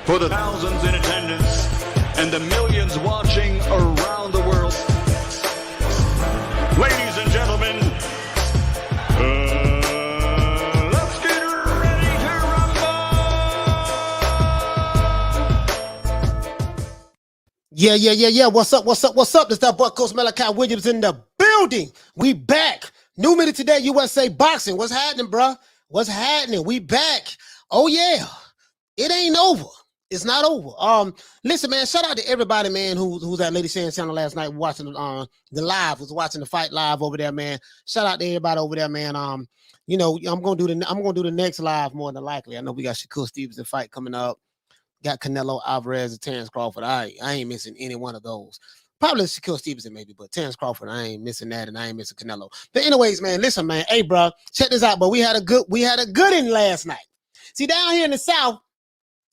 For the thousands in attendance and the millions watching around the world, ladies and gentlemen, let's get ready to rumble! Yeah. What's up? This that boy Coach Malachi Williams in the building. We back. New minute today, USA Boxing. What's happening, bro? What's happening? We back. Oh yeah. It ain't over. It's not over. Listen, man, shout out to everybody, man, who's at Lady Shan's channel last night watching the live, was watching the fight live over there, man. Shout out to everybody over there, man. You know, I'm gonna do the next live more than likely. I know we got Shakur Stevenson fight coming up, got Canelo Alvarez and Terrence Crawford. I ain't missing any one of those. Probably Shakur Stevenson, maybe, but Terrence Crawford, I ain't missing that, and I ain't missing Canelo. But anyways, man, listen, man. Hey, bro, check this out, but we had a good in last night. See, down here in the South,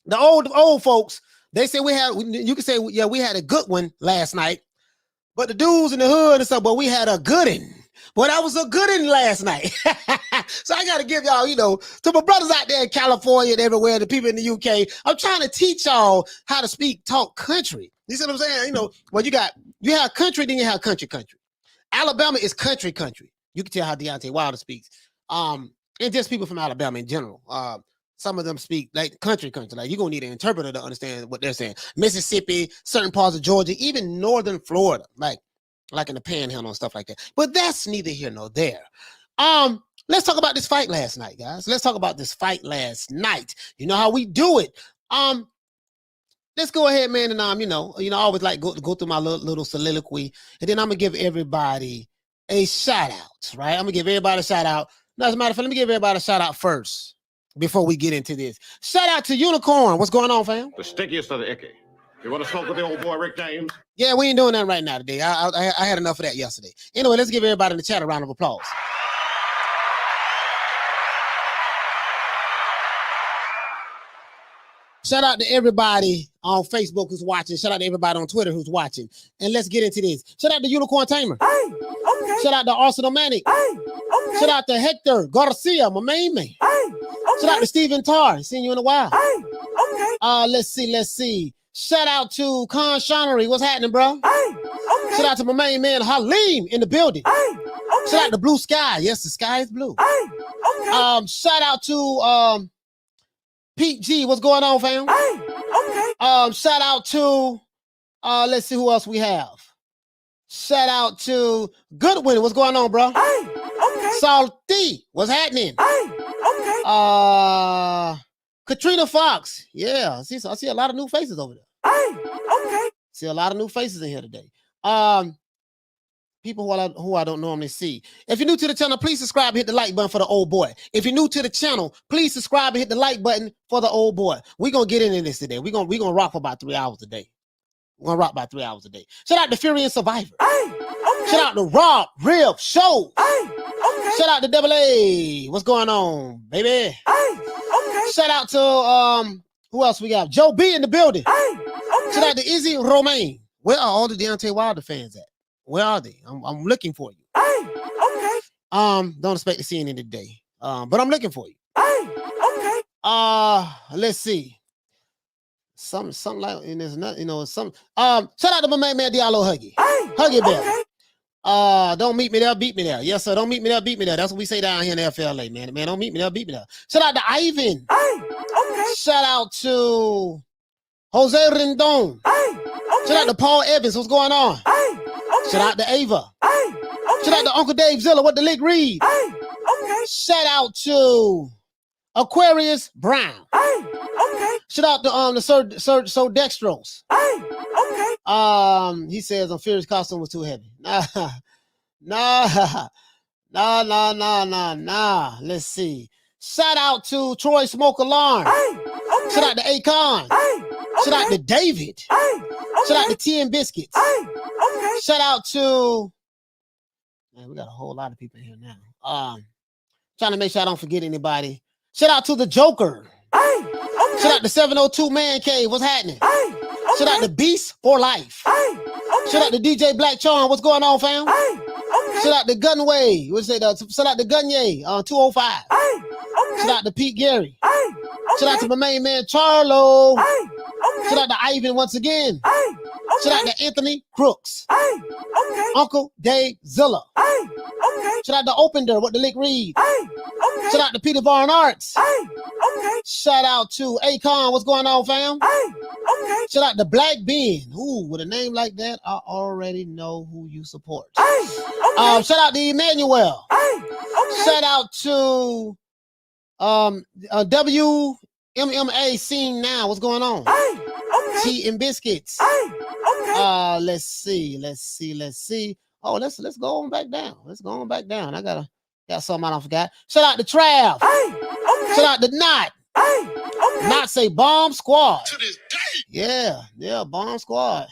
the old folks, they say you can say, yeah, we had a good one last night. But the dudes in the hood and stuff, but we had a good one. Boy, that was a good one last night. So I got to give y'all, to my brothers out there in California and everywhere, the people in the UK, I'm trying to teach y'all how to talk country. You see what I'm saying? Well, you have country, then you have country. Alabama is country. You can tell how Deontay Wilder speaks. And just people from Alabama in general. Some of them speak like country. Like you're gonna need an interpreter to understand what they're saying. Mississippi, certain parts of Georgia, even northern Florida, like in the Panhandle and stuff like that. But that's neither here nor there. Let's talk about this fight last night, guys. Let's talk about this fight last night. You know how we do it. Let's go ahead, man, and I always like go through my little soliloquy, and then I'm gonna give everybody a shout out. Right? I'm gonna give everybody a shout out. No, as a matter of fact, let me give everybody a shout out first. Before we get into this, shout out to Unicorn. What's going on, fam? The stickiest of the icky. You want to smoke with the old boy Rick James? Yeah, we ain't doing that right now today. I had enough of that yesterday. Anyway, let's give everybody in the chat a round of applause. Shout out to everybody on Facebook who's watching. Shout out to everybody on Twitter who's watching. And let's get into this. Shout out to Unicorn Tamer. Hey, okay. Shout out to Arsenal Manic. Hey, okay. Shout out to Hector Garcia, my main man. Hey, okay. Shout out to Stephen Tarr. Seen you in a while. Hey, okay. Let's see. Shout out to Con Shonery. What's happening, bro? Hey, okay. Shout out to my main man Halim in the building. Hey, okay. Shout out to Blue Sky. Yes, the sky is blue. Hey, okay. Shout out to Pete G. What's going on, fam? Hey, okay. Shout out to let's see who else we have. Shout out to Goodwin. What's going on, bro? Hey, okay. Salty. What's happening? Hey, okay. Katrina Fox. Yeah, I see a lot of new faces over there. Hey, okay. See a lot of new faces in here today. People who I don't normally see. If you're new to the channel, please subscribe and hit the like button for the old boy. If you're new to the channel, please subscribe and hit the like button for the old boy. We're going to get into this today. We're gonna rock for about 3 hours a day. We're going to rock about 3 hours a day. Shout out to Fury and Survivor. Hey, okay. Shout out to Rob, Rib, Show. Hey, okay. Shout out to Double A. What's going on, baby? Hey, okay. Shout out to, who else we got? Joe B in the building. Hey, okay. Shout out to Izzy Romaine. Where are all the Deontay Wilder fans at? Where are they? I'm looking for you. Hey, okay. Don't expect to see any today. But I'm looking for you. Hey, okay. Let's see. Something like, and there's nothing, some. Shout out to my main man Diallo Huggy. Hey, Huggy Bear. okay. Don't meet me there, beat me there. Yes, sir. Don't meet me there, beat me there. That's what we say down here in the FLA, man. Man, don't meet me there, beat me there. Shout out to Ivan. Hey, okay. Shout out to Jose Rendon. Hey, okay. Shout out to Paul Evans. What's going on? Hey, okay. Shout out to Ava. Hey, okay. Shout out to Uncle Dave Zilla. What the lick read? Hey, okay. Shout out to Aquarius Brown. Hey, okay. Shout out to the Sir Dextrose. Hey, okay. He says Furious costume was too heavy. Nah. Let's see. Shout out to Troy Smoke Alarm. Hey, okay. Shout out to Akon. Hey, okay. Shout out to David. Hey, okay. Shout out to Tea and Biscuits. Hey, okay. Shout out to, man, we got a whole lot of people here now. Trying to make sure I don't forget anybody. Shout out to the Joker. Hey, okay. Shout out to 702 Man Cave. What's happening? Hey, okay. Shout out to Beast for Life. Hey, okay. Shout out to DJ Black Charm. What's going on, fam? Hey, okay. Shout out to Gunway. Shout out to Gunye 205. Hey, okay. Shout out to Pete Gary. Hey, okay. Shout out to my main man Charlo. Hey, Shout out to Ivan once again. Hey, Shout out okay. to Anthony Crooks. Hey, okay. Uncle Dave Zilla. Hey, okay. Shout out to Opender with the Lick Reed. Hey, okay. Shout out to Peter Barn Arts. Hey, okay. Shout out to Akon. What's going on, fam? Hey, okay. Shout out to Black Ben. Ooh, with a name like that, I already know who you support. Hey, okay. Shout out to Emmanuel. Hey, okay. Shout out to WMMA Scene Now. What's going on? Hey, okay. Tea and Biscuits. Hey, okay. Let's see. Oh, let's go on back down. Let's go on back down. I got something I forgot. Shout out to Trav. Hey, okay. Shout out to Knot. Hey, okay. Not say Bomb Squad. To this day. Yeah, Bomb Squad.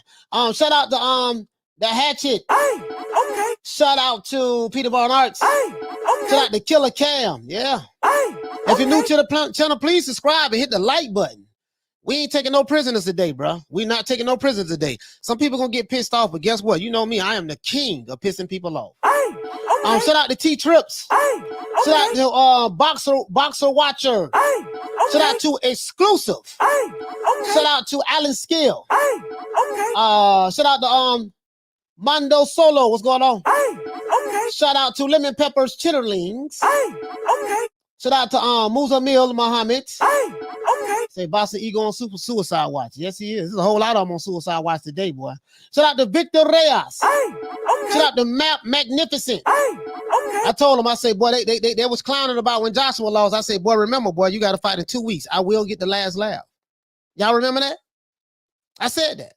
Shout out to the Hatchet. Hey, okay. Shout out to Peter Barn Arts. Hey, okay. Shout out to Killer Cam. Yeah. Hey, If you're new to the channel, please subscribe and hit the like button. We ain't taking no prisoners today, bro. We not taking no prisoners today. Some people gonna get pissed off, but guess what? You know me, I am the king of pissing people off. Hey, okay. Shout out to T Trips. Hey, okay. Shout out to Boxer Watcher. Hey, okay. Shout out to Exclusive. Hey, okay. Shout out to Alan Skill. Hey, okay. Shout out to Mondo Solo. What's going on? Hey, okay. Shout out to Lemon Peppers Chitterlings. Hey, okay. Shout out to Muzamil Muhammad. Hey, okay. Say Boss Ego on Super Suicide Watch. Yes, he is. There's a whole lot of them on Suicide Watch today, boy. Shout out to Victor Reyes. Hey, okay. Shout out to Map Magnificent. Hey, okay. I told him, I say, boy, they was clowning about when Joshua lost. I say, boy, remember, boy, you got to fight in 2 weeks. I will get the last laugh. Y'all remember that? I said that.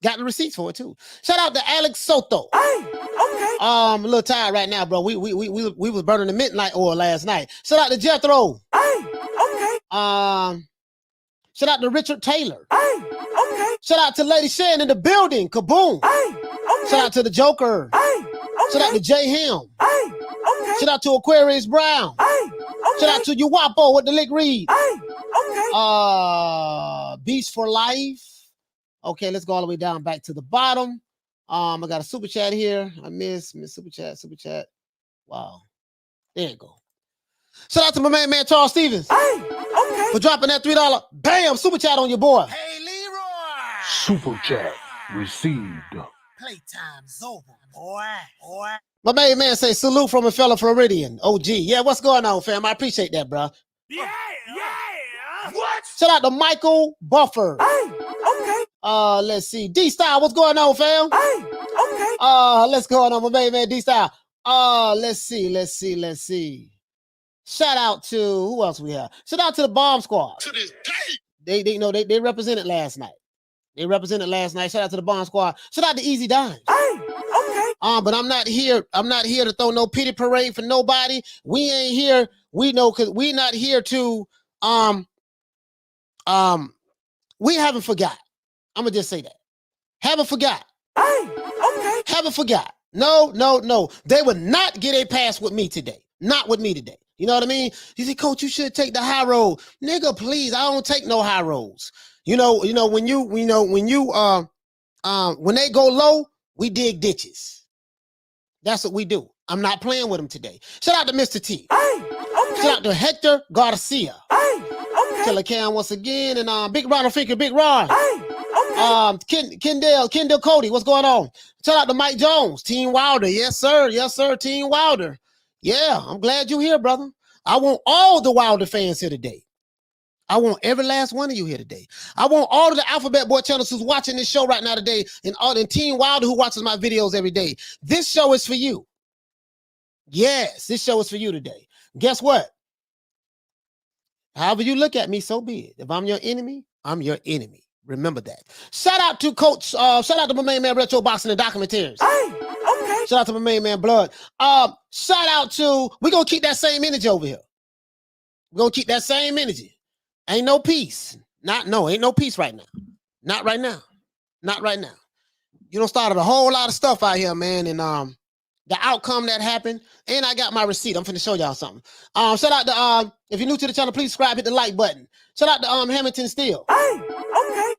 Got the receipts for it too. Shout out to Alex Soto. Hey, okay. I'm a little tired right now, bro. We was burning the midnight oil last night. Shout out to Jethro. Hey, okay. Shout out to Richard Taylor. Hey, okay. Shout out to Lady Shan in the building. Kaboom. Hey, okay. Shout out to the Joker. Hey, okay. Shout out to Jay Him. Hey, okay. Shout out to Aquarius Brown. Hey, okay. Shout out to Uwapo with the Lick Reed. Hey, okay. Beast for Life. Okay, let's go all the way down back to the bottom. I got a super chat here. I miss super chat. Wow. There you go. Shout out to my man Charles Stevens Hey, okay. for dropping that $3. Bam, super chat on your boy. Hey, Leroy. Super chat received. Playtime's over, boy. My main man say salute from a fellow Floridian. OG. Yeah, what's going on, fam? I appreciate that, bro. Yeah. What? Shout out to Michael Buffer. Hey, okay. Let's see. D-Style, what's going on, fam? Hey, okay. Let's go on, my main man D-Style. Let's see. Shout out to who else we have? Shout out to the Bomb Squad. To this day. They represented last night. Shout out to the Bomb Squad. Shout out to Easy Dimes. Hey, okay. But I'm not here to throw no pity parade for nobody. We ain't here. We know because we not here to we haven't forgot. I'm gonna just say that. Haven't forgot. Hey, okay. Haven't forgot. No. They would not get a pass with me today. Not with me today. You know what I mean? You say, Coach, you should take the high road. Nigga, please. I don't take no high roads. When they go low, we dig ditches. That's what we do. I'm not playing with them today. Shout out to Mr. T. Hey, okay. Shout out to Hector Garcia. Hey, okay. Killer Cam once again. And Big Ron Finker, Big Ron. Hey, okay. Kendall Cody, what's going on? Shout out to Mike Jones, Team Wilder. Yes, sir, Team Wilder. Yeah, I'm glad you're here, brother. I want all the Wilder fans here today. I want every last one of you here today. I want all of the Alphabet Boy channels who's watching this show right now today, and all the Team Wilder who watches my videos every day. This show is for you. Yes, this show is for you today. Guess what? However you look at me, so be it. If I'm your enemy, I'm your enemy. Remember that. Shout out to Coach. Shout out to my main man Retro Boxing and Documentaries. Hey, okay. Shout out to my main man Blood. Shout out to. We're gonna keep that same energy over here. We're gonna keep that same energy. Ain't no peace. Ain't no peace right now. Not right now. You don't started a whole lot of stuff out here, man. And the outcome that happened, and I got my receipt. I'm finna show y'all something. Shout out to if you're new to the channel, please subscribe, hit the like button. Shout out to Hamilton Steel. Hey, okay.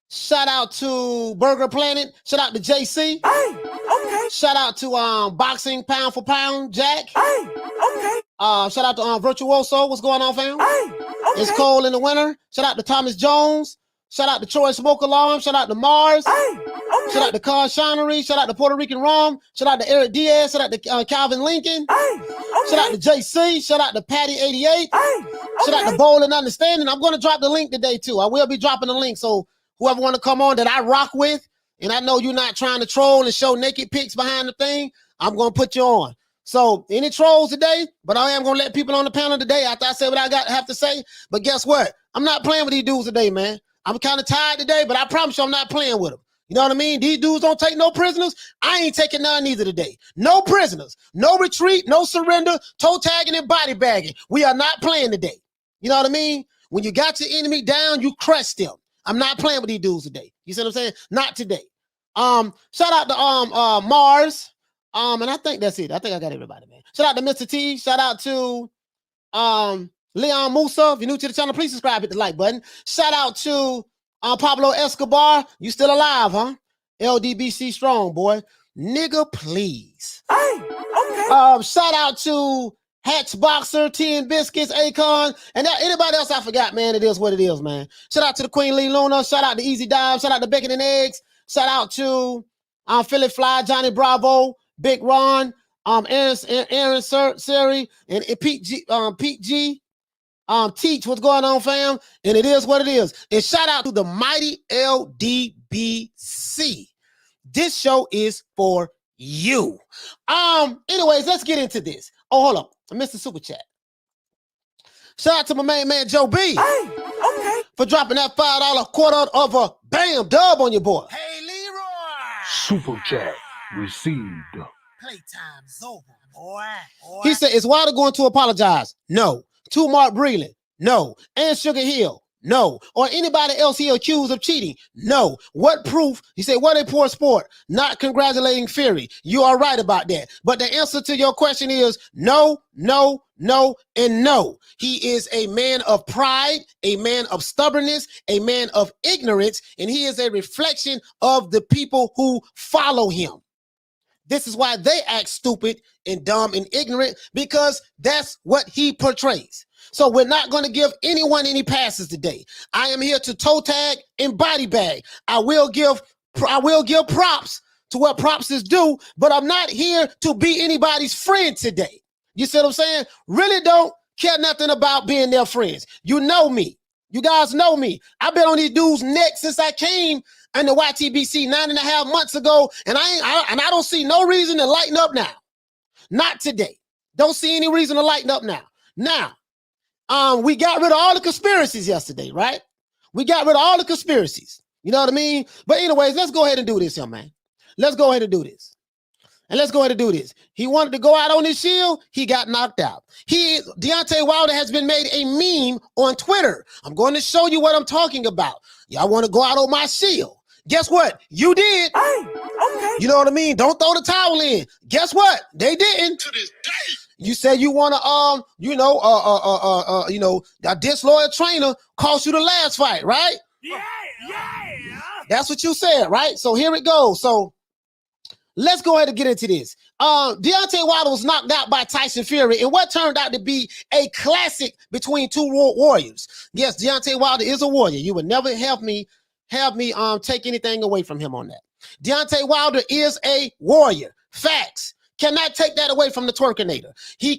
Shout out to Burger Planet. Shout out to JC. Hey, okay. Shout out to Boxing Pound for Pound, Jack. Hey, okay. Shout out to Virtuoso. What's going on, fam? Hey, It's cold in the winter. Shout out to Thomas Jones. Shout out to Troy Smoke Alarm. Shout out to Mars. Shout out to Con Shinery. Shout out to Puerto Rican Rum. Shout out to Eric Diaz. Shout out to Calvin Lincoln. Shout out to JC. Shout out to Patty 88. Shout out to Bowl and Understanding. I'm going to drop the link today too. I will be dropping the link. So whoever want to come on that I rock with, and I know you're not trying to troll and show naked pics behind the thing, I'm going to put you on. So any trolls today, but I am going to let people on the panel today after I say what I have to say. But guess what? I'm not playing with these dudes today, man. I'm kind of tired today, but I promise you I'm not playing with them. You know what I mean? These dudes don't take no prisoners. I ain't taking none either today. No prisoners, no retreat, no surrender, toe tagging and body bagging. We are not playing today. You know what I mean? When you got your enemy down, you crush them. I'm not playing with these dudes today. You see what I'm saying? Not today. Shout out to Mars. And I think that's it. I think I got everybody, man. Shout out to Mr. T. Shout out to Leon Musa. If you're new to the channel, please subscribe, hit the like button. Shout out to Pablo Escobar. You still alive, huh? LDBC strong, boy. Nigga, please. Shout out to Hatch Boxer, 10 Biscuits, Akon, and anybody else I forgot, man. It is what it is, man. Shout out to the Queen Lee Luna. Shout out to Easy Dive. Shout out to Bacon and Eggs. Shout out to Philly Fly, Johnny Bravo, Big Ron, Aaron Siri, and Pete G. Teach what's going on, fam. And it is what it is. And shout out to the mighty LDBC. This show is for you. Anyways, let's get into this. Oh, hold up. I missed the super chat. Shout out to my main man, Joe B. For dropping that $5 quarter of a bam dub on your boy. Hey, Leroy. Super chat received. Playtime's over, boy. He said, is Wilder going to apologize? No. To Mark Breland? No. And Sugar Hill? No. Or anybody else he accused of cheating? No. What proof? He said, what a poor sport. Not congratulating Fury. You are right about that. But the answer to your question is no, no, no, and no. He is a man of pride, a man of stubbornness, a man of ignorance, and he is a reflection of the people who follow him. This is why they act stupid and dumb and ignorant, because that's what he portrays. So we're not going to give anyone any passes today. I am here to toe tag and body bag. I will give props to what props is due, but I'm not here to be anybody's friend today. You see what I'm saying? Really don't care nothing about being their friends. You know me. You guys know me. I've been on these dudes' neck since I came in the YTBC 9.5 months ago, and I don't see no reason to lighten up now. Not today. Don't see any reason to lighten up now. Now, we got rid of all the conspiracies yesterday, right? We got rid of all the conspiracies. You know what I mean? But anyways, let's go ahead and do this, young man. Let's go ahead and do this. And let's go ahead and do this. He wanted to go out on his shield. He got knocked out. Deontay Wilder has been made a meme on Twitter. I'm going to show you what I'm talking about. Y'all want to go out on my shield. Guess what? You did. You know what I mean? Don't throw the towel in. Guess what? They didn't. To this day. You said you want to, a disloyal trainer cost you the last fight, right? Yeah. That's what you said, right? So here it goes. So let's go ahead and get into this. Deontay Wilder was knocked out by Tyson Fury in what turned out to be a classic between two warriors. Yes, Deontay Wilder is a warrior. You would never have me take anything away from him on that. Deontay Wilder is a warrior. Facts. Cannot take that away from the Twerkinator. He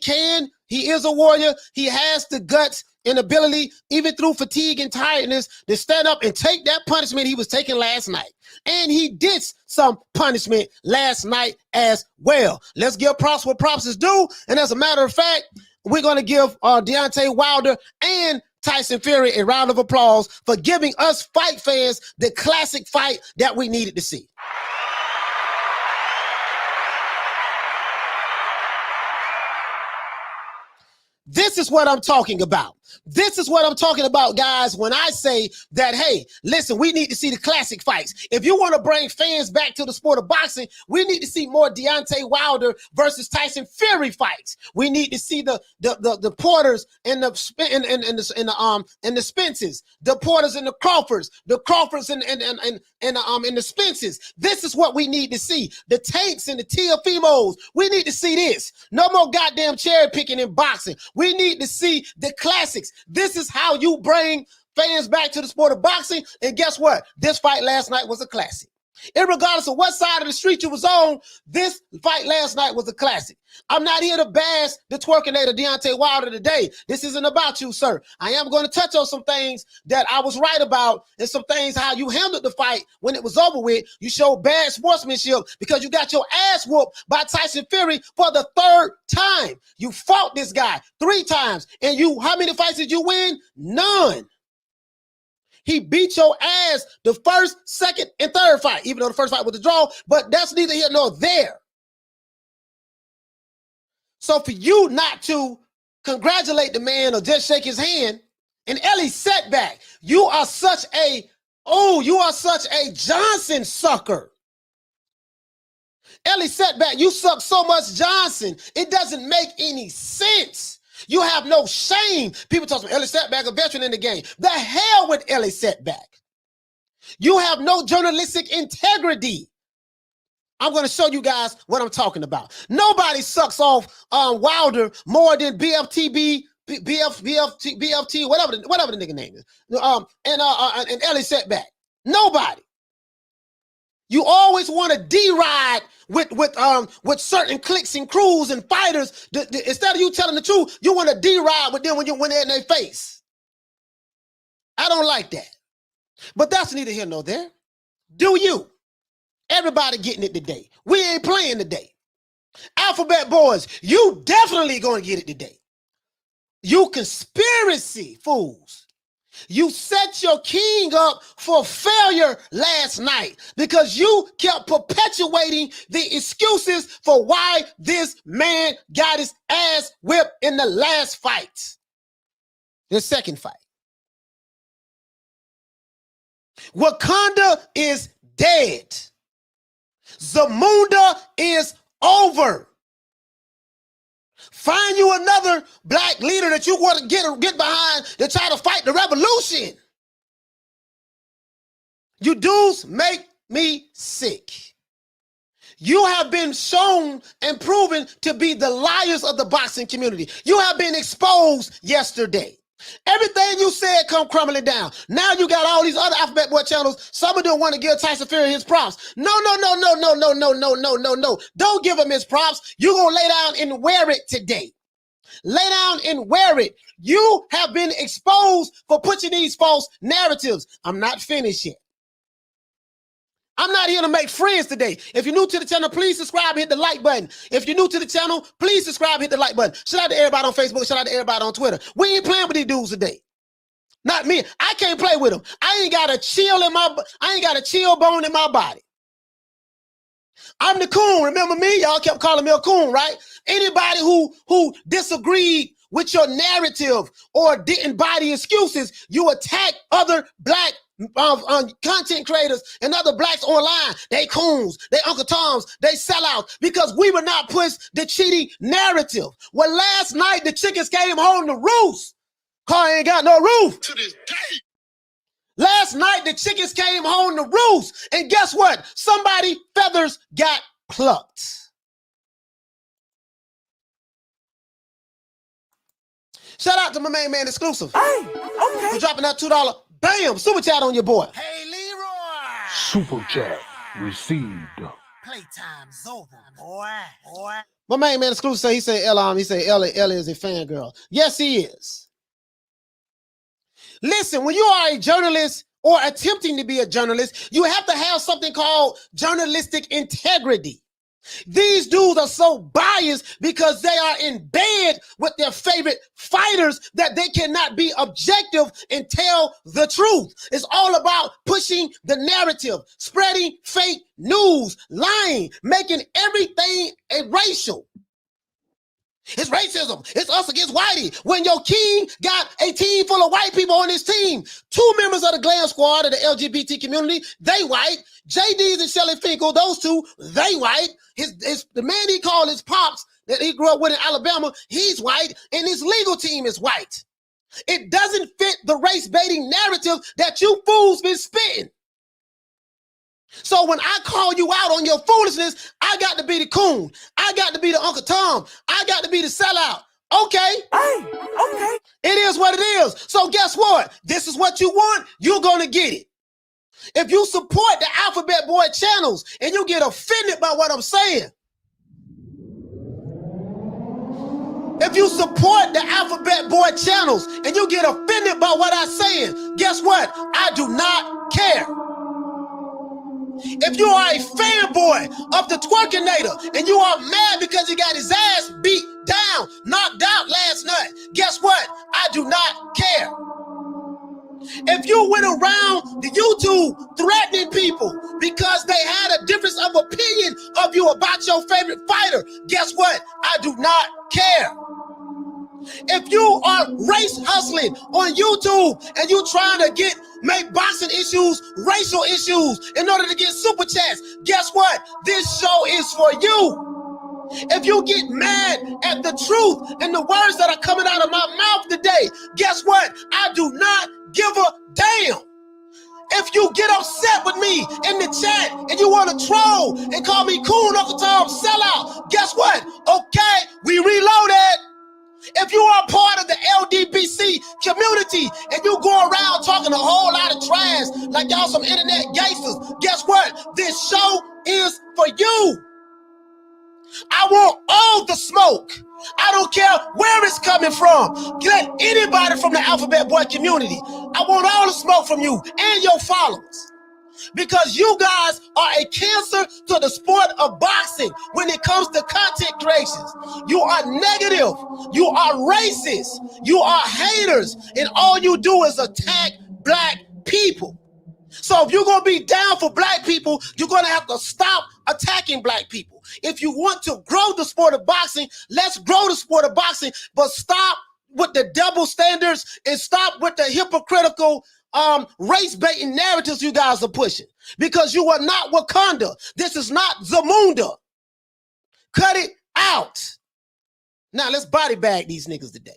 is a warrior. He has the guts and ability, even through fatigue and tiredness, to stand up and take that punishment he was taking last night. And he did some punishment last night as well. Let's give props what props is due. And as a matter of fact, we're going to give Deontay Wilder and Tyson Fury a round of applause for giving us fight fans the classic fight that we needed to see. This is what I'm talking about. This is what I'm talking about, guys, when I say that, hey, listen, we need to see the classic fights. If you want to bring fans back to the sport of boxing, we need to see more Deontay Wilder versus Tyson Fury fights. We need to see the Porters and the Spences, the Porters and the Crawfords and the Spences. This is what we need to see. The Tanks and the Teofimos. We need to see this. No more goddamn cherry picking in boxing. We need to see the classic. 6. This is how you bring fans back to the sport of boxing. And guess what? This fight last night was a classic. Irregardless of what side of the street you was on, this fight last night was a classic. I'm not here to bash the twerkinator Deontay Wilder today. This isn't about you, sir. I am going to touch on some things that I was right about and some things how you handled the fight when it was over with. You showed bad sportsmanship because you got your ass whooped by Tyson Fury for the 3rd time. You fought this guy 3 times. And how many fights did you win? None. He beat your ass the 1st, 2nd, and 3rd fight, even though the 1st fight was a draw, but that's neither here nor there. So for you not to congratulate the man or just shake his hand, and Ellie setback, you are such a Johnson sucker. Ellie setback, you suck so much Johnson, it doesn't make any sense. You have no shame. People talk about Ellie Setback, a veteran in the game. The hell with Ellie Setback. You have no journalistic integrity. I'm going to show you guys what I'm talking about. Nobody sucks off Wilder more than BFT, whatever the nigga name is, and Ellie Setback. Nobody. You always want to deride with certain cliques and crews and fighters. Instead of you telling the truth, you want to deride with them when they're in their face. I don't like that. But that's neither here nor there. Do you? Everybody getting it today. We ain't playing today. Alphabet boys, you definitely going to get it today. You conspiracy fools. You set your king up for failure last night because you kept perpetuating the excuses for why this man got his ass whipped in the last fight. The 2nd fight. Wakanda is dead. Zamunda is over. Find you another black leader that you want to get behind to try to fight the revolution. You dudes make me sick. You have been shown and proven to be the liars of the boxing community. You have been exposed yesterday. Everything you said come crumbling down. Now you got all these other Alphabet Boy channels. Some of them want to give Tyson Fury his props. No. Don't give him his props. You're going to lay down and wear it today. Lay down and wear it. You have been exposed for pushing these false narratives. I'm not finished yet. I'm not here to make friends today. If you're new to the channel, please subscribe, hit the like button. If you're new to the channel, please subscribe, hit the like button. Shout out to everybody on Facebook. Shout out to everybody on Twitter. We ain't playing with these dudes today. Not me. I can't play with them. I ain't got a chill bone in my body. I'm the coon. Remember me? Y'all kept calling me a coon, right? Anybody who disagreed with your narrative or didn't buy the excuses, you attack other black content creators and other blacks online. They coons, they Uncle Toms, they sell out because we would not push the cheating narrative. Well, last night the chickens came home to roost. Car ain't got no roof. To this day. Last night the chickens came home to roost. And guess what? Somebody feathers got plucked. Shout out to my main man exclusive. Hey, okay. For dropping that $2. Bam! Super chat on your boy. Hey, Leroy. Super chat received. Playtime's over, boy. My main man exclusive say he said Ellie is a fangirl. Yes, he is. Listen, when you are a journalist or attempting to be a journalist, you have to have something called journalistic integrity. These dudes are so biased because they are in bed with their favorite fighters that they cannot be objective and tell the truth. It's all about pushing the narrative, spreading fake news, lying, making everything racial. It's racism. It's us against whitey. When your king got a team full of white people on his team, 2 members of the Glam Squad of the LGBT community, they white. JD's and Shelly Finkel, those 2, they white. The man he called his pops that he grew up with in Alabama, he's white, and his legal team is white. It doesn't fit the race baiting narrative that you fools been spitting. So when I call you out on your foolishness, I got to be the coon. I got to be the Uncle Tom. I got to be the sellout. Okay. Hey, okay. It is what it is. So guess what? This is what you want. You're going to get it. If you support the Alphabet Boy channels and you get offended by what I'm saying, if you support the Alphabet Boy channels and you get offended by what I'm saying, guess what? I do not care. If you are a fanboy of the Twerkinator and you are mad because he got his ass beat down, knocked out last night, guess what? I do not care. If you went around the YouTube threatening people because they had a difference of opinion of you about your favorite fighter, guess what? I do not care. If you are race hustling on YouTube and you trying to make boxing issues, racial issues in order to get super chats, guess what? This show is for you. If you get mad at the truth and the words that are coming out of my mouth today, guess what? I do not give a damn. If you get upset with me in the chat and you want to troll and call me Cool Uncle Tom sellout, guess what? Okay, we reloaded. If you are part of the LDBC community and you go around talking a whole lot of trash like y'all some internet gangsters, guess what? This show is for you. I want all the smoke. I don't care where it's coming from. Get anybody from the Alphabet Boy community. I want all the smoke from you and your followers. Because you guys are a cancer to the sport of boxing when it comes to content creations. You are negative. You are racist. You are haters. And all you do is attack black people. So if you're going to be down for black people, you're going to have to stop attacking black people. If you want to grow the sport of boxing, let's grow the sport of boxing, but stop with the double standards and stop with the hypocritical race baiting narratives you guys are pushing, because you are not Wakanda. This is not Zamunda. Cut it out. Now let's body bag these niggas today.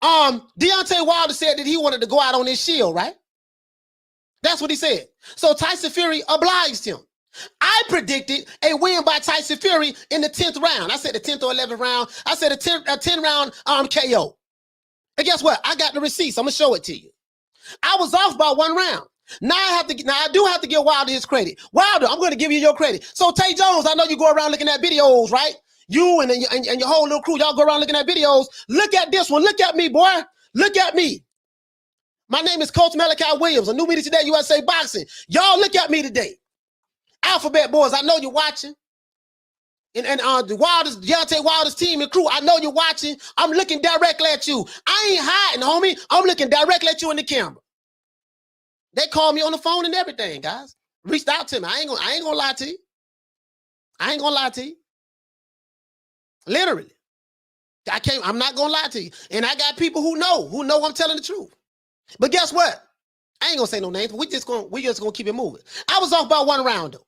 Deontay Wilder said that he wanted to go out on his shield, right? That's what he said. So Tyson Fury obliged him. I predicted a win by Tyson Fury in the 10th round. I said the 10th or 11th round. I said a 10 round KO. And guess what? I got the receipts. I'm gonna show it to you. I was off by 1 round. Now I do have to give Wilder his credit. Wilder, I'm going to give you your credit. So Tay Jones, I know you go around looking at videos, right? You and your whole little crew, y'all go around looking at videos. Look at this one. Look at me, boy. Look at me. My name is Coach Malachi Williams. A new media today, USA Boxing. Y'all look at me today. Alphabet Boys, I know you're watching. And the Deontay Wilder's team and crew, I know you're watching. I'm looking directly at you. I ain't hiding, homie. I'm looking directly at you in the camera. They called me on the phone and everything, guys. Reached out to me. I ain't gonna lie to you. I ain't gonna lie to you. Literally. I'm not gonna lie to you. And I got people who know I'm telling the truth. But guess what? I ain't gonna say no names, but we just gonna keep it moving. I was off by 1 round though.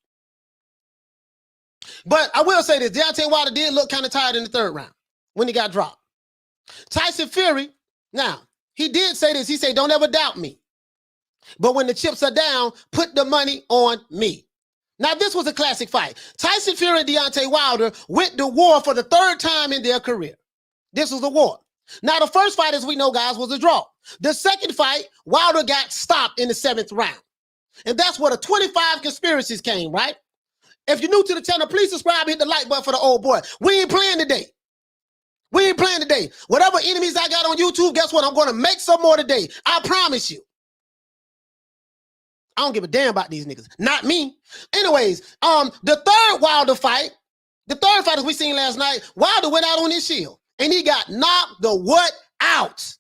But I will say this, Deontay Wilder did look kind of tired in the 3rd round when he got dropped. Tyson Fury, now, he did say this. He said, don't ever doubt me. But when the chips are down, put the money on me. Now, this was a classic fight. Tyson Fury and Deontay Wilder went to war for the 3rd time in their career. This was a war. Now, the first fight, as we know, guys, was a draw. The second fight, Wilder got stopped in the 7th round. And that's where the 25 conspiracies came, right? If you're new to the channel, please subscribe, hit the like button for the old boy. We ain't playing today. We ain't playing today. Whatever enemies I got on YouTube, guess what? I'm going to make some more today. I promise you. I don't give a damn about these niggas. Not me. Anyways, the 3rd Wilder fight, the 3rd fight as we seen last night, Wilder went out on his shield. And he got knocked the what out?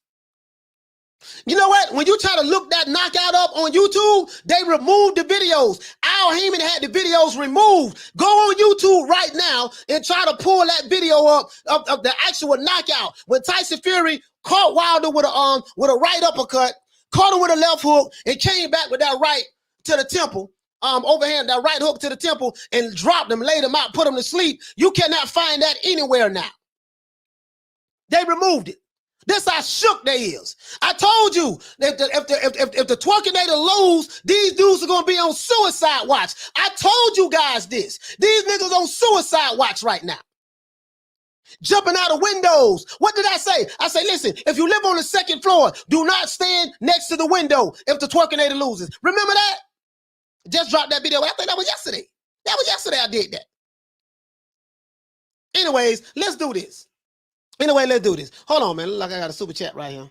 You know what? When you try to look that knockout up on YouTube, they removed the videos. Al Heyman had the videos removed. Go on YouTube right now and try to pull that video up of the actual knockout when Tyson Fury caught Wilder with a right uppercut, caught him with a left hook, and came back with that right to the temple. Overhand, that right hook to the temple, and dropped him, laid him out, put him to sleep. You cannot find that anywhere now. They removed it. This how shook they is. I told you that if the Twerkinator lose, these dudes are gonna be on suicide watch. I told you guys this. These niggas on suicide watch right now. jumping out of windows. What did I say? I say, listen, if you live on the second floor, do not stand next to the window if the twerkinator loses. Remember that? Just dropped that video. I think that was yesterday. That was yesterday I did that. Anyways, let's do this. Let's do this. Hold on, man. Look like I got a super chat right here.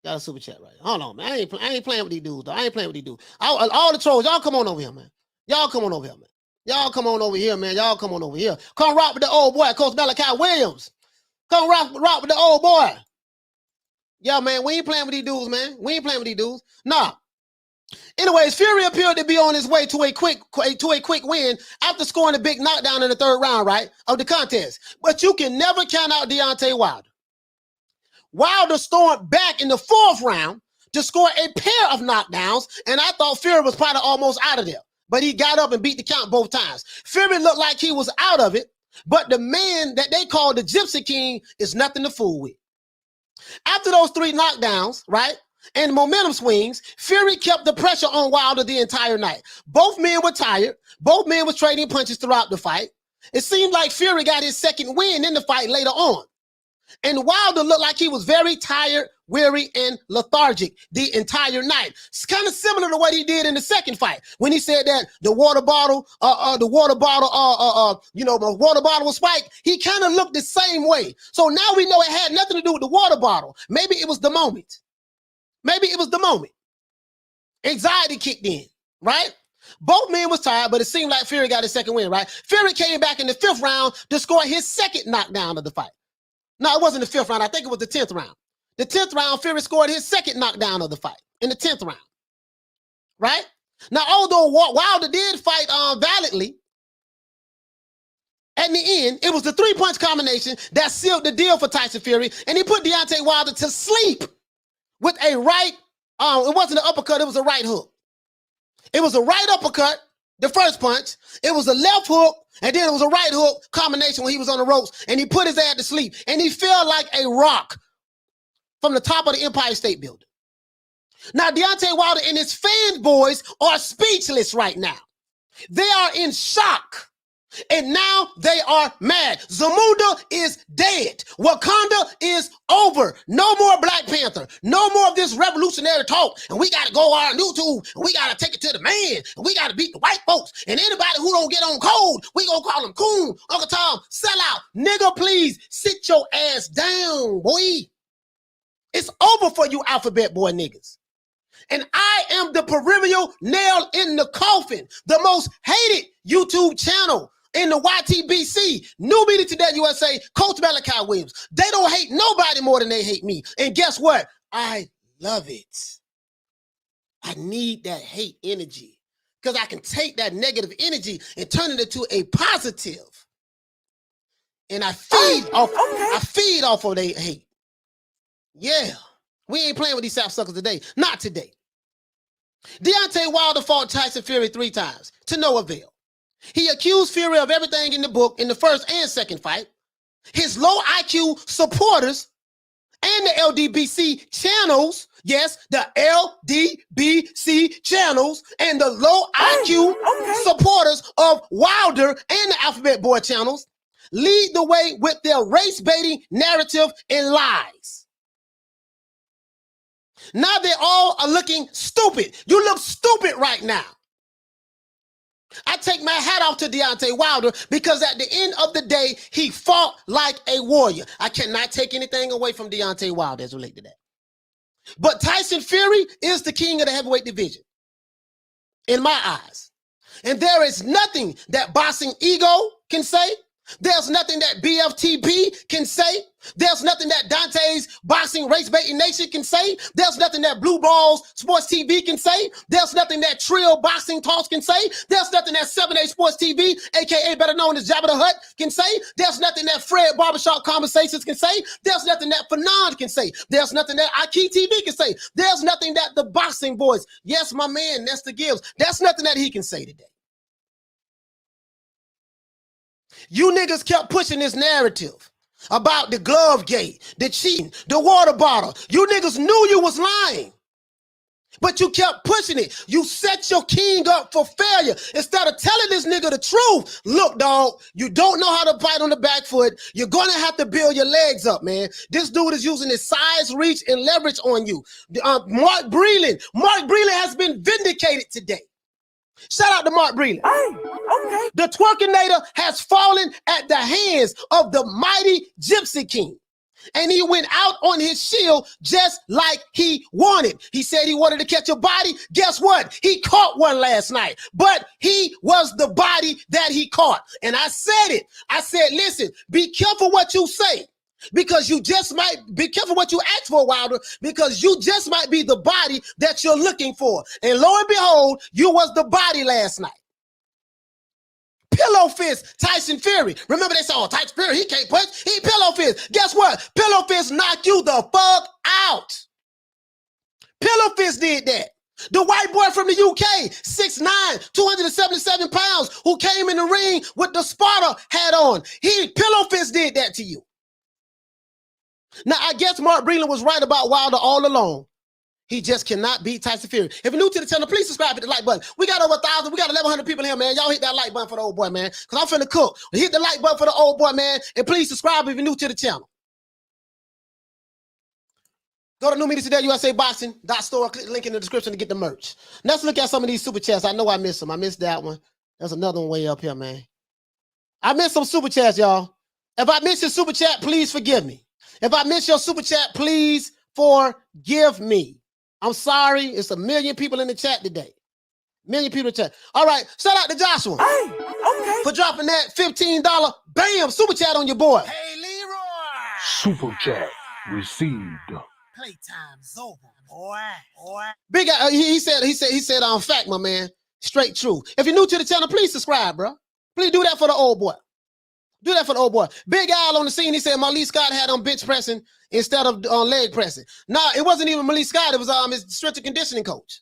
Got a super chat right here. Hold on, man. I ain't playing with these dudes, though. I ain't playing with these dudes. All the trolls, y'all come on over here, man. Y'all come on over here, man. Y'all come on over here, man. Y'all come on over here. Come rock with the old boy, Coach Malachi Williams. Come rock with the old boy. Yeah, man, we ain't playing with these dudes, man. We ain't playing with these dudes. Nah. Anyways, Fury appeared to be on his way to a quick win after scoring a big knockdown in the third round, right, of the contest. But you can never count out Deontay Wilder. Wilder stormed back in the fourth round to score a pair of knockdowns, and I thought Fury was probably almost out of there. But he got up and beat the count both times. Fury looked like he was out of it, but the man that they call the Gypsy King is nothing to fool with. After those 3 knockdowns, right, and momentum swings, Fury kept the pressure on Wilder the entire night. Both men were tired. Both men were trading punches throughout the fight. It seemed like Fury got his second win in the fight later on. And Wilder looked like he was very tired, weary, and lethargic the entire night. It's kind of similar to what he did in the second fight when he said that the water bottle was spiked. He kind of looked the same way. So now we know it had nothing to do with the water bottle. Maybe it was the moment. Maybe it was the moment. Anxiety kicked in, right? Both men was tired, but it seemed like Fury got his second win, right? Fury came back in the 5th round to score his second knockdown of the fight. No, it wasn't the 5th round. I think it was the 10th round. The 10th round, Fury scored his second knockdown of the fight in the 10th round, right? Now, although Wilder did fight valiantly, at the end, it was the 3-punch combination that sealed the deal for Tyson Fury, and he put Deontay Wilder to sleep with a right, it wasn't an uppercut, it was a right hook. It was a right uppercut, the first punch. It was a left hook, and then it was a right hook combination when he was on the ropes, and he put his ass to sleep, and he fell like a rock from the top of the Empire State Building. Now, Deontay Wilder and his fanboys are speechless right now. They are in shock. And now they are mad. Zamunda is dead. Wakanda is over. No more Black Panther. No more of this revolutionary talk. And we got to go on YouTube. And we got to take it to the man. And we got to beat the white folks. And anybody who don't get on code, we going to call them coon, Uncle Tom, sell out. Nigga, please sit your ass down, boy. It's over for you alphabet boy niggas. And I am the proverbial nail in the coffin. The most hated YouTube channel in the YTBC, New Media Today USA, Coach Malachi Williams. They don't hate nobody more than they hate me. And guess what? I love it. I need that hate energy because I can take that negative energy and turn it into a positive. And I feed off of their hate. Yeah. We ain't playing with these sapsuckers today. Not today. Deontay Wilder fought Tyson Fury 3 times to no avail. He accused Fury of everything in the book in the first and second fight. His low IQ supporters and the LDBC channels, yes, the LDBC channels and the low IQ supporters of Wilder and the Alphabet Boy channels lead the way with their race-baiting narrative and lies. Now they all are looking stupid. You look stupid right now. I take my hat off to Deontay Wilder because at the end of the day, he fought like a warrior. I cannot take anything away from Deontay Wilder as related to that. But Tyson Fury is the king of the heavyweight division, in my eyes. And there is nothing that Boxing Ego can say. There's nothing that BFTB can say. There's nothing that Dante's Boxing Race Baiting Nation can say. There's nothing that Blue Balls Sports TV can say. There's nothing that Trill Boxing Talks can say. There's nothing that 7A Sports TV, aka better known as Jabba the Hutt, can say. There's nothing that Fred Barbershop Conversations can say. There's nothing that Fanon can say. There's nothing that Aki TV can say. There's nothing that the Boxing Boys, yes, my man, Nestor Gibbs, that's nothing that he can say today. You niggas kept pushing this narrative about the glove gate, the cheating, the water bottle. You niggas knew you was lying. But you kept pushing it. You set your king up for failure. Instead of telling this nigga the truth, look, dog, you don't know how to fight on the back foot. You're going to have to build your legs up, man. This dude is using his size, reach, and leverage on you. Mark Breland has been vindicated today. Shout out to Mark Breland. Hey, okay. The Twerkinator has fallen at the hands of the mighty Gypsy King. And he went out on his shield just like he wanted. He said he wanted to catch a body. Guess what? He caught one last night. But he was the body that he caught. And I said it. I said, listen, be careful what you say. Because you just might be careful what you ask for, Wilder, because you just might be the body that you're looking for. And lo and behold, you was the body last night. Pillow fist, Tyson Fury. Remember they said, oh, Tyson Fury, he can't punch. He pillow fist. Guess what? Pillow fist knocked you the fuck out. Pillow fist did that. The white boy from the UK, 6'9", 277 pounds, who came in the ring with the Sparta hat on. Pillow fist did that to you. Now, I guess Mark Breland was right about Wilder all along. He just cannot beat Tyson Fury. If you're new to the channel, please subscribe, hit the like button. We got over 1,000. We got 1,100 people here, man. Y'all hit that like button for the old boy, man. Because I'm finna cook. Hit the like button for the old boy, man. And please subscribe if you're new to the channel. Go to New Media Today, USA Boxing .store. Click the link in the description to get the merch. Let's look at some of these super chats. I know I missed them. I missed that one. There's another one way up here, man. I missed some super chats, y'all. If I missed your super chat, please forgive me. If I missed your super chat, please forgive me. I'm sorry. It's 1 million people in the chat today. 1 million people in the chat. All right. Shout out to Joshua. Hey, okay. For dropping that $15 bam super chat on your boy. Hey, Leroy. Super chat received. Playtime's over, boy. Big guy, he said fact, my man. Straight true. If you're new to the channel, please subscribe, bro. Please do that for the old boy. Do that for the old boy. Big Al on the scene. He said Malik Scott had on bench pressing instead of leg pressing. No, it wasn't even Malik Scott. It was his strength and conditioning coach.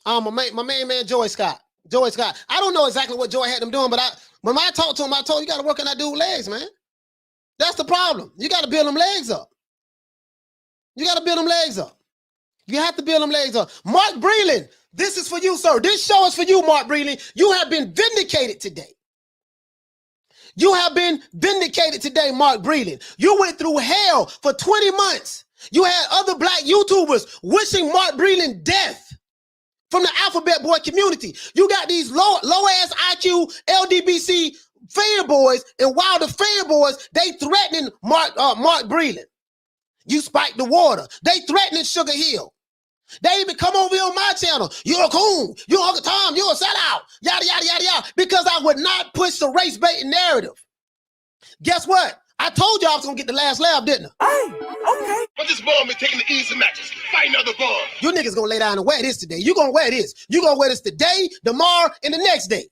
My main man, Joey Scott. Joey Scott. I don't know exactly what Joey had them doing, but when I talked to him, I told him, you got to work on that dude's legs, man. That's the problem. You got to build them legs up. You got to build them legs up. You have to build them legs up. Mark Breland, this is for you, sir. This show is for you, Mark Breland. You have been vindicated today. You have been vindicated today, Mark Breland. You went through hell for 20 months. You had other black YouTubers wishing Mark Breland death from the Alphabet Boy community. You got these low-ass IQ LDBC fanboys and Wilder fanboys, they threatening Mark Breland. You spiked the water. They threatening Sugar Hill. They even come over here on my channel. You're a coon. You're Uncle Tom. You're a sellout. Yada, yada, yada, yada. Because I would not push the race baiting narrative. Guess what? I told you I was going to get the last laugh, didn't I? Hey, okay. But this ball been taking the easy matches. Fight another ball. You niggas going to lay down and wear this today. You're going to wear this. You're going to wear this today, tomorrow, and the next day.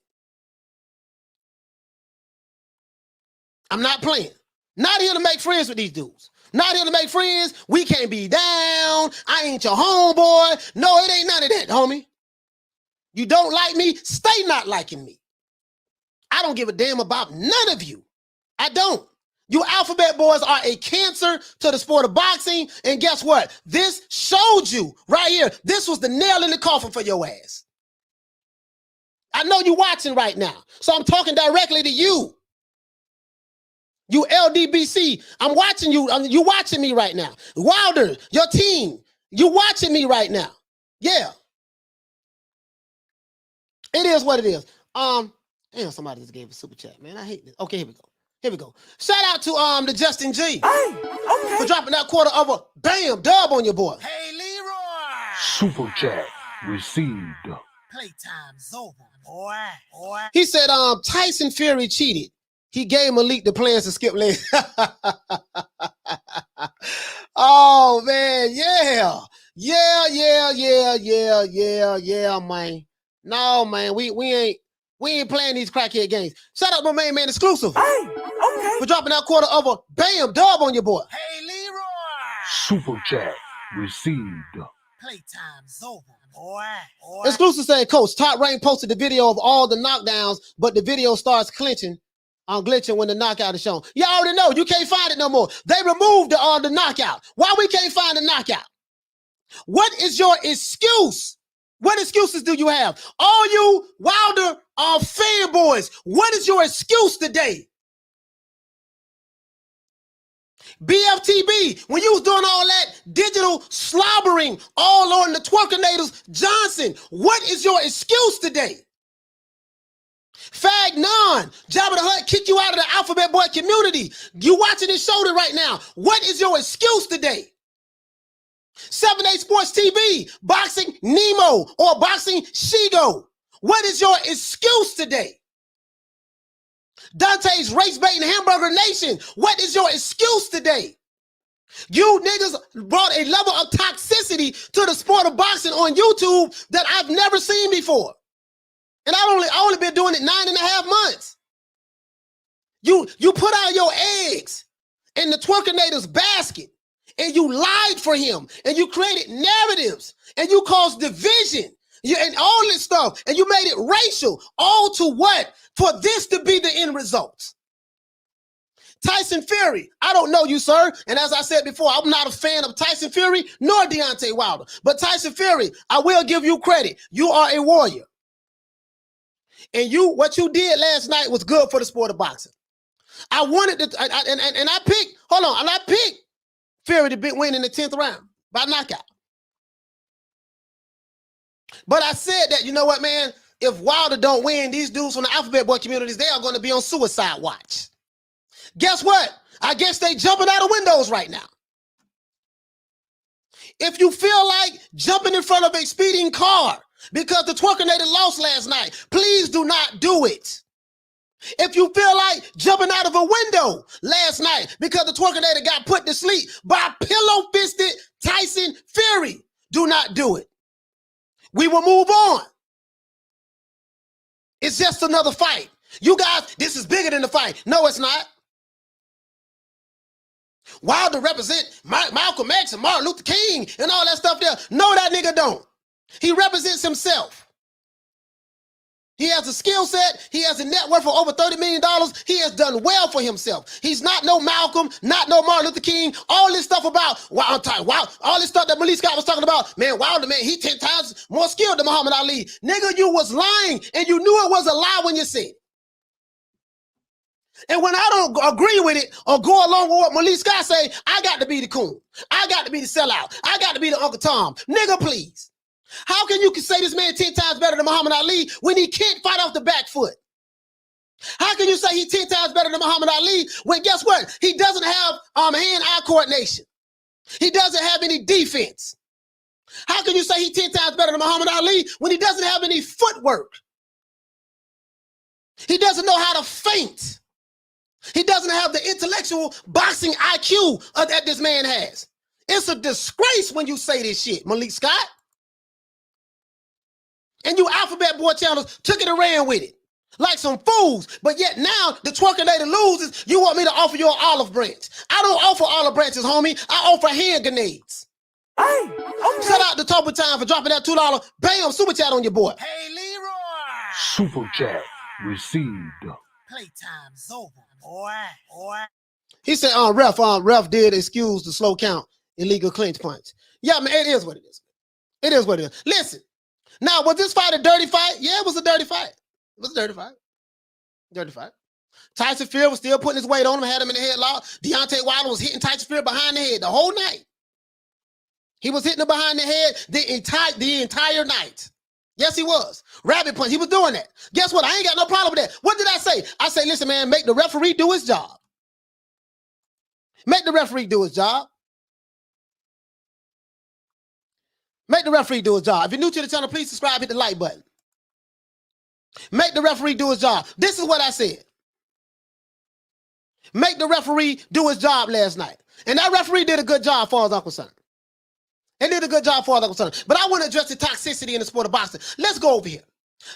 I'm not playing. Not here to make friends with these dudes. Not here to make friends. We can't be down. I ain't your homeboy. No, it ain't none of that, homie. You don't like me? Stay not liking me. I don't give a damn about none of you. I don't. You Alphabet boys are a cancer to the sport of boxing. And guess what? This showed you right here. This was the nail in the coffin for your ass. I know you're watching right now. So I'm talking directly to you. You LDBC, I'm watching you. You watching me right now. Wilder, your team, you watching me right now. Yeah. It is what it is. Damn, somebody just gave a super chat, man. I hate this. Okay, here we go. Here we go. Shout out to the Justin G. Hey, okay. For dropping that quarter of a bam dub on your boy. Hey, Leroy. Super chat received. Playtime's over, boy. He said Tyson Fury cheated. He gave Malik the plans to skip legs. Oh, man, yeah. Yeah, man. No, man, we ain't playing these crackhead games. Shout out my main man Exclusive. Hey, okay. For dropping that quarter of a bam dub on your boy. Hey, Leroy. Super chat received. Playtime's over, boy. Exclusive saying, Coach, Top Rank posted the video of all the knockdowns, but the video starts glitching when the knockout is shown. You already know. You can't find it no more. They removed the knockout. Why we can't find the knockout? What is your excuse? What excuses do you have? All you Wilder fanboys, what is your excuse today? BFTB, when you was doing all that digital slobbering all on the Twerkinators Johnson, what is your excuse today? Fag None, Jabba the Hutt kicked you out of the Alphabet Boy community. You watching this shoulder right now. What is your excuse today? 7-8 Sports TV, Boxing Nemo or Boxing Shigo. What is your excuse today? Dante's Race Baiting Hamburger Nation. What is your excuse today? You niggas brought a level of toxicity to the sport of boxing on YouTube that I've never seen before. And I only been doing it 9.5 months. You put out your eggs in the Twerkinator's basket and you lied for him and you created narratives and you caused division and all this stuff and you made it racial. All to what? For this to be the end result. Tyson Fury, I don't know you, sir. And as I said before, I'm not a fan of Tyson Fury nor Deontay Wilder. But Tyson Fury, I will give you credit. You are a warrior. And what you did last night was good for the sport of boxing. I wanted to, and I picked Fury to win in the 10th round by knockout. But I said that, you know what, man? If Wilder don't win, these dudes from the Alphabet Boy communities, they are going to be on suicide watch. Guess what? I guess they jumping out of windows right now. If you feel like jumping in front of a speeding car because the Twerkinator lost last night, please do not do it. If you feel like jumping out of a window last night because the Twerkinator got put to sleep by pillow-fisted Tyson Fury, do not do it. We will move on. It's just another fight. You guys, this is bigger than the fight. No, it's not. Wilder represent Malcolm X and Martin Luther King and all that stuff there. No, that nigga don't. He represents himself. He has a skill set. He has a net worth of over $30 million. He has done well for himself. He's not no Malcolm, not no Martin Luther King. All this stuff about, all this stuff that Malik Scott was talking about, man, Wilder, man, he 10 times more skilled than Muhammad Ali. Nigga, you was lying, and you knew it was a lie when you said it. And when I don't agree with it or go along with what Malik Scott say, I got to be the coon. I got to be the sellout. I got to be the Uncle Tom. Nigga, please. How can you say this man 10 times better than Muhammad Ali when he can't fight off the back foot? How can you say he's 10 times better than Muhammad Ali when guess what? He doesn't have hand-eye coordination. He doesn't have any defense. How can you say he's 10 times better than Muhammad Ali when he doesn't have any footwork? He doesn't know how to feint. He doesn't have the intellectual boxing IQ that this man has. It's a disgrace when you say this shit, Malik Scott. And you Alphabet Boy channels took it and ran with it like some fools. But yet now the Twerkinator loses. You want me to offer you an olive branch. I don't offer olive branches, homie. I offer hand grenades. Hey, okay. Shout out to Top of Time for dropping that $2. Bam, super chat on your boy. Hey, Leroy. Super chat received. Playtime's over, boy. He said, ref did excuse the slow count illegal clinch punch. Yeah, man, it is what it is. It is what it is. Listen. Now, was this fight a dirty fight? Yeah, it was a dirty fight. It was a dirty fight. Dirty fight. Tyson Fury was still putting his weight on him, had him in the headlock. Deontay Wilder was hitting Tyson Fury behind the head the whole night. He was hitting him behind the head the entire night. Yes, he was. Rabbit punch. He was doing that. Guess what? I ain't got no problem with that. What did I say? I say, listen, man, make the referee do his job. Make the referee do his job. Make the referee do his job. If you're new to the channel, please subscribe, hit the like button. Make the referee do his job. This is what I said. Make the referee do his job last night. And that referee did a good job for his Uncle Son. He did a good job for his Uncle Son. But I want to address the toxicity in the sport of boxing. Let's go over here.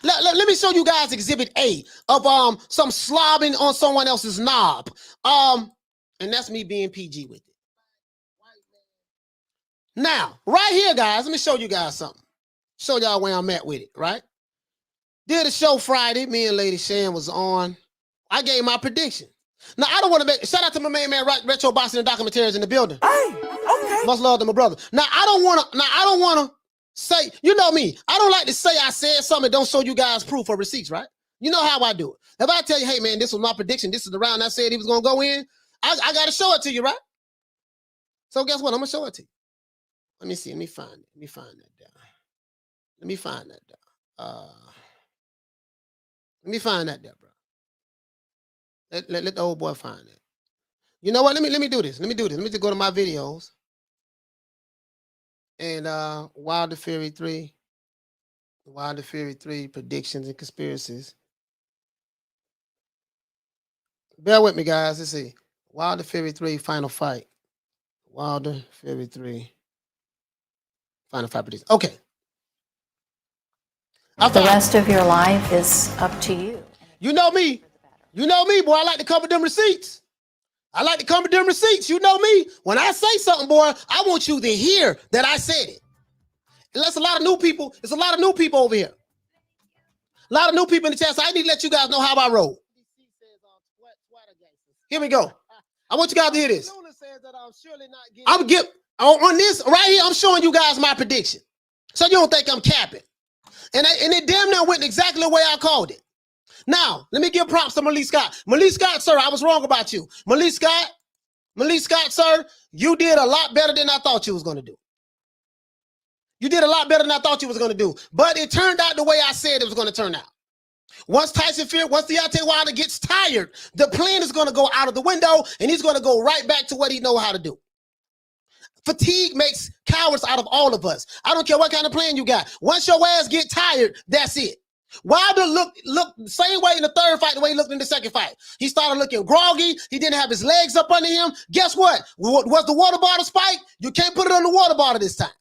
Let me show you guys Exhibit A of some slobbing on someone else's knob. And that's me being PG with it. Now, right here, guys, let me show you guys something. Show y'all where I'm at with it, right? Did a show Friday. Me and Lady Shan was on. I gave my prediction. Now, I don't want to shout out to my main man, Retro Boxing and Documentaries in the building. Hey, Okay. Much love to my brother. Now I don't wanna say, you know me. I don't like to say I said something and don't show you guys proof or receipts, right? You know how I do it. If I tell you, hey man, this was my prediction, this is the round I said he was gonna go in, I gotta show it to you, right? So guess what? I'm gonna show it to you. Let me see. Let me find it. Let me find that down. Let me find that down. Let me find that there, bro. Let the old boy find it. You know what? Let me do this. Let me do this. Let me just go to my videos. And Wilder Fury 3. Wilder Fury 3 predictions and conspiracies. Bear with me, guys. Let's see. Wilder Fury 3 final fight. Wilder Fury 3 final fight predictions. Okay. The rest of your life is up to you. You know me. You know me, boy. I like to cover them receipts. I like to cover them receipts. You know me. When I say something, boy, I want you to hear that I said it. And that's a lot of new people. There's a lot of new people over here. A lot of new people in the chat. So I need to let you guys know how I roll. Here we go. I want you guys to hear this. I'm getting on this right here. I'm showing you guys my prediction, so you don't think I'm capping. And it damn near went exactly the way I called it. Now, let me give props to Malik Scott. Malik Scott, sir, I was wrong about you. Malik Scott, sir, you did a lot better than I thought you was going to do. You did a lot better than I thought you was going to do. But it turned out the way I said it was going to turn out. Once Deontay Wilder gets tired, the plan is going to go out of the window, and he's going to go right back to what he knows how to do. Fatigue makes cowards out of all of us. I don't care what kind of plan you got. Once your ass get tired, that's it. Wilder looked the same way in the third fight the way he looked in the second fight. He started looking groggy. He didn't have his legs up under him. Guess what? Was the water bottle spiked? You can't put it on the water bottle this time.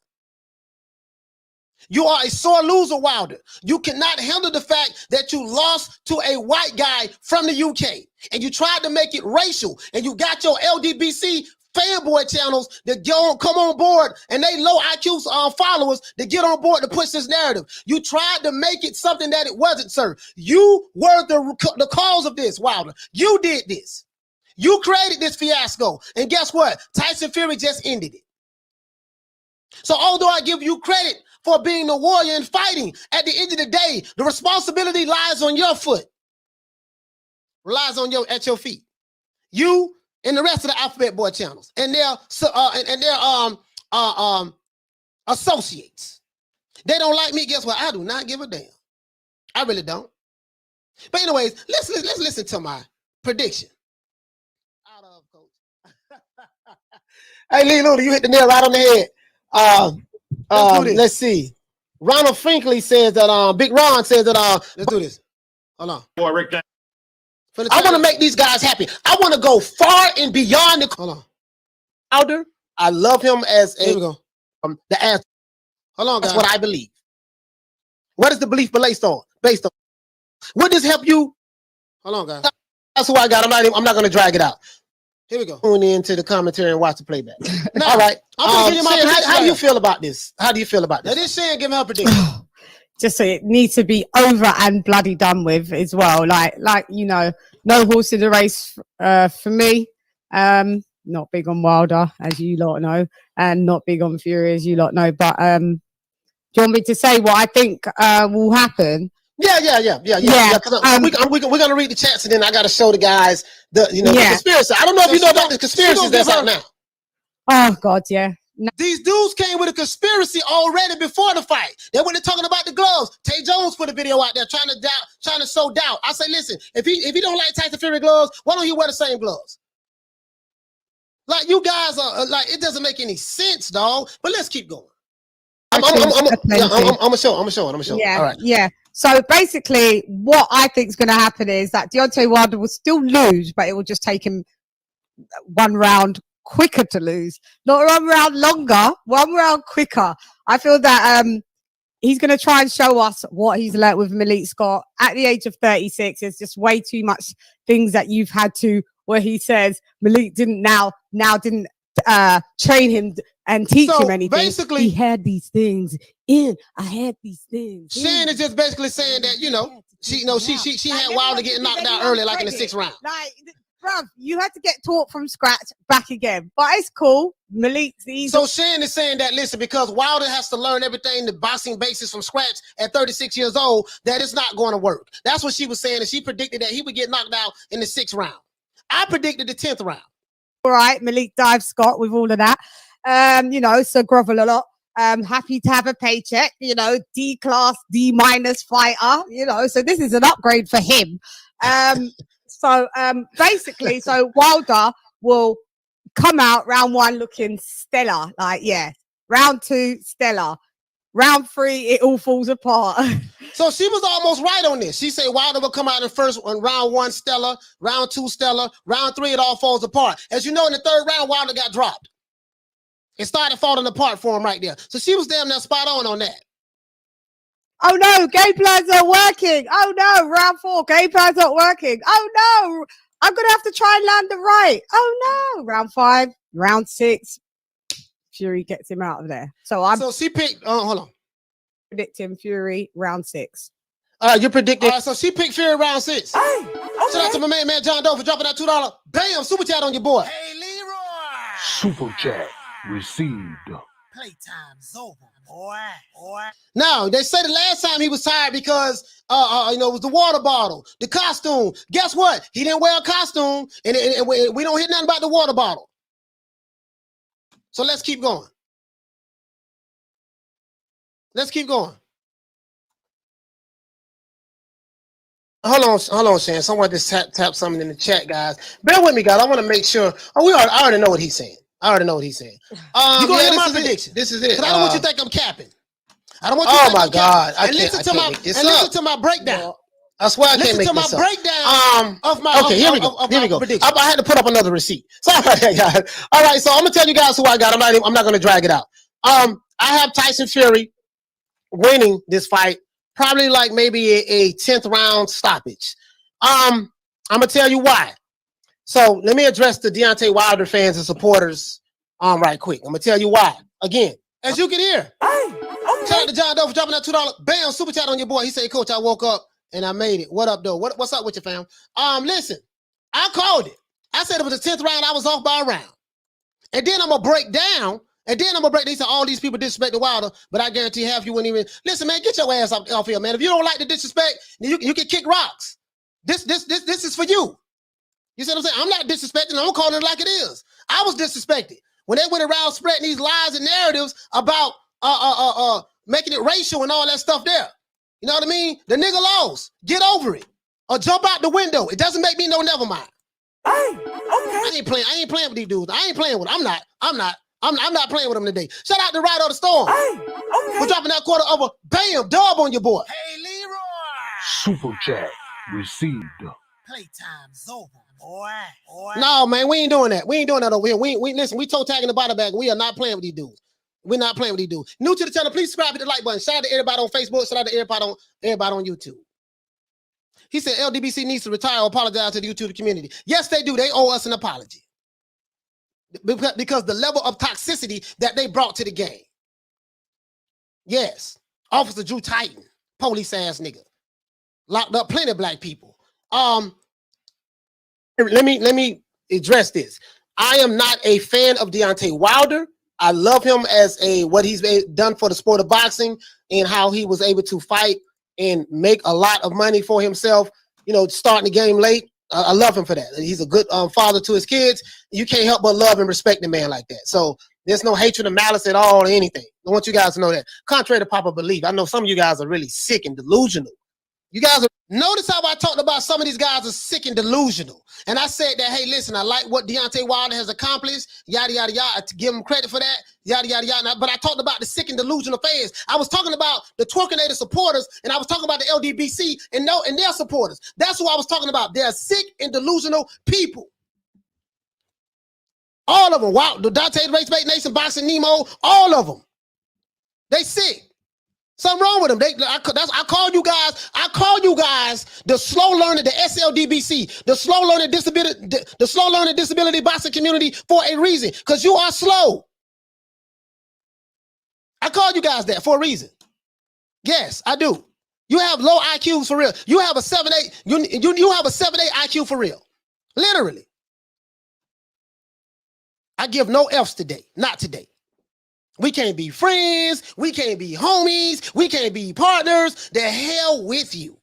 You are a sore loser, Wilder. You cannot handle the fact that you lost to a white guy from the UK, and you tried to make it racial, and you got your LDBC fanboy channels that come on board, and they low IQ followers that get on board to push this narrative. You tried to make it something that it wasn't, sir. You were the cause of this, Wilder. You did this. You created this fiasco, and guess what? Tyson Fury just ended it. So although I give you credit for being a warrior and fighting, at the end of the day, the responsibility lies on your foot, lies on at your feet. You and the rest of the Alphabet Boy channels and their associates. They don't like me. Guess what? I do not give a damn. I really don't. But anyways, let's listen to my prediction. Out of coach. Hey, Lee Luda, you hit the nail right on the head. Let's see. Ronald Finkley says that Big Ron says that let's do this. Hold on. Boy, Rick James. I want to make these guys happy. I want to go far and beyond the. Hold on. Wilder, I love him as a. Here we go. The answer. Hold on, guys. That's what I believe. What is the belief based on? Would this help you? Hold on, guys. That's who I got. I'm not going to drag it out. Here we go. Tune into the commentary and watch the playback. Now, all right. How do you feel about this? How do you feel about this? Now, this Shane give me her prediction. Just so it needs to be over and bloody done with as well. Like you know, no horse in the race for me. Not big on Wilder, as you lot know, and not big on Fury, as you lot know. But do you want me to say what I think will happen? Yeah. We're gonna read the chats, and then I gotta show the guys the conspiracy. I don't know if you know about the conspiracies that's out now. Oh God, yeah. No. These dudes came with a conspiracy already before the fight. They were talking about the gloves. Tay Jones put a video out there trying to sow doubt. I say, listen, if he don't like Tyson Fury gloves, why don't he wear the same gloves? Like, you guys are like, it doesn't make any sense, dog. But let's keep going. I'm gonna show. Yeah, all right. Yeah. So basically, what I think is going to happen is that Deontay Wilder will still lose, but it will just take him one round quicker to lose, not 1 round longer, 1 round quicker. I feel that he's going to try and show us what he's learnt with Malik Scott at the age of 36. There's just way too much things that you've had to, where he says Malik didn't didn't train him and teach him anything. Basically, he had these things in. I had these things. Shane is just basically saying that she had Wilder getting knocked out early, like in the 6th round. bruv, you had to get taught from scratch back again. But it's cool. Malik's easy. So Shan is saying that, listen, because Wilder has to learn everything, the boxing basics from scratch at 36 years old, that it's not going to work. That's what she was saying, and she predicted that he would get knocked out in the 6th round. I predicted the 10th round. All right, Malik dive Scott with all of that. You know, so grovel a lot. Happy to have a paycheck, you know, D class, D minus fighter, you know, so this is an upgrade for him. Basically, so Wilder will come out round 1 looking stellar, like, yeah, round 2 stellar, round 3 it all falls apart. So she was almost right on this. She said Wilder will come out in round 1 stellar, round 2 stellar, round 3 it all falls apart. As you know, in the 3rd round, Wilder got dropped. It started falling apart for him right there. So she was damn near spot on that. Oh no, game plans are working. Oh no, round 4, game plans not working. Oh no, I'm gonna have to try and land the right. Oh no, round 5, round 6, Fury gets him out of there. So she picked. Hold on. Predicting Fury round 6. You predicted. So she picked Fury round 6. Hey, okay. Shout out to my man John Doe for dropping that $2. Bam, super chat on your boy. Hey, Leroy. Super chat received. Playtime's over, boy. Now, they say the last time he was tired because, you know, it was the water bottle, the costume. Guess what? He didn't wear a costume, and we don't hear nothing about the water bottle. So let's keep going. Let's keep going. Hold on, Shan. Someone just tap something in the chat, guys. Bear with me, guys. I want to make sure. I already know what he's saying. You gonna hear my prediction? This is it. I don't want you to think I'm capping. I don't want you to think I'm capping. Listen to my breakdown. I swear I can't make this up. Listen to my breakdown of my okay, here we go. I had to put up another receipt. Sorry, guys. All right, so I'm gonna tell you guys who I got. I'm not gonna drag it out. I have Tyson Fury winning this fight, probably like maybe a 10th round stoppage. I'm gonna tell you why. So let me address the Deontay Wilder fans and supporters right quick. I'm gonna tell you why. Again, as you can hear. Shout out to John Doe for dropping that $2. Bam, super chat on your boy. He said, Coach, I woke up and I made it. What up, though? What's up with you, fam? Listen, I called it. I said it was the 10th round. I was off by a round. And then I'm gonna break down. They said all these people disrespect the Wilder, but I guarantee half you wouldn't even listen, man. Get your ass off here, man. If you don't like the disrespect, then you can kick rocks. This is for you. You see what I'm saying? I'm not disrespecting. I'm calling it like it is. I was disrespected when they went around spreading these lies and narratives about making it racial and all that stuff there. You know what I mean? The nigga lost. Get over it. Or jump out the window. It doesn't make me no never mind. Okay. I ain't playing with these dudes. I ain't playing with them. I'm not playing with them today. Shout out to Ride of the Storm. For dropping that quarter over. Bam, dub on your boy. Hey, Leroy. Super chat received. Playtime's over, boy. No, man, we ain't doing that. We ain't doing that over here. We listen, we toe tagging the body bag. We are not playing with these dudes. We're not playing with these dudes. New to the channel, please subscribe, hit the like button. Shout out to everybody on Facebook. Shout out to everybody on YouTube. He said LDBC needs to retire or apologize to the YouTube community. Yes, they do. They owe us an apology. Because the level of toxicity that they brought to the game. Yes. Officer Drew Titan, police ass nigga. Locked up plenty of black people. Let me address this. I am not a fan of Deontay Wilder. I love him as what he's done for the sport of boxing and how he was able to fight and make a lot of money for himself, you know, starting the game late. I love him for that. He's a good father to his kids. You can't help but love and respect a man like that. So there's no hatred or malice at all or anything. I want you guys to know that. Contrary to popular belief, I know some of you guys are really sick and delusional. You guys notice how I talked about some of these guys are sick and delusional. And I said that, hey, listen, I like what Deontay Wilder has accomplished, yada, yada, yada, to give him credit for that, yada, yada, yada. But I talked about the sick and delusional fans. I was talking about the Twerkinator supporters, and I was talking about the LDBC and their supporters. That's who I was talking about. They're sick and delusional people. All of them. Wow, the Dante Race Bait Nation, Boxing Nemo, all of them. They sick. Something wrong with them. I call you guys the slow learner, the SLDBC, the slow learning disability boxing community for a reason. Because you are slow. I call you guys that for a reason. Yes, I do. You have low IQs for real. You have a 7.8. You have a 7.8 IQ for real. Literally. I give no F's today. Not today. We can't be friends. We can't be homies. We can't be partners. The hell with you.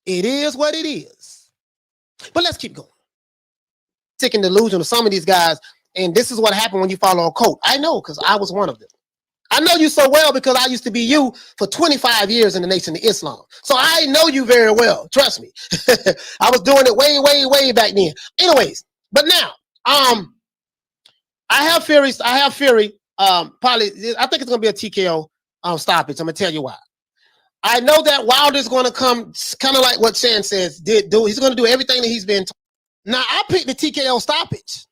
It is what it is. But let's keep going. Sick and delusional, some of these guys, and this is what happened when you follow a cult. I know, because I was one of them. I know you so well because I used to be you for 25 years in the Nation of Islam. So I know you very well. Trust me. I was doing it way, way, way back then. Anyways, but now, I have Fury. Probably, I think it's gonna be a TKO stoppage. I'm gonna tell you why. I know that Wilder's gonna come, kind of like what Shan says. He's gonna do everything that he's been told. Now I picked the TKO stoppage.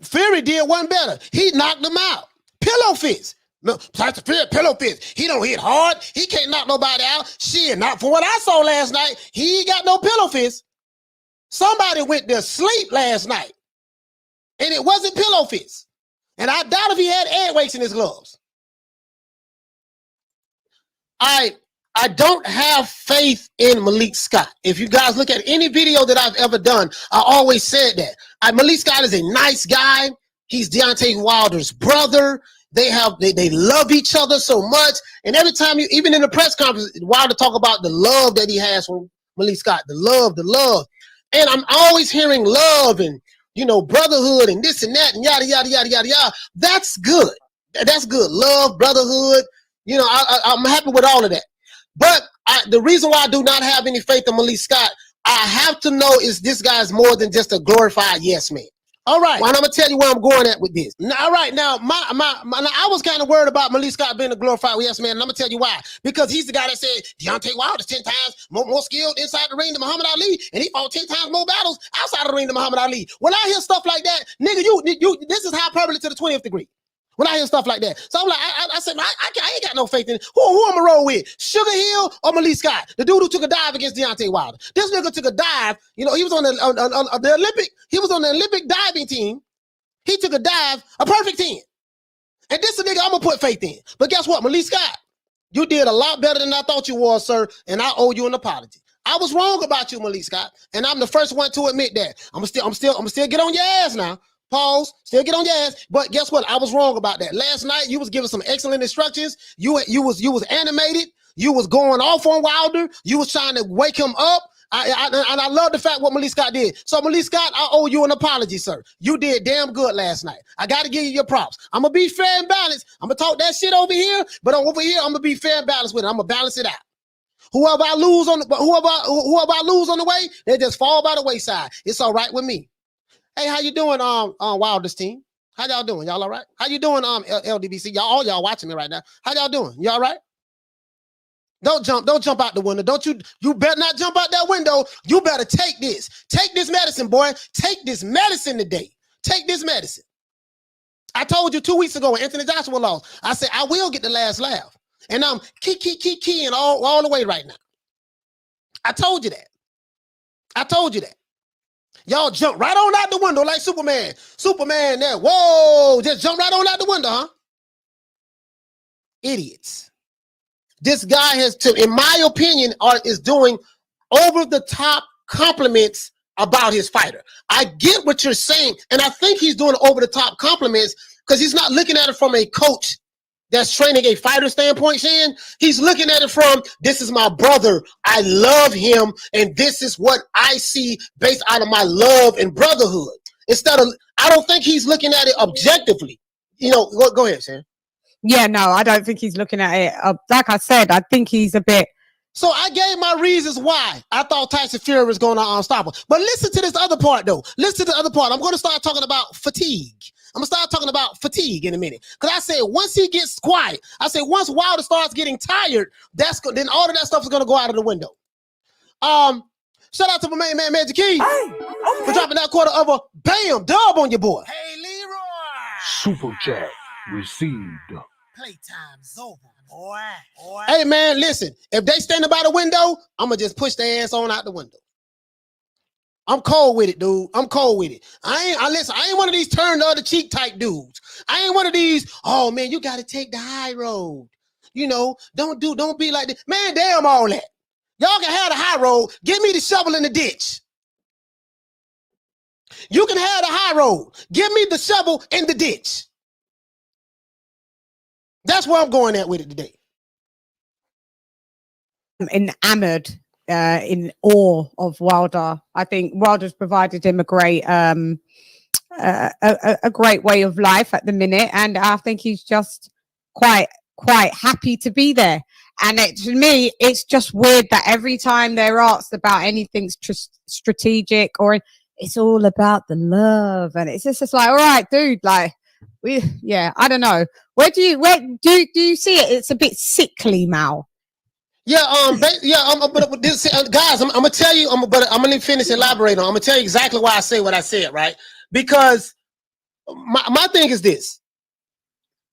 Fury did one better. He knocked him out. Pillow fist. No, Tyson Fury, pillow fist. He don't hit hard. He can't knock nobody out. Shit, not for what I saw last night. He ain't got no pillow fist. Somebody went to sleep last night, and it wasn't pillow fist. And I doubt if he had air weights in his gloves. I don't have faith in Malik Scott. If you guys look at any video that I've ever done, I always said that. Malik Scott is a nice guy. He's Deontay Wilder's brother. They love each other so much. And every time even in the press conference, Wilder talk about the love that he has for Malik Scott, the love. And I'm always hearing love and, brotherhood and this and that and yada, yada, yada, yada, yada. That's good. That's good. Love, brotherhood. I'm happy with all of that. But the reason why I do not have any faith in Malik Scott, I have to know is this guy's more than just a glorified yes man. All right. Well, I'm gonna tell you where I'm going at with this. Now, all right. Now, I was kind of worried about Malik Scott being a glorified yes man, and I'm gonna tell you why. Because he's the guy that said Deontay Wilder's 10 times more skilled inside the ring than Muhammad Ali, and he fought 10 times more battles outside of the ring than Muhammad Ali. When I hear stuff like that, nigga, this is hyperbole to the 20th degree. When I hear stuff like that. So I'm like, I said, I ain't got no faith in it. Who I'm gonna roll with? Sugar Hill or Malik Scott? The dude who took a dive against Deontay Wilder. This nigga took a dive. He was on the Olympic. He was on the Olympic diving team. He took a dive, a perfect 10. And this is a nigga I'm gonna put faith in. But guess what, Malik Scott? You did a lot better than I thought you was, sir, and I owe you an apology. I was wrong about you, Malik Scott, and I'm the first one to admit that. I'm still get on your ass now. Pause. Still get on your ass. But guess what? I was wrong about that. Last night you was giving some excellent instructions. You was animated. You was going off on Wilder. You was trying to wake him up. And I love the fact what Malik Scott did. So Malik Scott, I owe you an apology, sir. You did damn good last night. I got to give you your props. I'm gonna be fair and balanced. I'm gonna talk that shit over here, but over here I'm gonna be fair and balanced with it. I'm gonna balance it out. Whoever I lose on the way, they just fall by the wayside. It's all right with me. Hey, how you doing, Wilder's team? How y'all doing? Y'all all right? How you doing, LDBC? Y'all watching me right now. How y'all doing? You all right? Don't jump out the window. You better not jump out that window. You better take this. Take this medicine, boy. Take this medicine today. Take this medicine. I told you 2 weeks ago when Anthony Joshua lost, I said, I will get the last laugh. And I'm keying all the way right now. I told you that. Y'all jump right on out the window like Superman. Superman there. Whoa, just jump right on out the window, huh? Idiots. This guy in my opinion, is doing over-the-top compliments about his fighter. I get what you're saying, and I think he's doing over-the-top compliments because he's not looking at it from a coach that's training a fighter standpoint, Shan. He's looking at it from, this is my brother. I love him, and this is what I see based out of my love and brotherhood. I don't think he's looking at it objectively. Go ahead, Shan. Yeah, no, I don't think he's looking at it. Like I said, I think he's a bit. So I gave my reasons why I thought Tyson Fury was going to unstop him. But listen to this other part, though. Listen to the other part. I'm going to start talking about fatigue. I'm going to start talking about fatigue in a minute. Because I said once he gets quiet, once Wilder starts getting tired, then all of that stuff is going to go out of the window. Shout out to my main man, Magic Key, for dropping that quarter of a bam dub on your boy. Hey, Leroy. Super chat received. Playtime's over, boy. Hey, man, listen. If they standing by the window, I'm going to just push their ass on out the window. I'm cold with it, dude. I'm cold with it. I ain't one of these turn the other cheek type dudes. I ain't one of these, oh, man, you got to take the high road. Don't be like this. Man, damn all that. Y'all can have the high road. Give me the shovel in the ditch. You can have the high road. Give me the shovel in the ditch. That's where I'm going at with it today. I'm enamored, in awe of Wilder. I think Wilder's provided him a great way of life at the minute, and I think he's just quite happy to be there. And to me, it's just weird that every time they're asked about anything strategic, or it's all about the love, and it's just like, all right, dude, like I don't know. Where do you see it? It's a bit sickly, Mal. Yeah, but this, guys, I'm gonna tell you. I'm gonna finish elaborating. I'm gonna tell you exactly why I say what I said, right? Because my thing is this: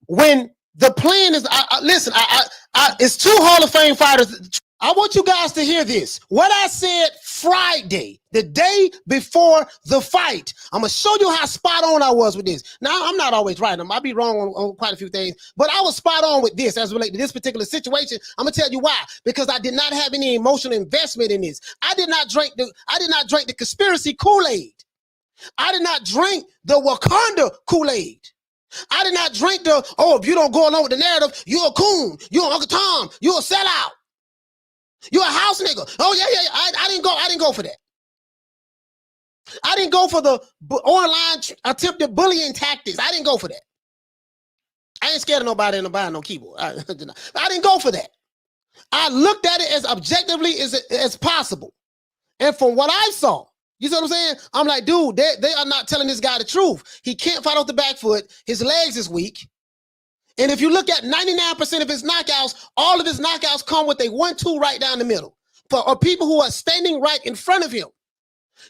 when the plan is, listen, it's two Hall of Fame fighters. I want you guys to hear this. What I said Friday, the day before the fight. I'm going to show you how spot on I was with this. Now, I'm not always right. I might be wrong on quite a few things, but I was spot on with this as related to this particular situation. I'm going to tell you why. Because I did not have any emotional investment in this. I did not drink the conspiracy Kool-Aid. I did not drink the Wakanda Kool-Aid. I did not drink if you don't go along with the narrative, you're a coon, you're Uncle Tom, you're a sellout. You're a house nigga. Oh, yeah. I didn't go for that. I didn't go for the online attempted bullying tactics. I didn't go for that. I ain't scared of nobody and buying no keyboard. I didn't go for that. I looked at it as objectively as possible. And from what I saw, you see what I'm saying? I'm like, dude, they are not telling this guy the truth. He can't fight off the back foot. His legs is weak. And if you look at 99% of his knockouts, all of his knockouts come with a 1-2 right down the middle for people who are standing right in front of him.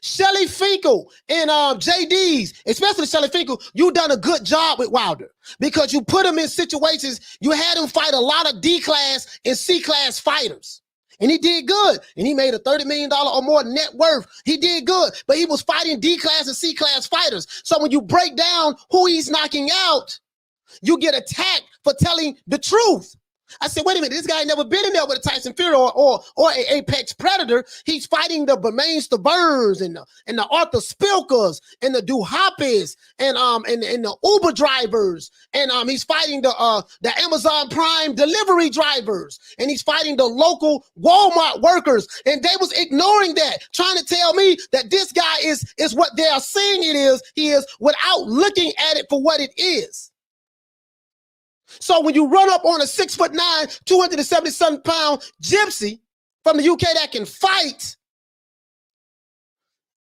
Shelly Finkel and JD's, especially Shelly Finkel, you done a good job with Wilder because you put him in situations, you had him fight a lot of D-class and C-class fighters. And he did good. And he made a $30 million or more net worth. He did good. But he was fighting D-class and C-class fighters. So when you break down who he's knocking out, you get attacked for telling the truth. I said, wait a minute, this guy ain't never been in there with a Tyson Fury or an Apex Predator. He's fighting the Bermain Staburns and the Arthur Spilkers and the Duhapes and the Uber drivers. And he's fighting the Amazon Prime delivery drivers. And he's fighting the local Walmart workers. And they was ignoring that, trying to tell me that this guy is what they are saying he is without looking at it for what it is. So when you run up on a 6'9", 277-pound gypsy from the UK that can fight,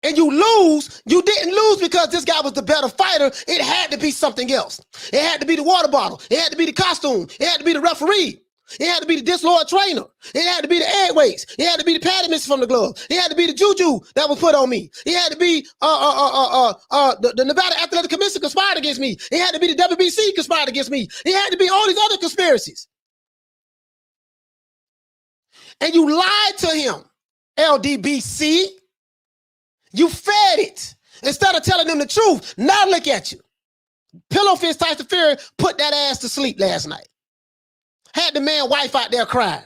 and you lose, you didn't lose because this guy was the better fighter. It had to be something else. It had to be the water bottle. It had to be the costume. It had to be the referee. It had to be the disloyal trainer. It had to be the egg weights. It had to be the paddedness from the glove. It had to be the juju that was put on me. It had to be the Nevada Athletic Commission conspired against me. It had to be the WBC conspired against me. It had to be all these other conspiracies. And you lied to him, LDBC. You fed it instead of telling them the truth. Now look at you. Pillow fist Tyson Fury put that ass to sleep last night. Had the man wife out there crying.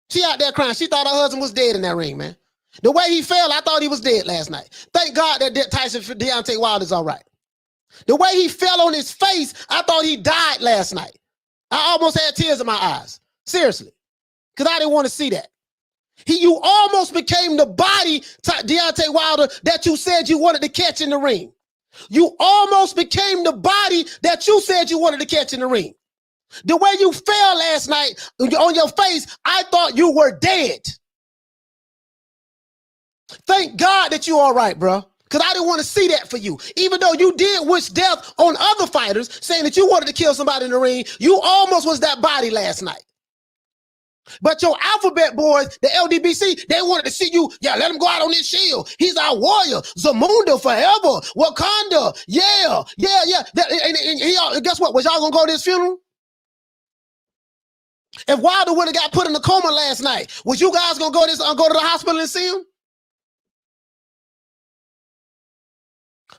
She out there crying. She thought her husband was dead in that ring, man. The way he fell, I thought he was dead last night. Thank God that Deontay Wilder is all right. The way he fell on his face, I thought he died last night. I almost had tears in my eyes. Seriously. Because I didn't want to see that. You almost became the body, Deontay Wilder, that you said you wanted to catch in the ring. You almost became the body that you said you wanted to catch in the ring. The way you fell last night on your face, I thought you were dead. Thank God that you're all right, bro. Because I didn't want to see that for you. Even though you did wish death on other fighters, saying that you wanted to kill somebody in the ring, you almost was that body last night. But your alphabet boys, the LDBC, they wanted to see you. Yeah, let him go out on this shield. He's our warrior. Zamunda forever. Wakanda. Yeah. And guess what? Was y'all gonna go to his funeral? If Wilder would have got put in a coma last night, was you guys gonna go to the hospital and see him?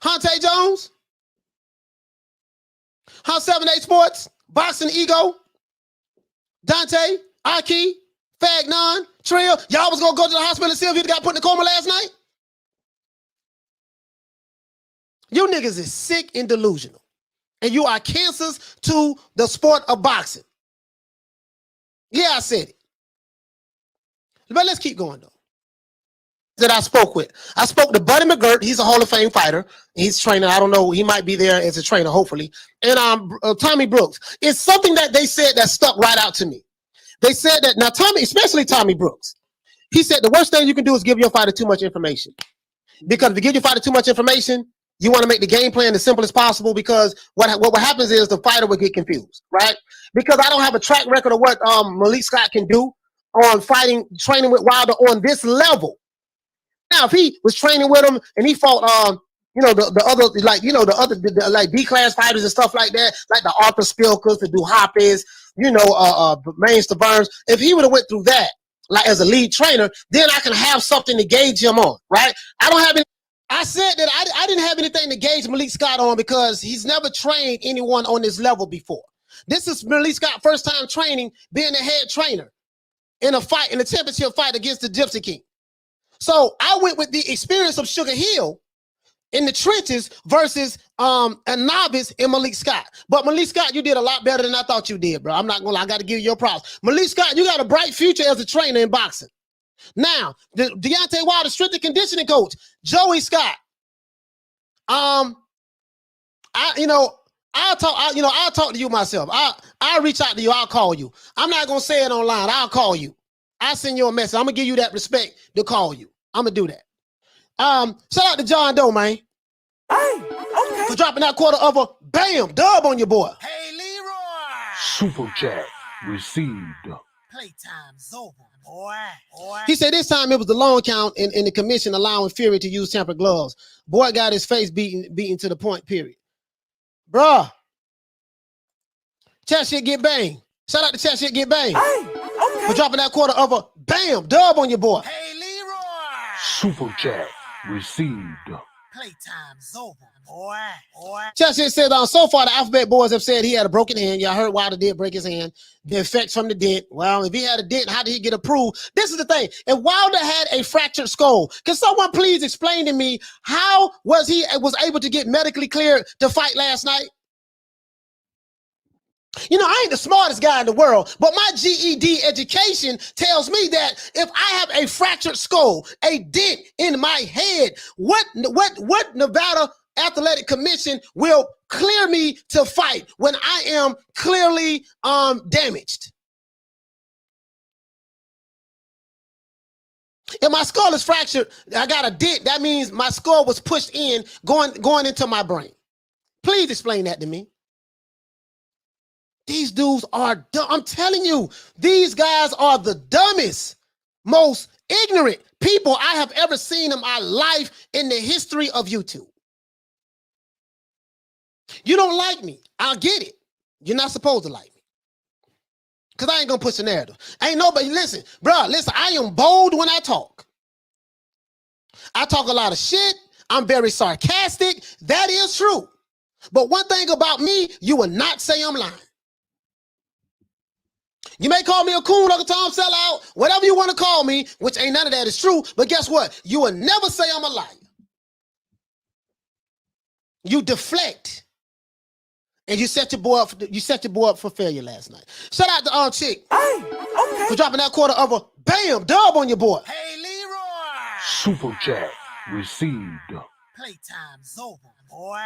Hunte Jones? Hunt 7-8 Sports? Boxing Ego? Dante? Aki, Fagnon, Trill, y'all was gonna go to the hospital and see if he got put in a coma last night? You niggas is sick and delusional. And you are cancers to the sport of boxing. Yeah, I said it. But let's keep going, though. That I spoke with. I spoke to Buddy McGirt. He's a Hall of Fame fighter. He's training. I don't know. He might be there as a trainer, hopefully. And Tommy Brooks. It's something that they said that stuck right out to me. They said that, now Tommy, especially Tommy Brooks, he said the worst thing you can do is give your fighter too much information. Because if you give your fighter too much information, you want to make the game plan as simple as possible, because what happens is the fighter will get confused, right? Because I don't have a track record of what Malik Scott can do on training with Wilder on this level. Now, if he was training with him and he fought, the other, like, the like B-class fighters and stuff like that, like the Arthur Spilkers, the Duhapes, Mains to Burns, if he would have went through that, like as a lead trainer, then I can have something to gauge him on, right? I don't have any. I said that I didn't have anything to gauge Malik Scott on because he's never trained anyone on this level before. This is Malik Scott's first time training, being a head trainer in a championship fight against the Gypsy King. So I went with the experience of Sugar Hill in the trenches versus a novice in Malik Scott. But Malik Scott, you did a lot better than I thought you did, bro. I'm not gonna lie, I got to give you your props. Malik Scott, you got a bright future as a trainer in boxing. Now, the Deontay Wilder strength and conditioning coach, Joey Scott. I'll talk to you myself. I'll reach out to you. I'll call you. I'm not gonna say it online. I'll call you. I'll send you a message. I'm gonna give you that respect to call you. I'm gonna do that. Shout out to John Doe, man. Hey, okay. For dropping that quarter of a bam dub on your boy. Hey, Leroy. Super chat received. Playtime's over, boy. He said this time it was the long count in the commission allowing Fury to use tempered gloves. Boy got his face beaten to the point, period. Bruh. Chat shit get banged. Shout out to Chat shit get banged. Hey, okay. For dropping that quarter of a bam dub on your boy. Hey, Leroy. Super chat received. Playtime's over, boy. Chat shit said so far the Alphabet Boys have said he had a broken hand. Y'all heard Wilder did break his hand. The effects from the dent. Well, if he had a dent, how did he get approved? This is the thing. If Wilder had a fractured skull, can someone please explain to me how was able to get medically cleared to fight last night? You know, I ain't the smartest guy in the world, but my GED education tells me that if I have a fractured skull, a dent in my head, what Nevada Athletic Commission will clear me to fight when I am clearly damaged? If my skull is fractured, I got a dent, that means my skull was pushed in, going into my brain. Please explain that to me. These dudes are dumb. I'm telling you, these guys are the dumbest, most ignorant people I have ever seen in my life in the history of YouTube. You don't like me. I'll get it. You're not supposed to like me. Because I ain't going to push the narrative. Ain't nobody, listen, bro, listen, I am bold when I talk. I talk a lot of shit. I'm very sarcastic. That is true. But one thing about me, you will not say I'm lying. You may call me a coon, Uncle Tom sellout, whatever you want to call me, which ain't none of that is true, but guess what? You will never say I'm a liar. You deflect. And you set your boy up for failure last night. Shout out to Chick. Hey, okay. For dropping that quarter of a bam dub on your boy. Hey, Leroy. Super chat received. Playtime's over, boy.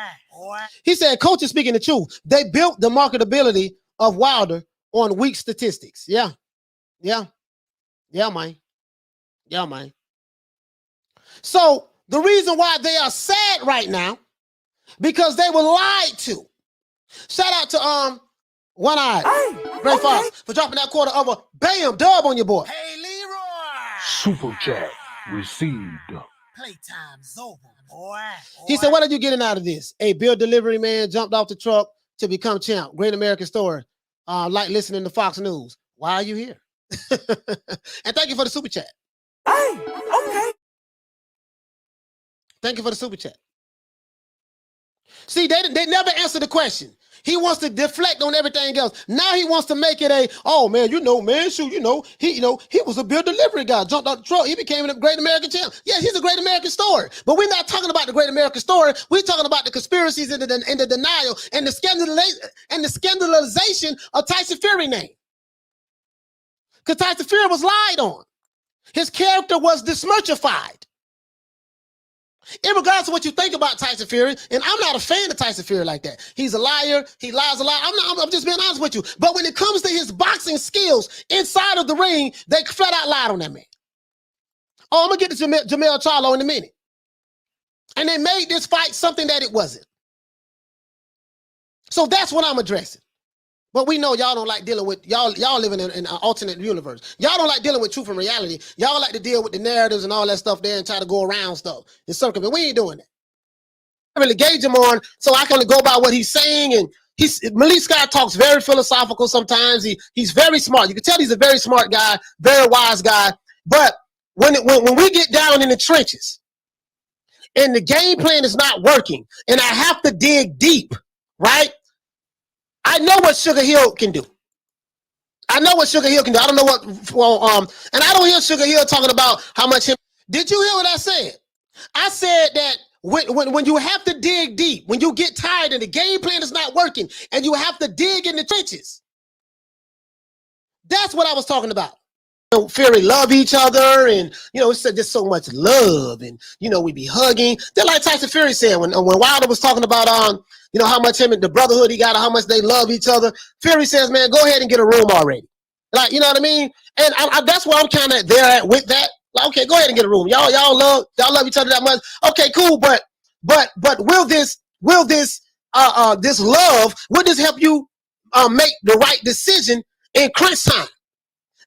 He said, coach is speaking the truth. They built the marketability of Wilder on weak statistics. Yeah, man. So the reason why they are sad right now, because they were lied to. Shout out to One Eye, Hey, Gray Fox, for dropping that quarter of a bam dub on your boy. Hey, Leroy. Super chat received. Playtime's over, boy. He said, what are you getting out of this? A bill delivery man jumped off the truck to become champ. Great American story. Like listening to Fox News. Why are you here? And thank you for the super chat. Hey, okay. Thank you for the super chat. See, they never answer the question. He wants to deflect on everything else. Now he wants to make it a, oh man, shoot, he was a beer delivery guy, jumped out the truck, he became a great American champ. Yeah, he's a great American story. But we're not talking about the great American story. We're talking about the conspiracies and the denial and the scandalization of Tyson Fury name. Because Tyson Fury was lied on. His character was dismerchified. In regards to what you think about Tyson Fury, and I'm not a fan of Tyson Fury like that. He's a liar. He lies a lot. I'm just being honest with you. But when it comes to his boxing skills inside of the ring, they flat out lied on that man. Oh, I'm going to get to Jamel Charlo in a minute. And they made this fight something that it wasn't. So that's what I'm addressing. But we know y'all don't like dealing with, y'all living in an alternate universe. Y'all don't like dealing with truth and reality. Y'all like to deal with the narratives and all that stuff there and try to go around stuff and circumvent. We ain't doing that. I really gauge him on so I can go by what he's saying. And Malik Scott talks very philosophical sometimes. He's very smart. You can tell he's a very smart guy, very wise guy. But when we get down in the trenches and the game plan is not working and I have to dig deep, right? I know what Sugar Hill can do. I know what Sugar Hill can do. I don't know what, and I don't hear Sugar Hill talking about how much him. Did you hear what I said? I said that when you have to dig deep, when you get tired and the game plan is not working and you have to dig in the trenches, that's what I was talking about. Fury love each other, and it's just so much love, and we be hugging. They're like Tyson Fury said when Wilder was talking about how much him and the brotherhood he got, how much they love each other. Fury says, man, go ahead and get a room already. Like, you know what I mean? And that's why I'm kind of there at with that. Like, okay, go ahead and get a room. Y'all love each other that much. Okay, cool. But will this love, will this help you make the right decision in crunch time?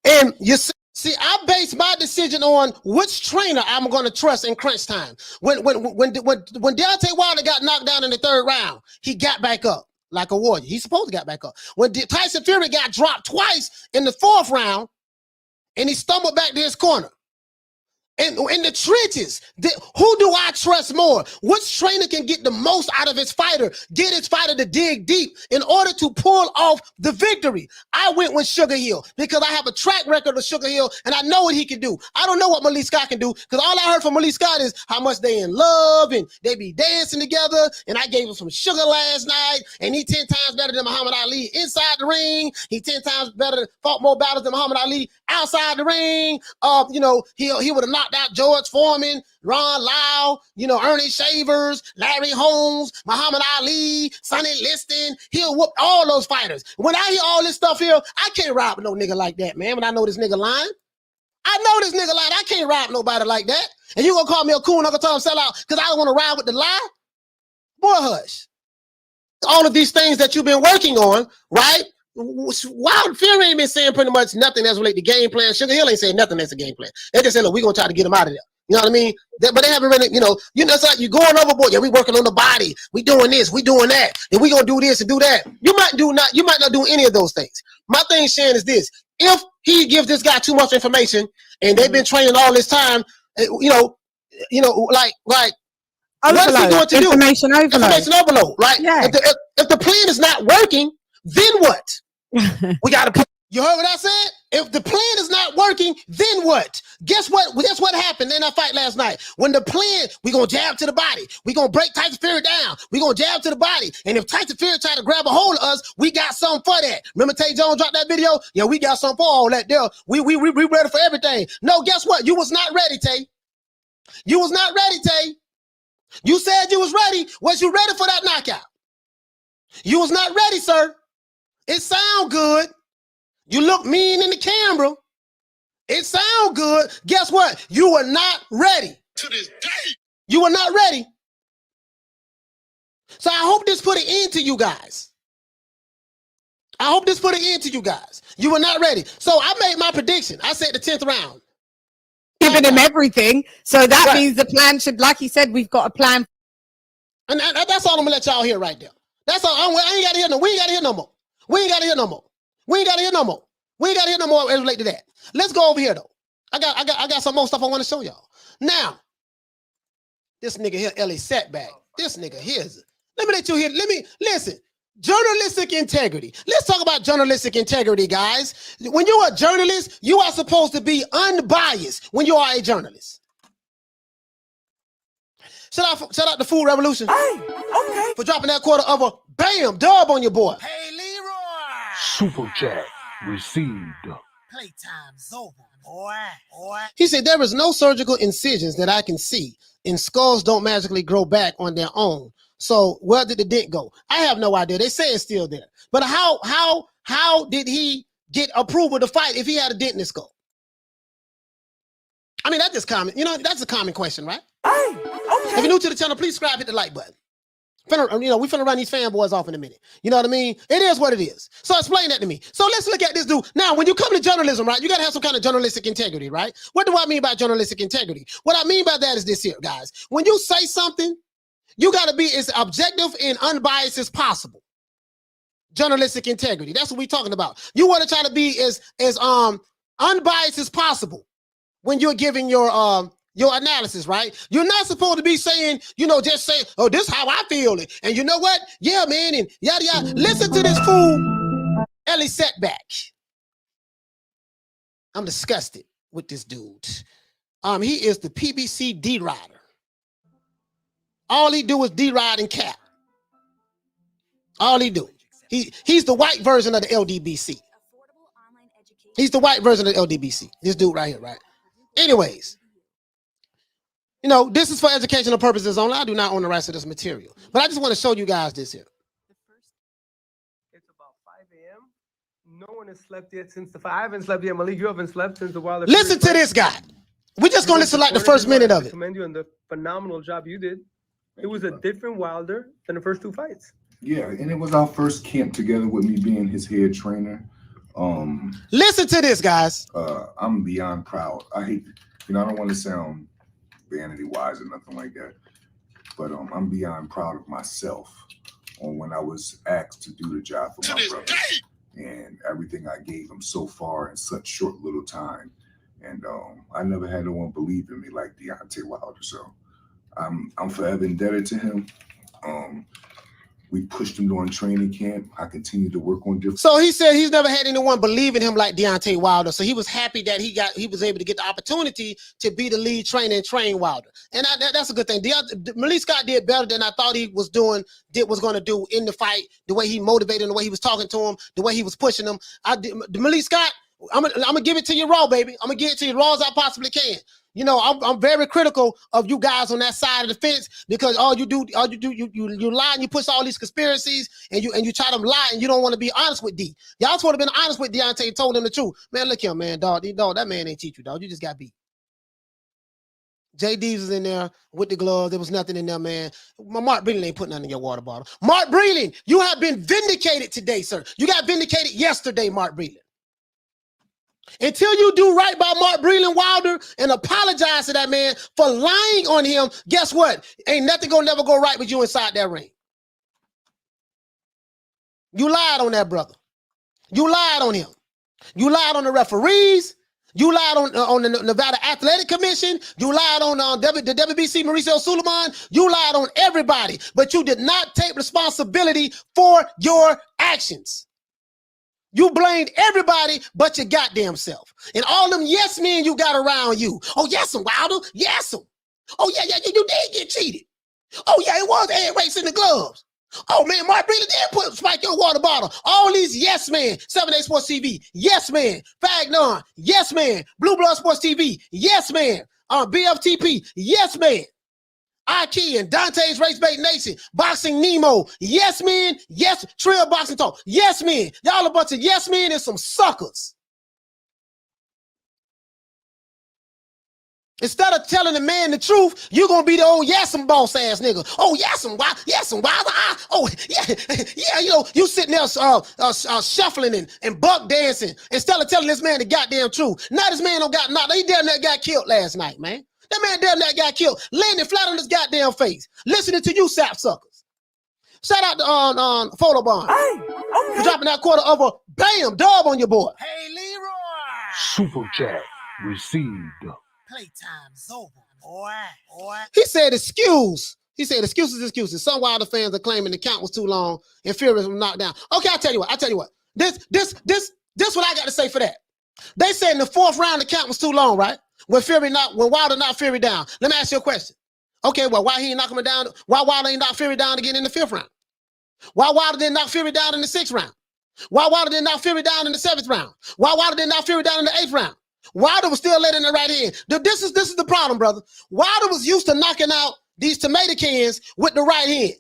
And you see, I base my decision on which trainer I'm going to trust in crunch time. When Deontay Wilder got knocked down in the 3rd round, he got back up like a warrior. He's supposed to get back up. When Tyson Fury got dropped twice in the 4th round, and he stumbled back to his corner. And in the trenches, who do I trust more? Which trainer can get the most out of his fighter, get his fighter to dig deep in order to pull off the victory? I went with Sugar Hill because I have a track record of Sugar Hill and I know what he can do. I don't know what Malik Scott can do because all I heard from Malik Scott is how much they in love and they be dancing together. And I gave him some sugar last night and he 10 times better than Muhammad Ali inside the ring. He 10 times better, fought more battles than Muhammad Ali outside the ring. He would have knocked out George Foreman, Ron Lau, Ernie Shavers, Larry Holmes, Muhammad Ali, Sonny Liston. He'll whoop all those fighters. When I hear all this stuff here, I can't ride with no nigga like that, man. When I know this nigga lying. I know this nigga lying. I can't ride with nobody like that. And you gonna call me a coon Uncle Tom sellout because I don't want to ride with the lie? Boy, hush. All of these things that you've been working on, right? Wild Fury ain't been saying pretty much nothing that's related to game plan. Sugar Hill ain't saying nothing that's a game plan. They just say, look, we're going to try to get him out of there. You know what I mean? But they haven't really, it's like you're going overboard. Yeah, we working on the body. We doing this, we doing that. And we going to do this and do that. You might not do any of those things. My thing, Shan, is this. If he gives this guy too much information and they've been training all this time, like what is he going to do? Information overload, right? Yeah. If the plan is not working, then what? We got to put. You heard what I said? If the plan is not working, then what? Guess what? Guess what happened in that fight last night? When the plan, we gonna jab to the body. We gonna break Tyson Fury down. We gonna jab to the body. And if Tyson Fury try to grab a hold of us, we got something for that. Remember Tay Jones dropped that video? Yeah, we got something for all that there. We ready for everything. No, guess what? You was not ready, Tay. You was not ready, Tay. You said you was ready. Was you ready for that knockout? You was not ready, sir. It sound good. You look mean in the camera. It sound good. Guess what? You were not ready. To this day. You were not ready. So I hope this put an end to you guys. I hope this put an end to you guys. You were not ready. So I made my prediction. I said the 10th round. Giving him everything. So that means the plan should, like he said, we've got a plan. And that's all I'm going to let y'all hear right there. That's all. I ain't got to hear no. We ain't got to hear no more. We ain't got to hear no more. We ain't got to hear no more. We ain't got to hear no more as relate to that. Let's go over here though. I got some more stuff I want to show y'all. Now, this nigga here, Ellie Setback. This nigga here Let me let you hear. Let me listen. Journalistic integrity. Let's talk about journalistic integrity, guys. When you're a journalist, you are supposed to be unbiased when you are a journalist. Shout out to Food Revolution. Hey, okay. For dropping that quarter of a bam dub on your boy. Hey, Leroy. Super chat received. Playtime's over, boy. He said there is no surgical incisions that I can see, and skulls don't magically grow back on their own. So where did the dent go? I have no idea. They say it's still there. But how did he get approval to fight if he had a dent in his skull? I mean, that's just common. You know, that's a common question, right? Hey, okay. If you're new to the channel, please subscribe, hit the like button. We finna run these fanboys off in a minute. You know what I mean? It is what it is. So explain that to me. So let's look at this dude. Now, when you come to journalism, right, you got to have some kind of journalistic integrity, right? What do I mean by journalistic integrity? What I mean by that is this here, guys. When you say something, you got to be as objective and unbiased as possible. Journalistic integrity. That's what we're talking about. You want to try to be as unbiased as possible when you're giving your analysis, right? You're not supposed to be saying, just say, oh, this is how I feel it. And you know what? Yeah, man, and yada, yada. Listen to this fool, Ellie Setback. I'm disgusted with this dude. He is the PBC D-Rider. All he do is D-Ride and cap. All he do. He's the white version of the LDBC. He's the white version of the LDBC. This dude right here, right? Anyways, this is for educational purposes only. I do not own the rights to this material. But I just want to show you guys this here. It's about 5 a.m. No one has slept yet since the 5. I haven't slept yet. Malik, you haven't slept since the Wilder. Listen to this guy. We're just going to listen like the first minute of it. I commend you on the phenomenal job you did. It was a different Wilder than the first 2 fights. Yeah, and it was our first camp together with me being his head trainer. Listen to this, guys. I'm beyond proud. I hate, I don't want to sound vanity wise or nothing like that, but I'm beyond proud of myself on when I was asked to do the job for my brother and everything I gave him so far in such short little time. And I never had no one believe in me like Deontay Wilder. So I'm forever indebted to him. We pushed him during training camp. I continued to work on different. So he said he's never had anyone believe in him like Deontay Wilder. So he was happy that he was able to get the opportunity to be the lead trainer and train Wilder. And that's a good thing. Malik Scott did better than I thought he was going to do in the fight. The way he motivated him, the way he was talking to him, the way he was pushing him. Malik Scott, I'm gonna give it to you raw, baby. I'm gonna give it to you raw as I possibly can. I'm very critical of you guys on that side of the fence because all you do, you lie and you push all these conspiracies and you try to lie and you don't want to be honest with D. Y'all supposed to been honest with Deontay and told him the truth. Man, look here, man, dog, that man ain't teach you, dog. You just got beat. JD's was in there with the gloves. There was nothing in there, man. Mark Breland ain't putting nothing in your water bottle. Mark Breland, you have been vindicated today, sir. You got vindicated yesterday, Mark Breland. Until you do right by Mark Breland Wilder and apologize to that man for lying on him, guess what? Ain't nothing gonna never go right with you inside that ring. You lied on that brother. You lied on him. You lied on the referees. You lied on the Nevada Athletic Commission. You lied on the WBC Mauricio Suleiman. You lied on everybody, but you did not take responsibility for your actions. You blamed everybody but your goddamn self. And all them yes men you got around you. Oh, yes, Wilder. Yes. Oh, yeah, you did get cheated. Oh, yeah, it was head race in the gloves. Oh, man, Mark Breland did spike your water bottle. All these yes men. 7 Day Sports TV. Yes, man. Fagnon. Yes, man. Blue Blood Sports TV. Yes, man. BFTP. Yes, man. Aki and Dante's Race Bait Nation, Boxing Nemo, yes men, yes, Trill Boxing Talk, yes men, y'all a bunch of yes men and some suckers. Instead of telling the man the truth, you're gonna be the old yes boss ass nigga. Oh yes Wilder. Oh yeah, you sitting there shuffling and buck dancing instead of telling this man the goddamn truth. Now this man don't got nothing. He damn near got killed last night, man. That man damn near got killed, landing flat on his goddamn face, listening to you sap suckers. Shout out to Photobond. Hey, okay. For dropping that quarter of a bam dub on your boy. Hey, Leroy. Super chat received. Playtime's over, boy. He said, excuse He said, excuses. Some Wilder fans are claiming the count was too long and Fury was knocked down. Okay, I'll tell you what. This what I got to say for that. They said in the 4th round the count was too long, right? When Wilder knocked Fury down. Let me ask you a question. Okay, well, why he ain't knocking him down? Why Wilder ain't knocked Fury down again in the 5th round? Why Wilder didn't knock Fury down in the 6th round? Why Wilder didn't knock Fury down in the 7th round? Why Wilder didn't knock Fury down in the 8th round? Wilder was still letting the right hand. This is the problem, brother. Wilder was used to knocking out these tomato cans with the right hand.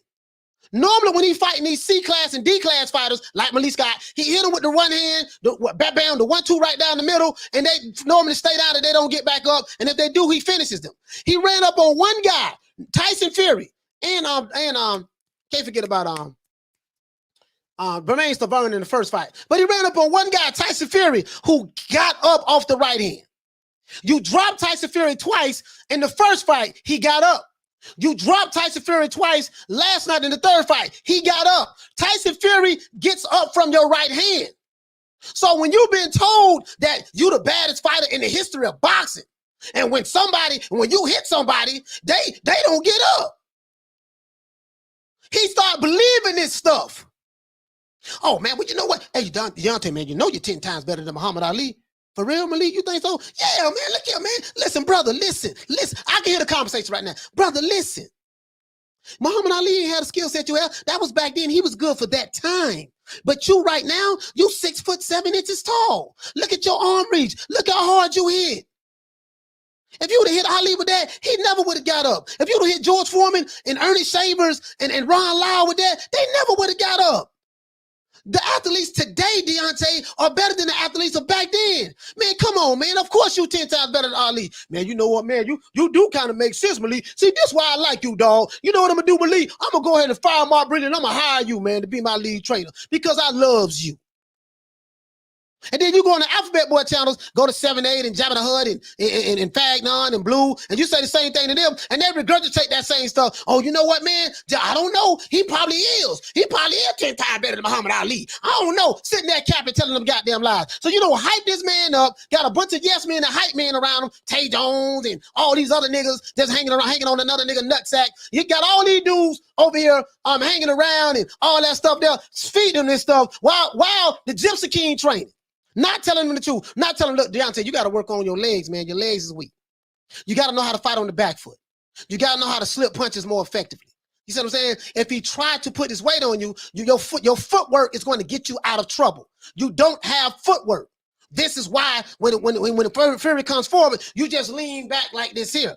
Normally, when he's fighting these C-class and D-class fighters, like Malik Scott, he hit them with the one hand, the 1-2 right down the middle, and they normally stay down and they don't get back up. And if they do, he finishes them. He ran up on one guy, Tyson Fury, and can't forget about Bermain Stavern in the first fight. But he ran up on one guy, Tyson Fury, who got up off the right hand. You dropped Tyson Fury twice in the first fight, he got up. You dropped Tyson Fury twice last night in the 3rd fight. He got up. Tyson Fury gets up from your right hand. So when you've been told that you the baddest fighter in the history of boxing, and when you hit somebody, they don't get up. He started believing this stuff. Oh, man, well, you know what? Hey, Deontay, man, you know you're 10 times better than Muhammad Ali. For real, Malik, you think so? Yeah, man, look here, man. Listen, brother, listen. I can hear the conversation right now. Brother, listen. Muhammad Ali ain't had a skill set you have. That was back then. He was good for that time. But you right now, you 6'7" tall. Look at your arm reach. Look how hard you hit. If you would have hit Ali with that, he never would have got up. If you would have hit George Foreman and Ernie Shavers and Ron Lyle with that, they never would have got up. The athletes today, Deontay, are better than the athletes of back then. Man, come on, man. Of course you 10 times better than Ali. Man, you know what, man? You do kind of make sense, Malik. See, this is why I like you, dog. You know what I'm going to do, Malik? I'm going to go ahead and fire Mark Brilliant, and I'm going to hire you, man, to be my lead trainer because I loves you. And then you go on the Alphabet Boy channels, go to 7-8 and Jabba the Hutt and Fagnon and Blue, and you say the same thing to them, and they regurgitate that same stuff. Oh, you know what, man? I don't know. He probably is. He probably is 10 times better than Muhammad Ali. I don't know. Sitting there capping, telling them goddamn lies. So you don't hype this man up, got a bunch of yes men and hype men around him, Tay Jones and all these other niggas just hanging on another nigga nutsack. You got all these dudes over here hanging around and all that stuff there, feeding them this stuff while the Gypsy King training. Not telling them the truth. Not telling them, look, Deontay, you got to work on your legs, man. Your legs is weak. You got to know how to fight on the back foot. You got to know how to slip punches more effectively. You see what I'm saying? If he tried to put his weight on you, your footwork is going to get you out of trouble. You don't have footwork. This is why when Fury comes forward, you just lean back like this here.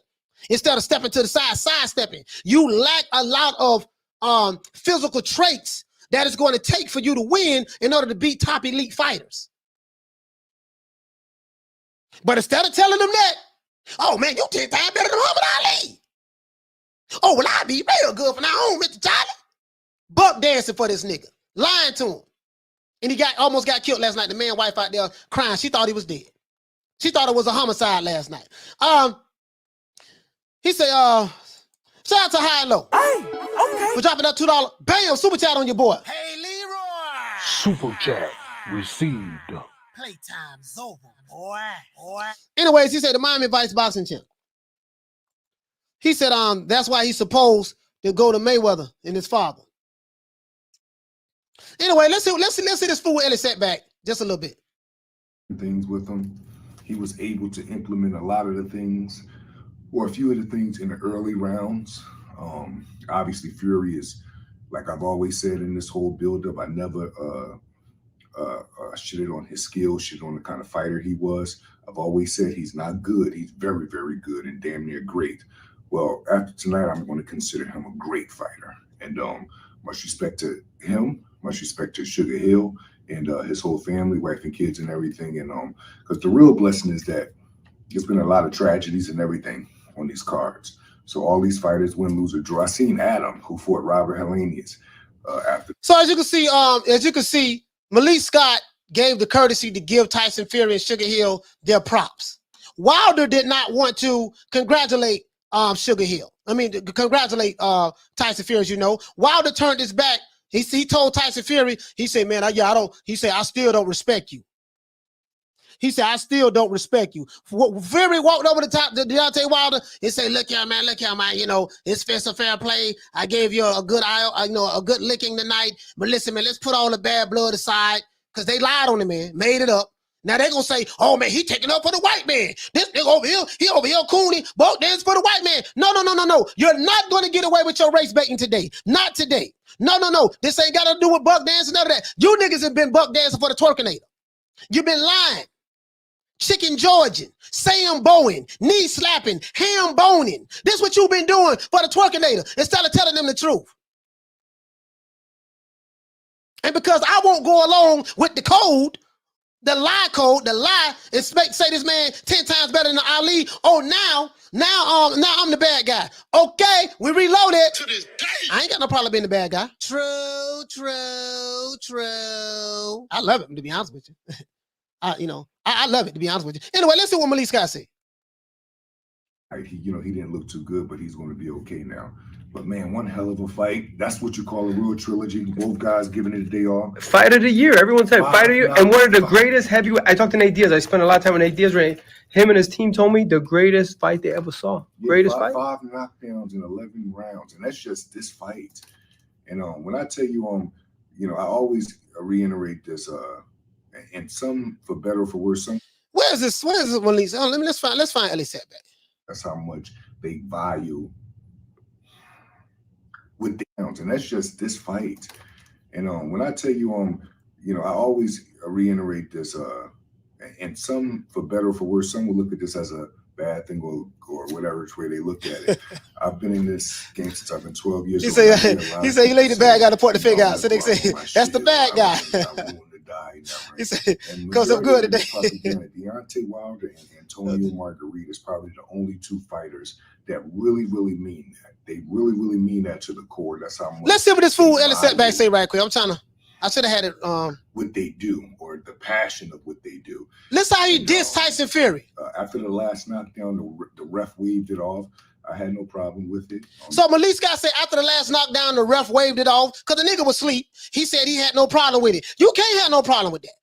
Instead of stepping to the side, sidestepping. You lack a lot of physical traits that it's going to take for you to win in order to beat top elite fighters. But instead of telling them that, oh, man, you 10 times better than Muhammad Ali. Oh, well, I be real good for now on, Mr. Charlie. Buck dancing for this nigga, lying to him. And he almost got killed last night. The man wife out there crying. She thought he was dead. She thought it was a homicide last night. He said, shout out to High and Low. Hey, okay. We're dropping that $2. Bam, super chat on your boy. Hey, Leroy. Super chat received. Playtime's over, boy. Anyways, he said the Miami Vice boxing champ. He said that's why he's supposed to go to Mayweather and his father. Anyway, let's see this fool Ellie setback just a little bit. Things with him. He was able to implement a lot of the things, or a few of the things in the early rounds. Obviously, Fury is, like I've always said in this whole buildup, I never shitted on his skills, shit on the kind of fighter he was. I've always said he's not good. He's very, very good and damn near great. Well, after tonight, I'm going to consider him a great fighter. And much respect to him, much respect to Sugar Hill and his whole family, wife and kids and everything. And because the real blessing is that there's been a lot of tragedies and everything on these cards. So all these fighters win, lose, or draw. I seen Adam, who fought Robert Helenius after. So as you can see, Malik Scott gave the courtesy to give Tyson Fury and Sugar Hill their props. Wilder did not want to congratulate Sugar Hill. I mean, congratulate Tyson Fury, as you know. Wilder turned his back. He told Tyson Fury, he said, man, I still don't respect you. He said, I still don't respect you. Fury walked over the top to Deontay Wilder and said, look here, man, you know, it's fair play. I gave you a good a good licking tonight. But listen, man, let's put all the bad blood aside because they lied on him, man, made it up. Now they're gonna say, oh man, he taking up for the white man. This nigga over here, he over here cooning, both dance for the white man. No. You're not gonna get away with your race baiting today. Not today. No. This ain't got to do with buck dancing, none of that. You niggas have been buck dancing for the twerkinator. You've been lying. Chicken Georgian, Sam Bowen, knee slapping, ham boning. This what you've been doing for the twerkinator instead of telling them the truth. And because I won't go along with the code, the lie, and say this man 10 times better than Ali. Oh, now I'm the bad guy. Okay, we reloaded. To this day. I ain't got no problem being the bad guy. True. I love it, to be honest with you. I love it, to be honest with you. Anyway, let's see what Malik Scott said. He didn't look too good, but he's going to be okay now. But man, one hell of a fight. That's what you call a real trilogy. Both guys giving it a day off. Fight of the year. Everyone said fight of the year. And one of the greatest heavyweight. I talked to Nate Diaz. I spent a lot of time with Nate Diaz. Him and his team told me the greatest fight they ever saw. Greatest fight. 5 knockdowns in 11 rounds, and that's just this fight. And when I tell you, I always reiterate this. And some for better or for worse. Where's this one? Let's find Ellie Setback. That's how much they value with downs, and that's just this fight. And when I tell you, I always reiterate this. And some for better or for worse, some will look at this as a bad thing or whatever way they look at it. I've been in this game since I've been 12 years old. He said he laid the bad guy to point the finger out. So they say that's the bad guy. He said, because I'm good today. Deontay Wilder and Antonio Margarita is probably the only 2 fighters that really mean that. They really mean that to the core. That's how much. Let's see what this fool Ellis Setback say right quick. I should have had it. What they do, or the passion of what they do. Listen how he dissed Tyson Fury. After the last knockdown, the ref waved it off. I had no problem with it. So Malik Scott said after the last knockdown, the ref waved it off because the nigga was asleep. He said he had no problem with it. You can't have no problem with that.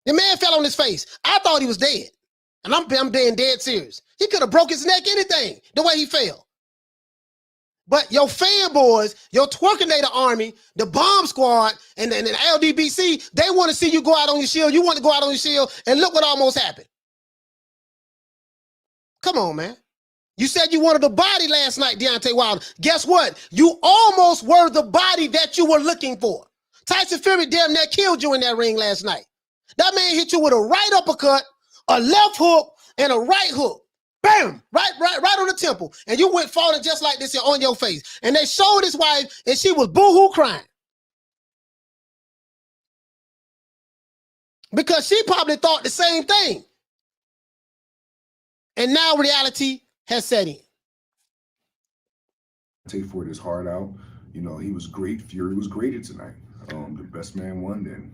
The man fell on his face. I thought he was dead. And I'm being dead serious. He could have broke his neck, anything, the way he fell. But your fanboys, your twerkinator army, the bomb squad, and the LDBC, they want to see you go out on your shield. You want to go out on your shield, and look what almost happened. Come on, man. You said you wanted a body last night, Deontay Wilder. Guess what? You almost were the body that you were looking for. Tyson Fury damn near killed you in that ring last night. That man hit you with a right uppercut, a left hook, and a right hook. Bam! Right on the temple. And you went falling just like this here on your face. And they showed his wife, and she was boo-hoo crying. Because she probably thought the same thing. And now reality has set in. Take for his heart out. He was great. Fury was graded tonight. The best man won then.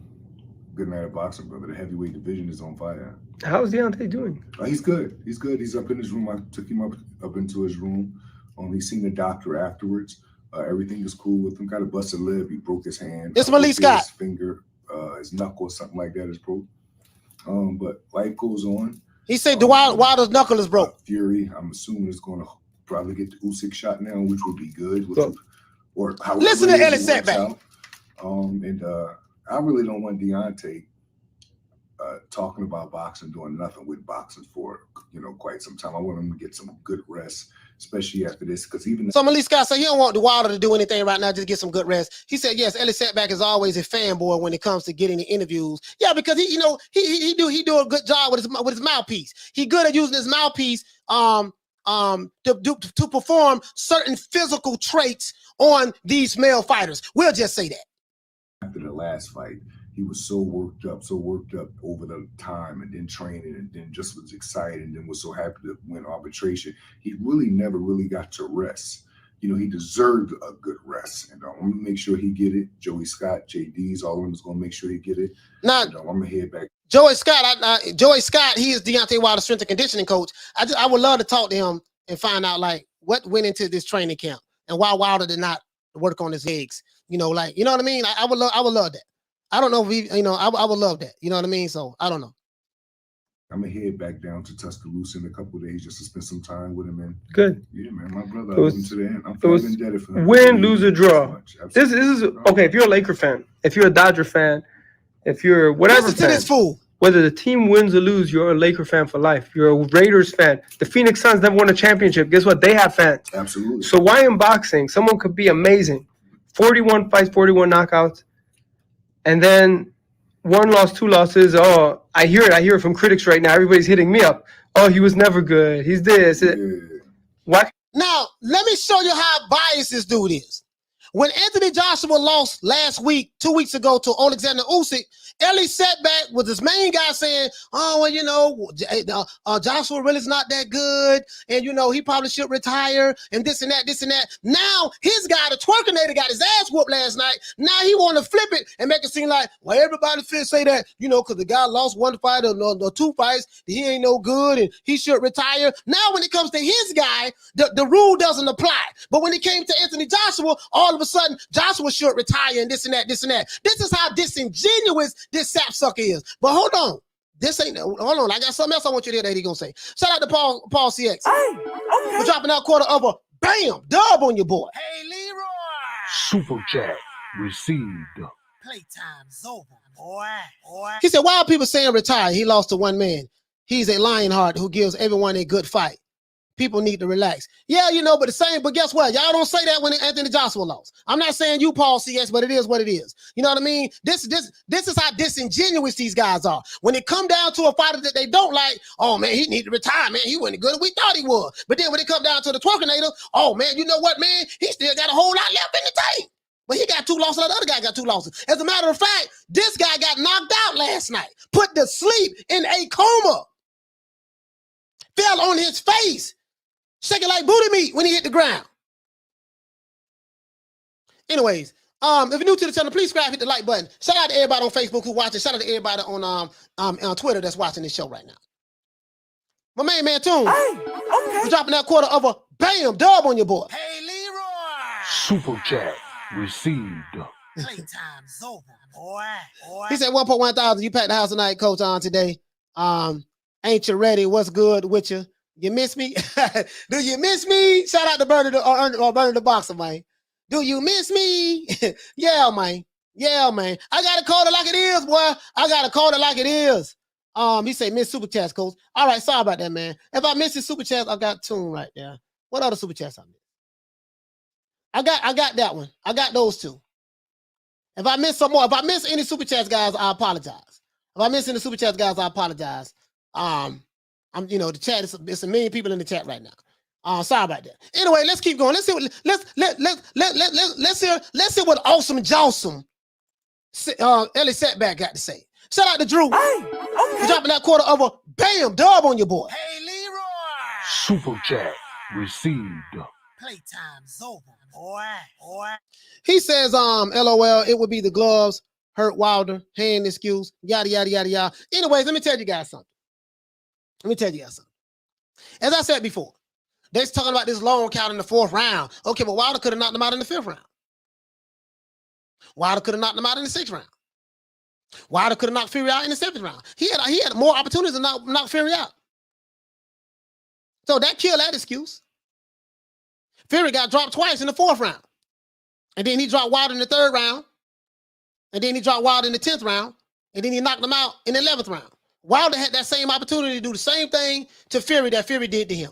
Good night of boxing, brother. The heavyweight division is on fire. How's Deontay doing? He's good. He's up in his room. I took him up into his room. He's seen the doctor afterwards. Everything is cool with him. Got a busted lip. He broke his hand. It's Malik Scott. His finger, his knuckle, something like that is broke. But life goes on. He said Wilder's knuckle is broke. Fury, I'm assuming, is going to probably get the Usyk shot now, which would be good. Listen to Ellis Setback. I really don't want Deontay talking about boxing, doing nothing with boxing for quite some time. I want him to get some good rest, especially after this, because So Malik Scott said he don't want the Wilder to do anything right now, just get some good rest. He said yes, Ellis Setback is always a fanboy when it comes to getting the interviews. Yeah, because he do a good job with his mouthpiece. He good at using his mouthpiece to perform certain physical traits on these male fighters. We'll just say that. After the last fight, he was so worked up over the time, and then training, and then just was excited, and then was so happy to win arbitration. He really never really got to rest. He deserved a good rest, and I'm gonna make sure he get it. Joey Scott, JD's, all of them is gonna make sure he get it. Now, I'm gonna head back. Joey Scott, he is Deontay Wilder's strength and conditioning coach. I would love to talk to him and find out what went into this training camp and why Wilder did not work on his legs. You know what I mean? I would love that. I don't know if we, you know, I would love that. You know what I mean? So I don't know. I'm gonna head back down to Tuscaloosa in a couple of days just to spend some time with him. And Good. yeah, man, my brother, It was- I love him to the end. I'm it was forever indebted for him. Win, lose, or draw. This Absolutely. is okay. If you're a Laker fan, if you're a Dodger fan, if you're whatever Listen to fan, this fool. whether the team wins or lose, you're a Laker fan for life. You're a Raiders fan. The Phoenix Suns never won a championship. Guess what? They have fans. Absolutely. So why in boxing, someone could be amazing, 41 fights, 41 knockouts, and then 1 loss, 2 losses. Oh, I hear it from critics right now. Everybody's hitting me up. Oh, he was never good. He's this. Yeah. Why? Now, let me show you how biased this dude is. When Anthony Joshua lost last week, 2 weeks ago to Alexander Usyk, Ellie Setback was his main guy saying, oh, well, you know, Joshua really is not that good. And, you know, he probably should retire and this and that, this and that. Now, his guy, the Twerkinator, got his ass whooped last night. Now he want to flip it and make it seem like, well, everybody should say that, you know, because the guy lost 1 fight or 2 fights, he ain't no good and he should retire. Now, when it comes to his guy, the rule doesn't apply. But when it came to Anthony Joshua, all of a sudden, Joshua should retire and this and that, this and that. This is how disingenuous this sapsucker is. But hold on. This ain't, hold on. I got something else I want you to hear that he gonna say. Shout out to Paul CX. For dropping that quarter of a bam dub on your boy. Hey, Leroy. Super chat received. Playtime's over, boy. He said, why are people saying retire? He lost to one man. He's a Lionheart who gives everyone a good fight. People need to relax. Yeah, you know, but guess what? Y'all don't say that when Anthony Joshua lost. I'm not saying you, Paul CS, but it is what it is. You know what I mean? This is how disingenuous these guys are. When it come down to a fighter that they don't like, oh man, he need to retire, man. He wasn't good as we thought he was. But then when it come down to the Twerkinator, oh man, you know what, man? He still got a whole lot left in the tank. But he got 2 losses, the other guy got 2 losses. As a matter of fact, this guy got knocked out last night, put to sleep in a coma, fell on his face, shaking like booty meat when he hit the ground. Anyways, if you're new to the channel, please subscribe, hit the like button. Shout out to everybody on Facebook who watching. Shout out to everybody on Twitter that's watching this show right now. My main man, Toon. We're dropping that quarter of a bam dub on your boy. Hey, Leroy. Super chat received. Playtime's over, boy. He said 1.1,000. You packed the house tonight, coach, on today. Ain't you ready? What's good with you? You miss me? Do you miss me? Shout out to Bernie the Boxer, man. Do you miss me? Yeah, man. Yeah, man. I gotta call it like it is, boy. I gotta call it like it is. He said miss super chats, coach. All right, sorry about that, man. If I miss the super chats, I got Toon right there. What other super chats I missed? I got that one. I got those 2. If I miss some more, if I miss any super chats, guys, I apologize. If I miss any super chats, guys, I apologize. You know, the chat is it's a million people in the chat right now. Sorry about that. Anyway, let's keep going. Let's see what let's see what awesome Jawsome Ellie Setback got to say. Shout out to Drew. For dropping that quarter of a bam dub on your boy. Hey, Leroy. Super chat received. Playtime's over, boy. He says, LOL, it would be the gloves, hurt Wilder, hand excuse, yada, yada, yada, yada. Anyways, let me tell you guys something. As I said before, they're talking about this long count in the 4th round. Okay, but Wilder could have knocked him out in the 5th round. Wilder could have knocked him out in the 6th round. Wilder could have knocked Fury out in the 7th round. He had more opportunities to knock Fury out. So that killed that excuse. Fury got dropped twice in the 4th round. And then he dropped Wilder in the 3rd round. And then he dropped Wilder in the 10th round. And then he knocked him out in the 11th round. Wilder had that same opportunity to do the same thing to Fury that Fury did to him.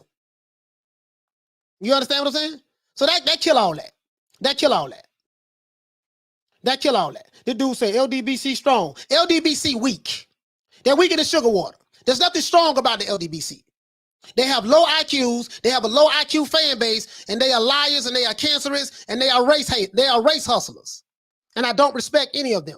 You understand what I'm saying? So that kill all that. That kill all that. The dude say LDBC strong. LDBC weak. They're weaker than sugar water. There's nothing strong about the LDBC. They have low IQs. They have a low IQ fan base, and they are liars, and they are cancerous, and they are race hustlers. And I don't respect any of them.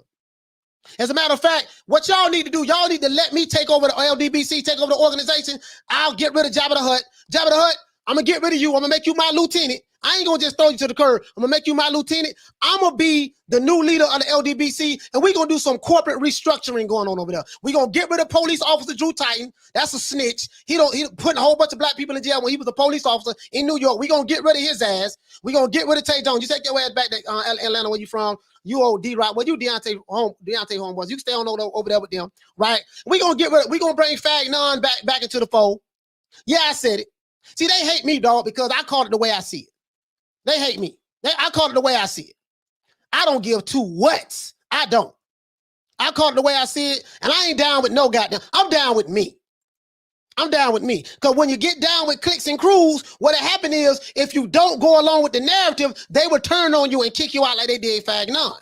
As a matter of fact, what y'all need to do, y'all need to let me take over the LDBC, take over the organization. I'll get rid of Jabba the Hutt. Jabba the Hutt, I'm going to get rid of you. I'm going to make you my lieutenant. I ain't gonna just throw you to the curb. I'm gonna make you my lieutenant. I'm gonna be the new leader of the LDBC, and we're gonna do some corporate restructuring going on over there. We're gonna get rid of police officer Drew Titan. That's a snitch. He putting a whole bunch of black people in jail when he was a police officer in New York. We're gonna get rid of his ass. We're gonna get rid of Tay Jones. You take your ass back to Atlanta, where you from. You old D-Rock. Well, you Deontay homeboys. You stay on over there with them, right? We're gonna bring Fag None back into the fold. Yeah, I said it. See, they hate me, dog, because I called it the way I see it. They hate me. I called it the way I see it. I don't give two whats. I don't. I called it the way I see it, and I ain't down with no goddamn. I'm down with me. I'm down with me. Because when you get down with clicks and crews, what happened is, if you don't go along with the narrative, they will turn on you and kick you out like they did Fag None.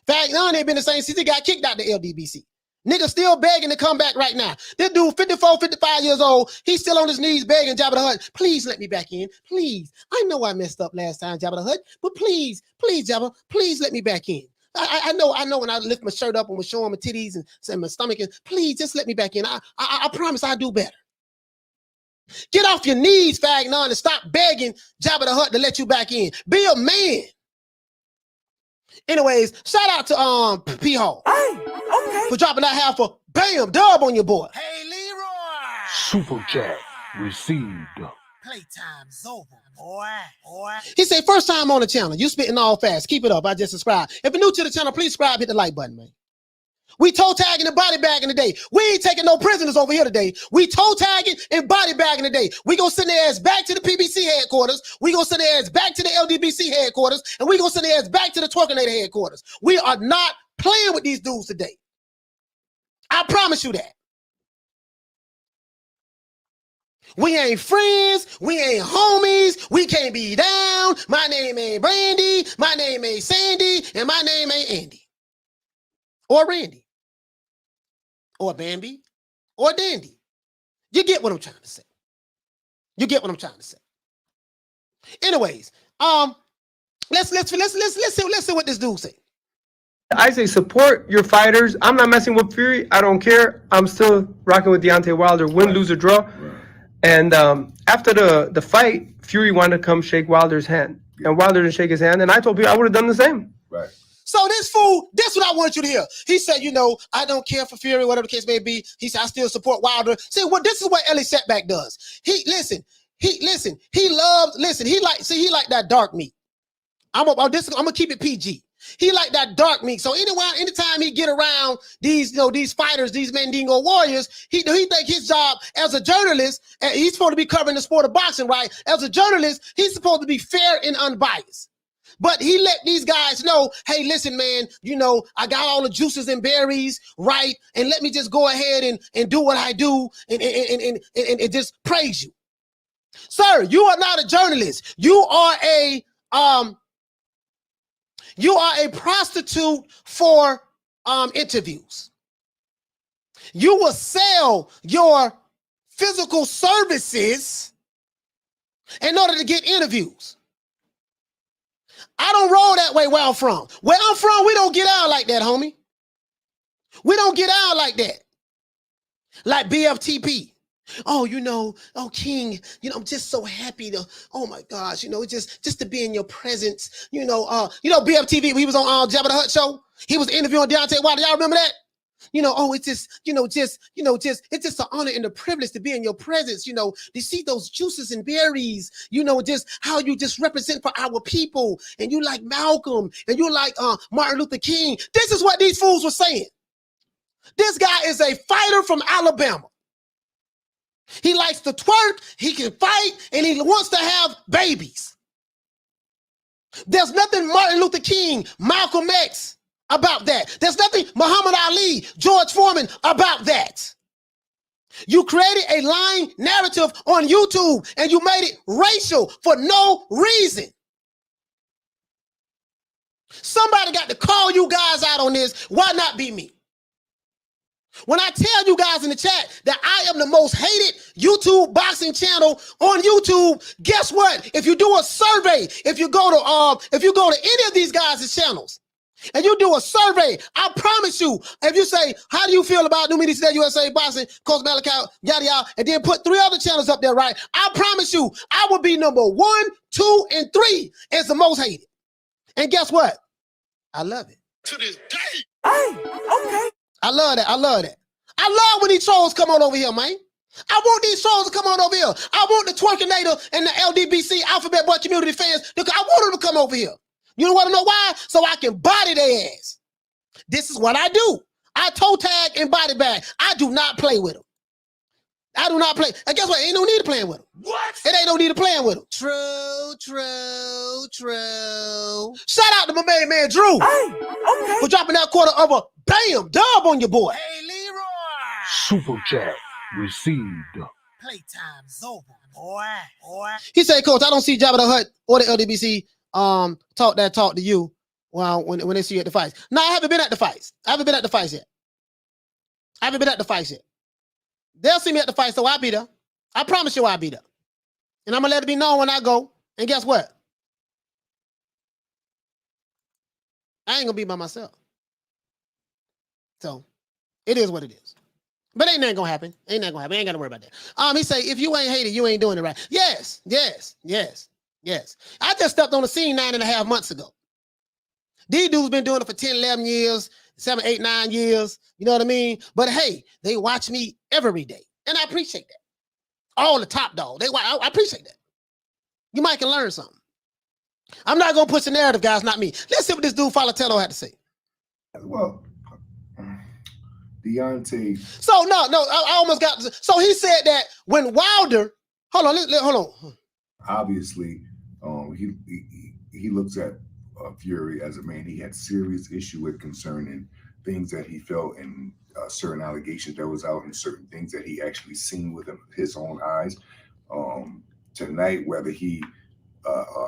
Fag None ain't been the same since he got kicked out the LDBC. Nigga still begging to come back right now. This dude, 54, 55 years old, he's still on his knees begging Jabba the Hutt, please let me back in. Please. I know I messed up last time, Jabba the Hutt, but please, Jabba, please let me back in. I know when I lift my shirt up and was showing my titties and my stomach, and please just let me back in. I promise I'll do better. Get off your knees, Fag None, and stop begging Jabba the Hutt to let you back in. Be a man. Anyways, shout out to P Hall. For dropping that half a bam dub on your boy. Hey, Leroy. Super chat received. Playtime's over, boy. He said, first time on the channel. You spitting all fast. Keep it up. I just subscribed. If you're new to the channel, please subscribe. Hit the like button, man. We toe tagging and body bagging today. We ain't taking no prisoners over here today. We toe tagging and body bagging today. We gonna send their ass back to the PBC headquarters. We gonna send their ass back to the LDBC headquarters. And we gonna send their ass back to the Twerkinator headquarters. We are not playing with these dudes today. I promise you that. We ain't friends. We ain't homies. We can't be down. My name ain't Brandy. My name ain't Sandy. And my name ain't Andy. Or Randy. Or Bambi. Or Dandy. You get what I'm trying to say. You get what I'm trying to say. Anyways, let's see what this dude say. I say support your fighters. I'm not messing with Fury. I don't care. I'm still rocking with Deontay Wilder. Win, lose, or draw. And after the fight, Fury wanted to come shake Wilder's hand. And Wilder didn't shake his hand. And I told people I would have done the same. Right. So this fool, that's what I want you to hear. He said, you know, I don't care for Fury, whatever the case may be. He said, I still support Wilder. See, well, this is what Ellie Setback does. He like that dark meat. I'm gonna keep it PG. He like that dark meat. So anytime he get around these fighters, these Mandingo warriors, he think his job as a journalist, and he's supposed to be covering the sport of boxing, right? As a journalist, he's supposed to be fair and unbiased. But he let these guys know, hey, listen, man, you know, I got all the juices and berries, right? And let me just go ahead and do what I do and just praise you. Sir, you are not a journalist. You are a prostitute for interviews. You will sell your physical services in order to get interviews. I don't roll that way where I'm from. Where I'm from, we don't get out like that, homie. We don't get out like that. Like BFTP. Oh, you know, oh, King, you know, I'm just so happy to, oh my gosh, you know, just to be in your presence. You know, BFTV, he was on Jabba the Hutt show. He was interviewing Deontay Wilder. Y'all remember that? You know, oh, it's just an honor and a privilege to be in your presence. You know, to see those juices and berries, you know, just how you just represent for our people. And you like Malcolm and you like Martin Luther King. This is what these fools were saying. This guy is a fighter from Alabama. He likes to twerk, he can fight, and he wants to have babies. There's nothing Martin Luther King, Malcolm X about that. There's nothing Muhammad Ali, George Foreman about that. You created a lying narrative on YouTube and you made it racial for no reason. Somebody got to call you guys out on this. Why not be me? When I tell you guys in the chat that I am the most hated YouTube boxing channel on YouTube, guess what? If you do a survey, if you go to any of these guys' channels, and you do a survey, I promise you, if you say, how do you feel about New Media Today, USA Boxing, Coach Malachi, yada yada, and then put 3 other channels up there, right? I promise you, I will be number 1, 2, and 3 as the most hated. And guess what? I love it. To this day. Hey, okay. I love that. I love that. I love when these trolls come on over here, man. I want these trolls to come on over here. I want the Twerkinator and the LDBC Alphabet Boy community fans. I want them to come over here. You don't want to know why? So I can body their ass. This is what I do. I toe tag and body bag. I do not play with them. I do not play. And guess what? Ain't no need to play with them. What? It ain't no need to play with them. True. Shout out to my man Drew Hey, okay. for dropping that quarter of a bam dub on your boy. Hey, Leroy. Super chat received. Playtime's over, boy. He said, Coach, I don't see Jabba the Hutt or the LDBC talk to you when they see you at the fights. No, I haven't been at the fights. I haven't been at the fights yet. They'll see me at the fight, so I'll be there. I promise you I'll be there. And I'm going to let it be known when I go. And guess what? I ain't going to be by myself. So, it is what it is. But ain't nothing going to happen. Ain't got to worry about that. He say, if you ain't hated, you ain't doing it right. Yes. I just stepped on the scene 9.5 months ago. These dudes been doing it for 10, 11 years, 7, 8, 9 years. You know what I mean? But hey, they watch me every day. And I appreciate that. All the top dog. I appreciate that. You might can learn something. I'm not going to push the narrative, guys, not me. Let's see what this dude Falatello had to say. Well, Deontay. So, no, I almost got to. So he said that when Wilder, hold on. Obviously, he looks at Fury as a man he had serious issue with concerning things that he felt and certain allegations that was out and certain things that he actually seen with his own eyes. Tonight, whether he,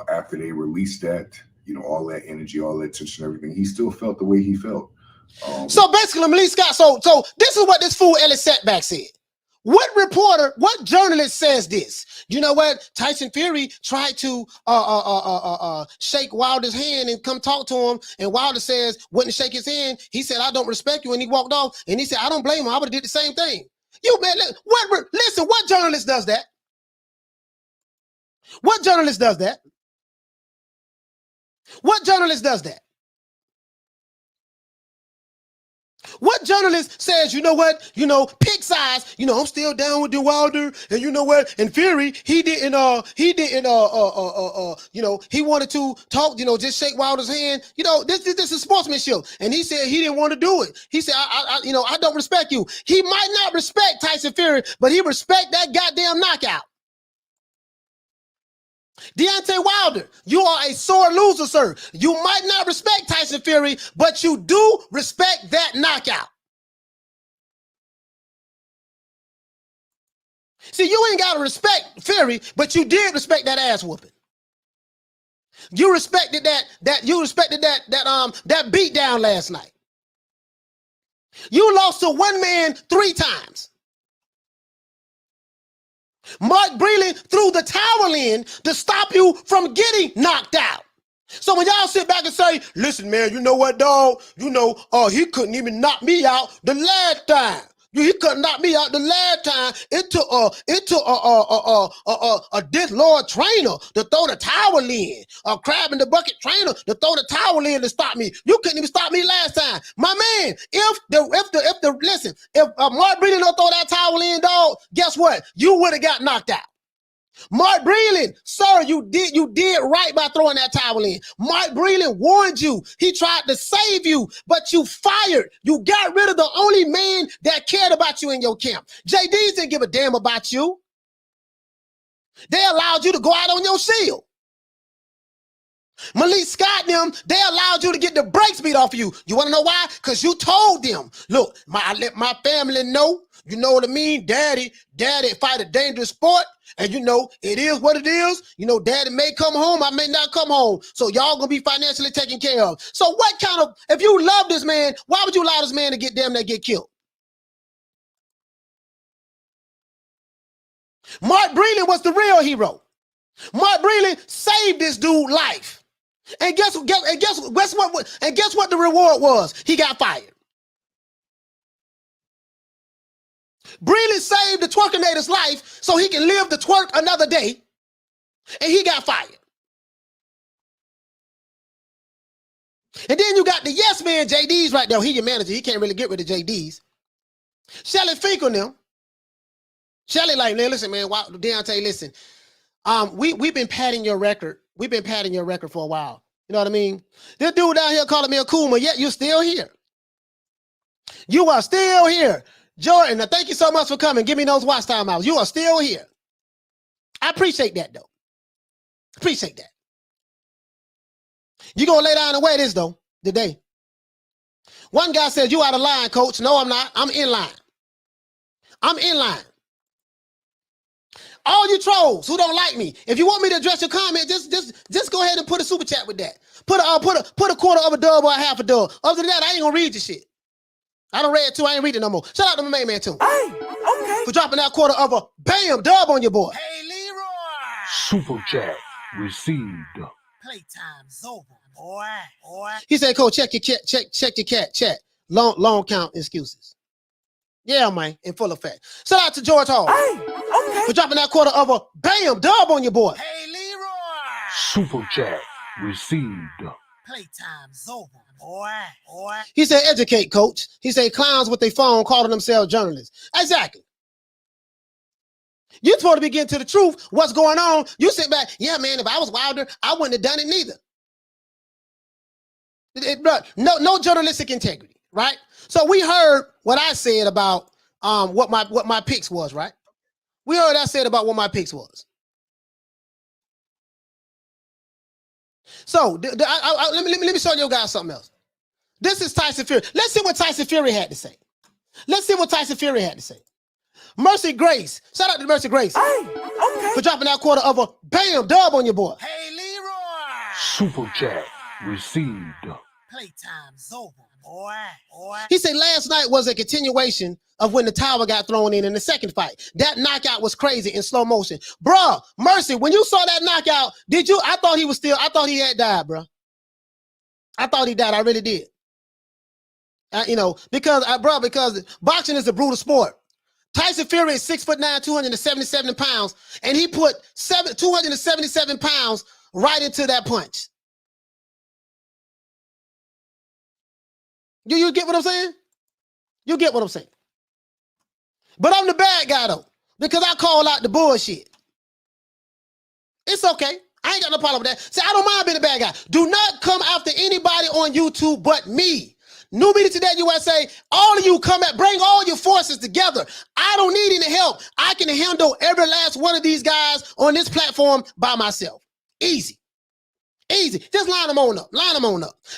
after they released that, all that energy, all that tension, everything, he still felt the way he felt. So basically, Malik Scott, so this is what this fool Ellis Setback said. What journalist says this? You know what? Tyson Fury tried to shake Wilder's hand and come talk to him, and Wilder says, wouldn't shake his hand. He said, I don't respect you, and he walked off, and he said, I don't blame him. I would have did the same thing. Listen, what journalist does that? What journalist does that? What journalist does that? What journalist says, you know what, pick size, I'm still down with the Wilder, and you know what, and Fury, he wanted to talk, just shake Wilder's hand, this is sportsmanship, and he said he didn't want to do it. He said, I don't respect you. He might not respect Tyson Fury, but he respect that goddamn knockout. Deontay Wilder, you are a sore loser, sir. You might not respect Tyson Fury, but you do respect that knockout. See, you ain't got to respect Fury, but you did respect that ass whooping. You respected that beat down last night. You lost to one man 3 times. Mark Breland threw the towel in to stop you from getting knocked out. So when y'all sit back and say, listen, man, you know what, dog? He couldn't even knock me out the last time. He couldn't knock me out the last time. It took a disloyal trainer to throw the towel in. A crab in the bucket trainer to throw the towel in to stop me. You couldn't even stop me last time. My man, if Mark Breland don't throw that towel in, dog, guess what? You would have got knocked out. Mark Breland, sir, you did right by throwing that towel in. Mark Breland warned you. He tried to save you, but you fired. You got rid of the only man that cared about you in your camp. JD's didn't give a damn about you. They allowed you to go out on your shield. Malik Scott and them, they allowed you to get the brakes beat off of you. You want to know why? Because you told them, look, I let my family know, you know what I mean? Daddy fight a dangerous sport. And it is what it is. Daddy may come home, I may not come home. So y'all gonna be financially taken care of. So if you love this man, why would you allow this man to get killed? Mark Breland was the real hero. Mark Breland saved this dude's life. And guess what the reward was? He got fired. Breeley saved the twerkinator's life so he can live the twerk another day, and he got fired. And then you got the yes man JDs right there. He your manager. He can't really get rid of JDs. Shelly Finkel them. Shelly like, man, listen, man, Deontay, listen. We've been padding your record. We've been padding your record for a while. You know what I mean? This dude down here calling me a Kuma, yet you're still here. You are still here. Jordan, now thank you so much for coming. Give me those watch time hours. You are still here. I appreciate that, though. Appreciate that. You're going to lay down and wear this, though, today. One guy says, you out of line, coach. No, I'm not. I'm in line. I'm in line. All you trolls who don't like me, if you want me to address your comment, just go ahead and put a super chat with that. Put a quarter of a dub or a half a dub. Other than that, I ain't gonna read your shit. I don't read it too. I ain't reading no more. Shout out to my main man too. Hey, okay. For dropping that quarter of a bam dub on your boy. Hey, Leroy. Super chat received. Playtime's over, boy. He said, "Coach, check your chat. Long count excuses." Yeah, man, in full effect. Shout out to George Hall. Hey, okay. For dropping that quarter of a bam dub on your boy. Hey, Leroy. Super chat received. Playtime's over, boy. He said, educate, coach. He said, clowns with their phone calling themselves journalists. Exactly. You're supposed to be getting to the truth. What's going on? You sit back. Yeah, man, if I was Wilder, I wouldn't have done it neither. No journalistic integrity, right? So we heard what I said about what my picks was, right? We heard I said about what my picks was. So let me show you guys something else. This is Tyson Fury. Let's see what Tyson Fury had to say. Mercy Grace. Shout out to Mercy Grace. Hey, okay. For dropping that quarter of a bam dub on your boy. Hey, Leroy. Super chat received. Playtime's over, boy. He said last night was a continuation of when the tower got thrown in the second fight. That knockout was crazy in slow motion. Bruh, Mercy, when you saw that knockout, I thought he had died, bruh. I thought he died. I really did. Because boxing is a brutal sport. Tyson Fury is 6'9", 277 pounds, and he put 277 pounds right into that punch. You get what I'm saying? You get what I'm saying? But I'm the bad guy, though, because I call out the bullshit. It's okay. I ain't got no problem with that. See, I don't mind being a bad guy. Do not come after anybody on YouTube but me. New Media Today USA, all of you bring all your forces together. I don't need any help. I can handle every last one of these guys on this platform by myself. Easy. Just line them on up.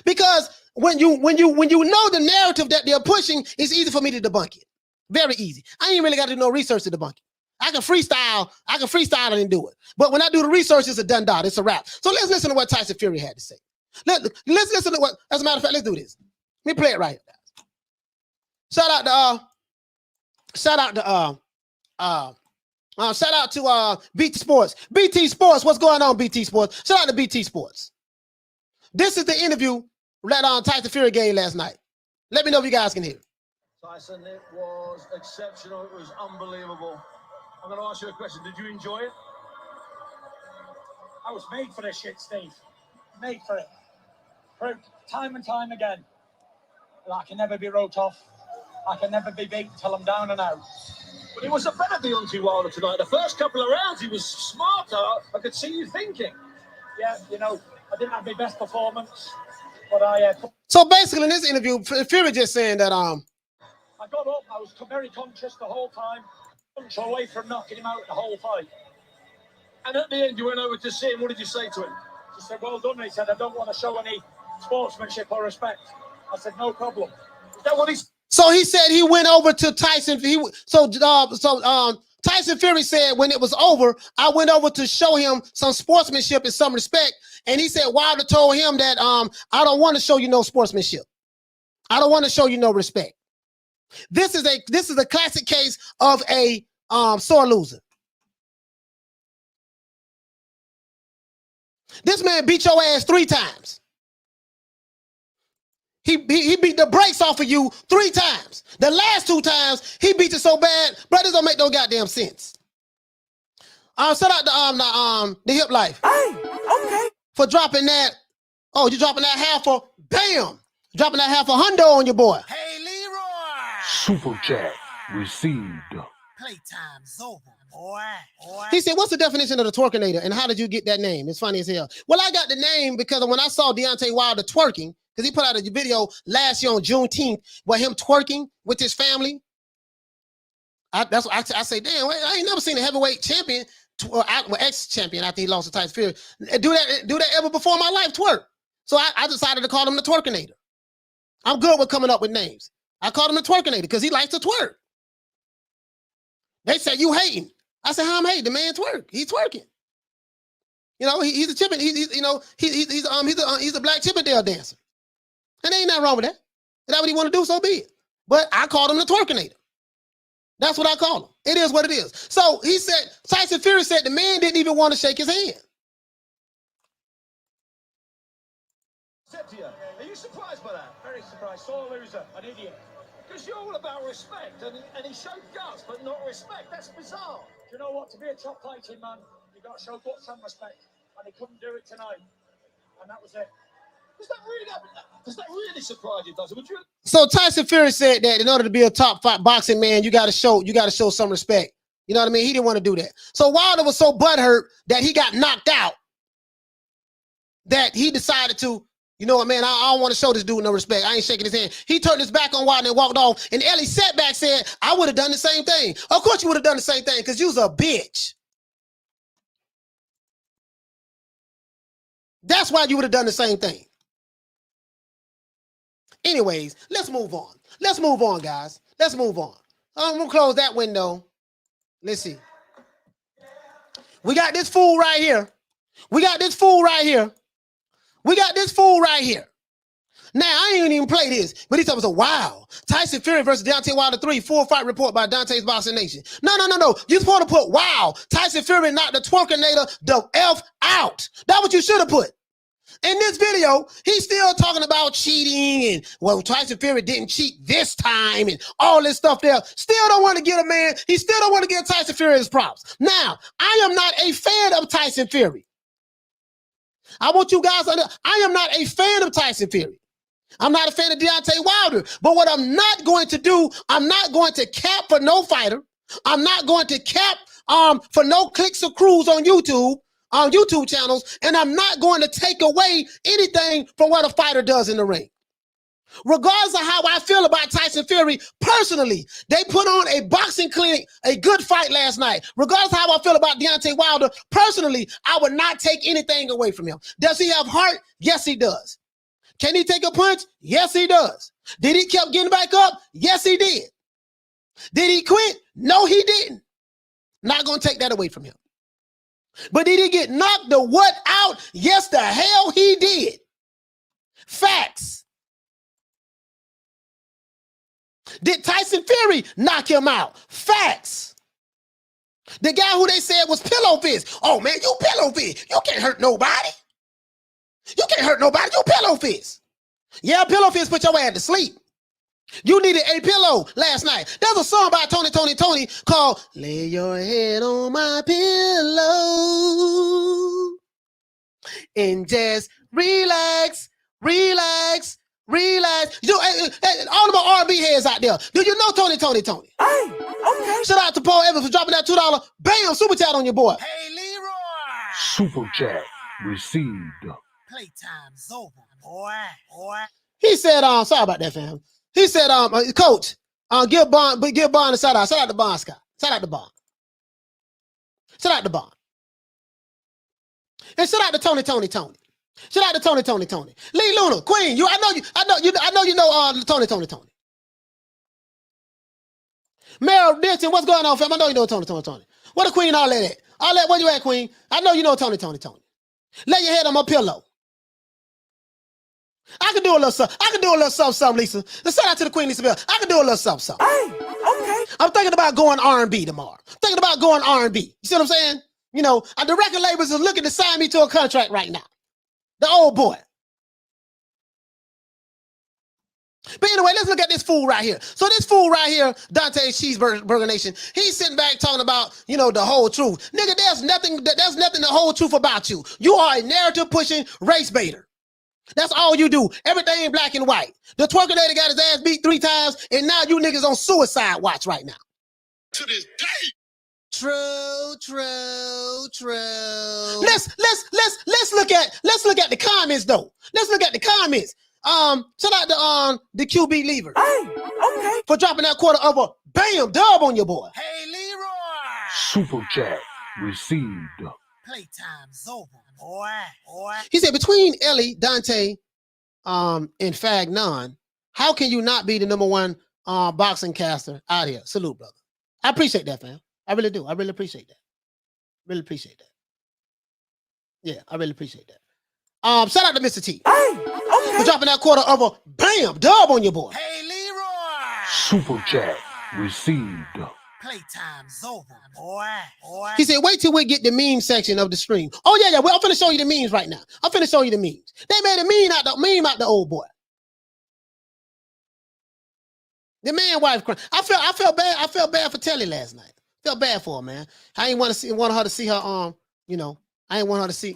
Because when you know the narrative that they're pushing, it's easy for me to debunk it. Very easy. I ain't really got to do no research to debunk it. I can freestyle and do it. But when I do the research, it's a done dot. It's a wrap. So let's listen to what Tyson Fury had to say. Let's listen to what, as a matter of fact, let's do this. Let me play it right here, guys. Shout out to BT Sports. BT Sports, what's going on, BT Sports? Shout out to BT Sports. This is the interview that Tyson Fury gave last night. Let me know if you guys can hear it. Tyson, it was exceptional. It was unbelievable. I'm going to ask you a question. Did you enjoy it? I was made for this shit, Steve. Made for it. Proved time and time again. I can never be wrote off. I can never be big till I'm down and out. But it was a better Deontay Wilder tonight. The first couple of rounds, he was smarter. I could see you thinking. Yeah, I didn't have my best performance, but I... So basically in this interview, Fury just saying that... I got up, I was very conscious the whole time. Away from knocking him out the whole fight. And at the end, you went over to see him. What did you say to him? He said, well done. He said, I don't want to show any sportsmanship or respect. I said, no problem. Is that what he's... So he said he went over to Tyson. Tyson Fury said when it was over, I went over to show him some sportsmanship and some respect. And he said Wilder told him that I don't want to show you no sportsmanship. I don't want to show you no respect. This is a classic case of a sore loser. This man beat your ass 3 times. He beat the brakes off of you 3 times. The last 2 times, he beat you so bad, brothers don't make no goddamn sense. Shout out the Hip Life. Hey, okay. For dropping that. Oh, you dropping that half for bam. Dropping that half a hundo on your boy. Hey, Leroy. Super chat received. Playtime's over, boy. He said, what's the definition of the twerkinator and how did you get that name? It's funny as hell. Well, I got the name because when I saw Deontay Wilder twerking, because he put out a video last year on Juneteenth with him twerking with his family. That's what I say, damn, I ain't never seen a heavyweight champion, ex-champion after he lost to Tyson Fury, do that ever before in my life, twerk. So I decided to call him the twerkinator. I'm good with coming up with names. I called him the twerkinator because he likes to twerk. They said, you hating. I said, how I'm hating? The man twerk. He's twerking. You know, he's a chipping, he's a black Chippendale dancer. And there ain't nothing wrong with that. If that's what he want to do, so be it. But I called him the twerkinator. That's what I call him. It is what it is. So he said, Tyson Fury said the man didn't even want to shake his hand. Are you surprised by that? Very surprised. Sore loser, an idiot. Because you're all about respect, and he showed guts, but not respect. That's bizarre. Do you know what? To be a top fighting man, you got to show guts and respect. And he couldn't do it tonight. And that was it. Does that really surprise you, does it? Would you? So Tyson Fury said that in order to be a top 5 boxing man, you got to show some respect. You know what I mean? He didn't want to do that. So Wilder was so butthurt that he got knocked out that he decided to, you know what, man, I don't want to show this dude no respect. I ain't shaking his hand. He turned his back on Wilder and walked off. And Ellie sat back said, I would have done the same thing. Of course you would have done the same thing because you was a bitch. That's why you would have done the same thing. Anyways, let's move on. Let's move on, guys. Let's move on. I'm going to close that window. Let's see. We got this fool right here. We got this fool right here. We got this fool right here. Now, I ain't even play this, but he's talking about, wow, Tyson Fury versus Deontay Wilder 3, full fight report by Dante's Boxing Nation. No. You're supposed to put, wow, Tyson Fury knocked the twerkinator the F out. That's what you should have put. In this video, he's still talking about cheating and, well, Tyson Fury didn't cheat this time and all this stuff there. Still don't want to get a man. He still don't want to give Tyson Fury his props. Now, I am not a fan of Tyson Fury. I want you guys to know, I am not a fan of Tyson Fury. I'm not a fan of Deontay Wilder. But what I'm not going to do, I'm not going to cap for no fighter. I'm not going to cap for no clicks or crews on YouTube channels, and I'm not going to take away anything from what a fighter does in the ring. Regardless of how I feel about Tyson Fury, personally, they put on a boxing clinic, a good fight last night. Regardless of how I feel about Deontay Wilder, personally, I would not take anything away from him. Does he have heart? Yes, he does. Can he take a punch? Yes, he does. Did he keep getting back up? Yes, he did. Did he quit? No, he didn't. Not going to take that away from him. But did he get knocked the what out? Yes, the hell he did. Facts. Did Tyson Fury knock him out? Facts. The guy who they said was pillow fist. Oh, man, you pillow fist. You can't hurt nobody. You can't hurt nobody. You pillow fist. Yeah, pillow fist put your ass to sleep. You needed a pillow last night. There's a song by Tony called Lay Your Head on My Pillow and just relax. You know, all of my R&B heads out there. Do you know Tony? Hey, okay. Shout out to Paul Evans for dropping that $2. Bam, super chat on your boy. Hey, Leroy. Super chat received. Playtime's over, boy. He said, sorry about that, fam. He said, Coach, give Bond a shout out. Shout out to Bond, Scott. Shout out to Bond. And shout out to Tony. Shout out to Tony. Lee Luna, Queen, I know you know Tony. Meryl Denton, what's going on, fam? I know you know Tony. What a Queen all that at? All that, where you at, Queen? I know you know Tony. Lay your head on my pillow. I can do a little something, Lisa. Shout out to the Queen, Lisa Bell. I can do a little something. Hey, okay. I'm thinking about going R&B tomorrow. You see what I'm saying? You know, the record labels are looking to sign me to a contract right now. The old boy. But anyway, let's look at this fool right here. So this fool right here, Deontay Cheeseburger Nation, he's sitting back talking about, you know, the whole truth. Nigga, there's nothing the whole truth about you. You are a narrative pushing race baiter. That's all you do. Everything in black and white. The twerkinator got his ass beat 3 times, and now you niggas on suicide watch right now. To this day. True. Let's look at the comments though. Let's look at the comments. Shout out to the QB Lever. Hey, okay. For dropping that quarter of a bam dub on your boy. Hey, Leroy. Super chat received. Playtime's over, boy. He said between Ellie, Deontay, and Fagnon, how can you not be the #1 boxing caster out here? Salute, brother. I appreciate that, fam. I really do. I really appreciate that. Really appreciate that. Yeah, I really appreciate that. Shout out to Mr. T. Hey, okay. For dropping that quarter of a bam dub on your boy. Hey, Leroy. Super chat received. Playtime's over, boy. He said, wait till we get the meme section of the stream. Oh, yeah. Well, I'm finna show you the memes right now. I'm finna show you the memes. They made a meme out the old boy. The man wife crying. I felt bad. I felt bad for Telly last night. Felt bad for her, man. I ain't want her to see her you know, I ain't want her to see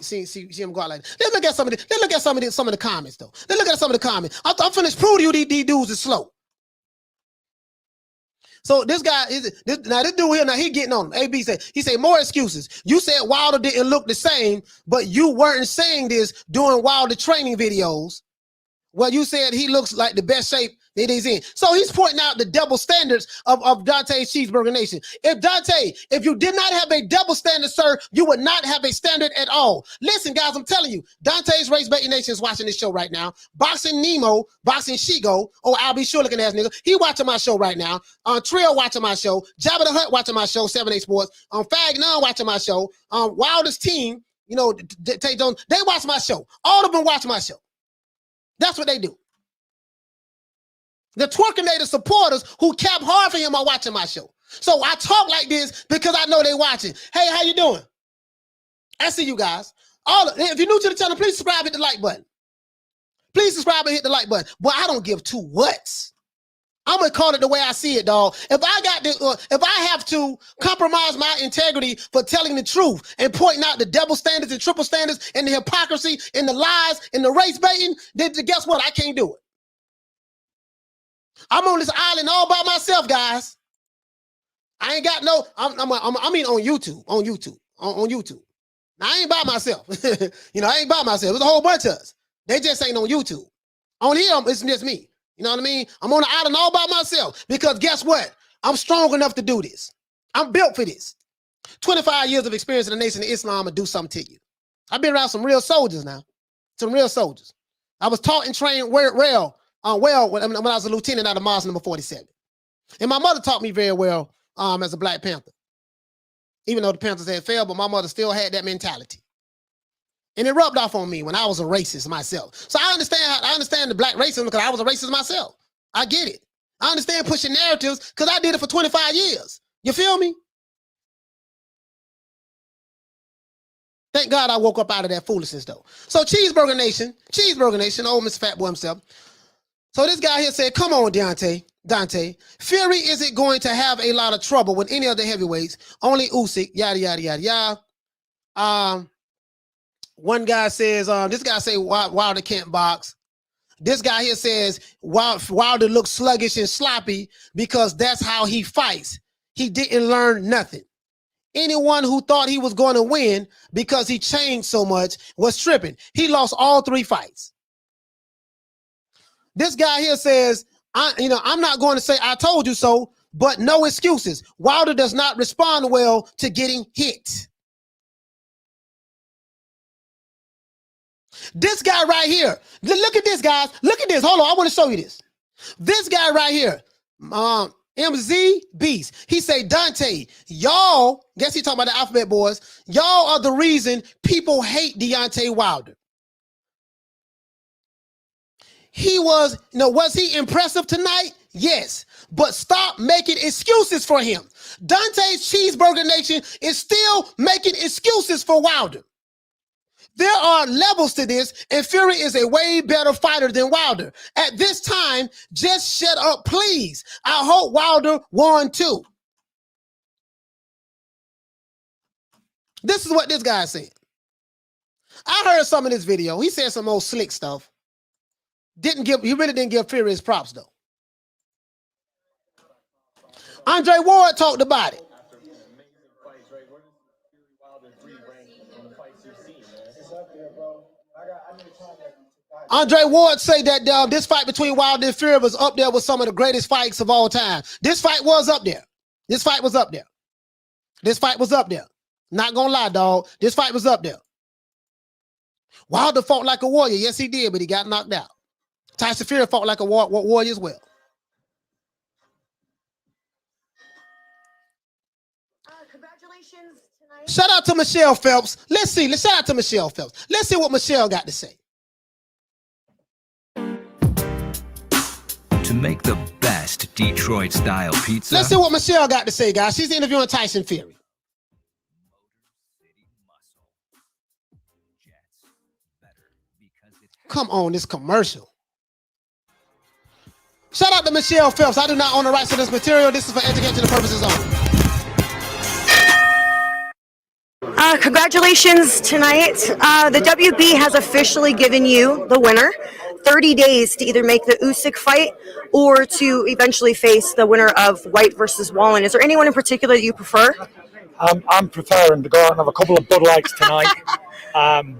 him go out like that. Let's look at some of the comments though. Let's look at some of the comments. I'm finna prove to you these dudes is slow. So this guy this dude here now, he getting on him. AB said, he said more excuses. You said Wilder didn't look the same, but you weren't saying this during Wilder training videos. Well, you said he looks like the best shape that he's in. So he's pointing out the double standards of Deontay Cheeseburger Nation. If you did not have a double standard, sir, you would not have a standard at all. Listen, guys, I'm telling you, Dante's Race Baiting Nation is watching this show right now. Boxing Nemo, Boxing Shigo, I'll be sure looking ass nigga. He watching my show right now. Trio watching my show. Jabba the Hutt watching my show, 7-8 Sports. Fagnon watching my show. Wilder's team, you know, they watch my show. All of them watch my show. That's what they do. The twerkinator supporters who cap hard for him are watching my show. So I talk like this because I know they watching. Hey, how you doing? I see you guys. If you're new to the channel, please subscribe, hit the like button. Please subscribe and hit the like button. But I don't give 2 whats. I'm gonna call it the way I see it, dog. If I have to compromise my integrity for telling the truth and pointing out the double standards and triple standards and the hypocrisy and the lies and the race baiting, then guess what? I can't do it. I'm on this island all by myself, guys. I ain't got no. I mean, on YouTube. On YouTube. Now, I ain't by myself. You know, I ain't by myself. There's a whole bunch of us. They just ain't on YouTube. On here, it's just me. You know what I mean? I'm on the island all by myself because guess what? I'm strong enough to do this. I'm built for this. 25 years of experience in the Nation of Islam will do something to you. I've been around some real soldiers now. Some real soldiers. I was taught and trained well when I was a lieutenant out of Mosque number 47. And my mother taught me very well as a Black Panther. Even though the Panthers had failed, but my mother still had that mentality. And it rubbed off on me when I was a racist myself. So I understand the black racism because I was a racist myself. I get it. I understand pushing narratives because I did it for 25 years. You feel me? Thank God I woke up out of that foolishness though. So Cheeseburger Nation, old Mr. Fat Boy himself. So this guy here said, come on, Deontay. Fury isn't going to have a lot of trouble with any of the heavyweights. Only Usyk, yada, yada, yada, yada. One guy says, this guy say Wilder can't box. This guy here says Wilder looks sluggish and sloppy because that's how he fights. He didn't learn nothing. Anyone who thought he was going to win because he changed so much was tripping. He lost all 3 fights. This guy here says, I'm not going to say I told you so, but no excuses. Wilder does not respond well to getting hit. This guy right here, look at this, guys. Look at this. Hold on, I want to show you this. This guy right here, MZ Beast. He say, Deontay, y'all, guess he talking about the Alphabet Boys. Y'all are the reason people hate Deontay Wilder. He was he impressive tonight? Yes, but stop making excuses for him. Dante's Cheeseburger Nation is still making excuses for Wilder. There are levels to this, and Fury is a way better fighter than Wilder. At this time, just shut up, please. I hope Wilder won too. This is what this guy said. I heard some of this video. He said some old slick stuff. He really didn't give Fury his props though. Andre Ward talked about it. Andre Ward said that this fight between Wilder and Fury was up there with some of the greatest fights of all time. This fight was up there. This fight was up there. This fight was up there. Not gonna lie, dog. This fight was up there. Wilder fought like a warrior. Yes, he did, but he got knocked out. Tyson Fury fought like a warrior as well. Congratulations tonight. Shout out to Michelle Phelps. Let's see. Shout out to Michelle Phelps. Let's see what Michelle got to say. To make the best Detroit-style pizza. Let's see what Michelle got to say, guys. She's interviewing Tyson Fury. Come on, this commercial. Shout out to Michelle Phelps. I do not own the rights to this material. This is for educational purposes only. Congratulations tonight. The WB has officially given you the winner. 30 days to either make the Usyk fight or to eventually face the winner of White versus Wallen. Is there anyone in particular that you prefer? I'm preferring to go out and have a couple of Bud Lights tonight,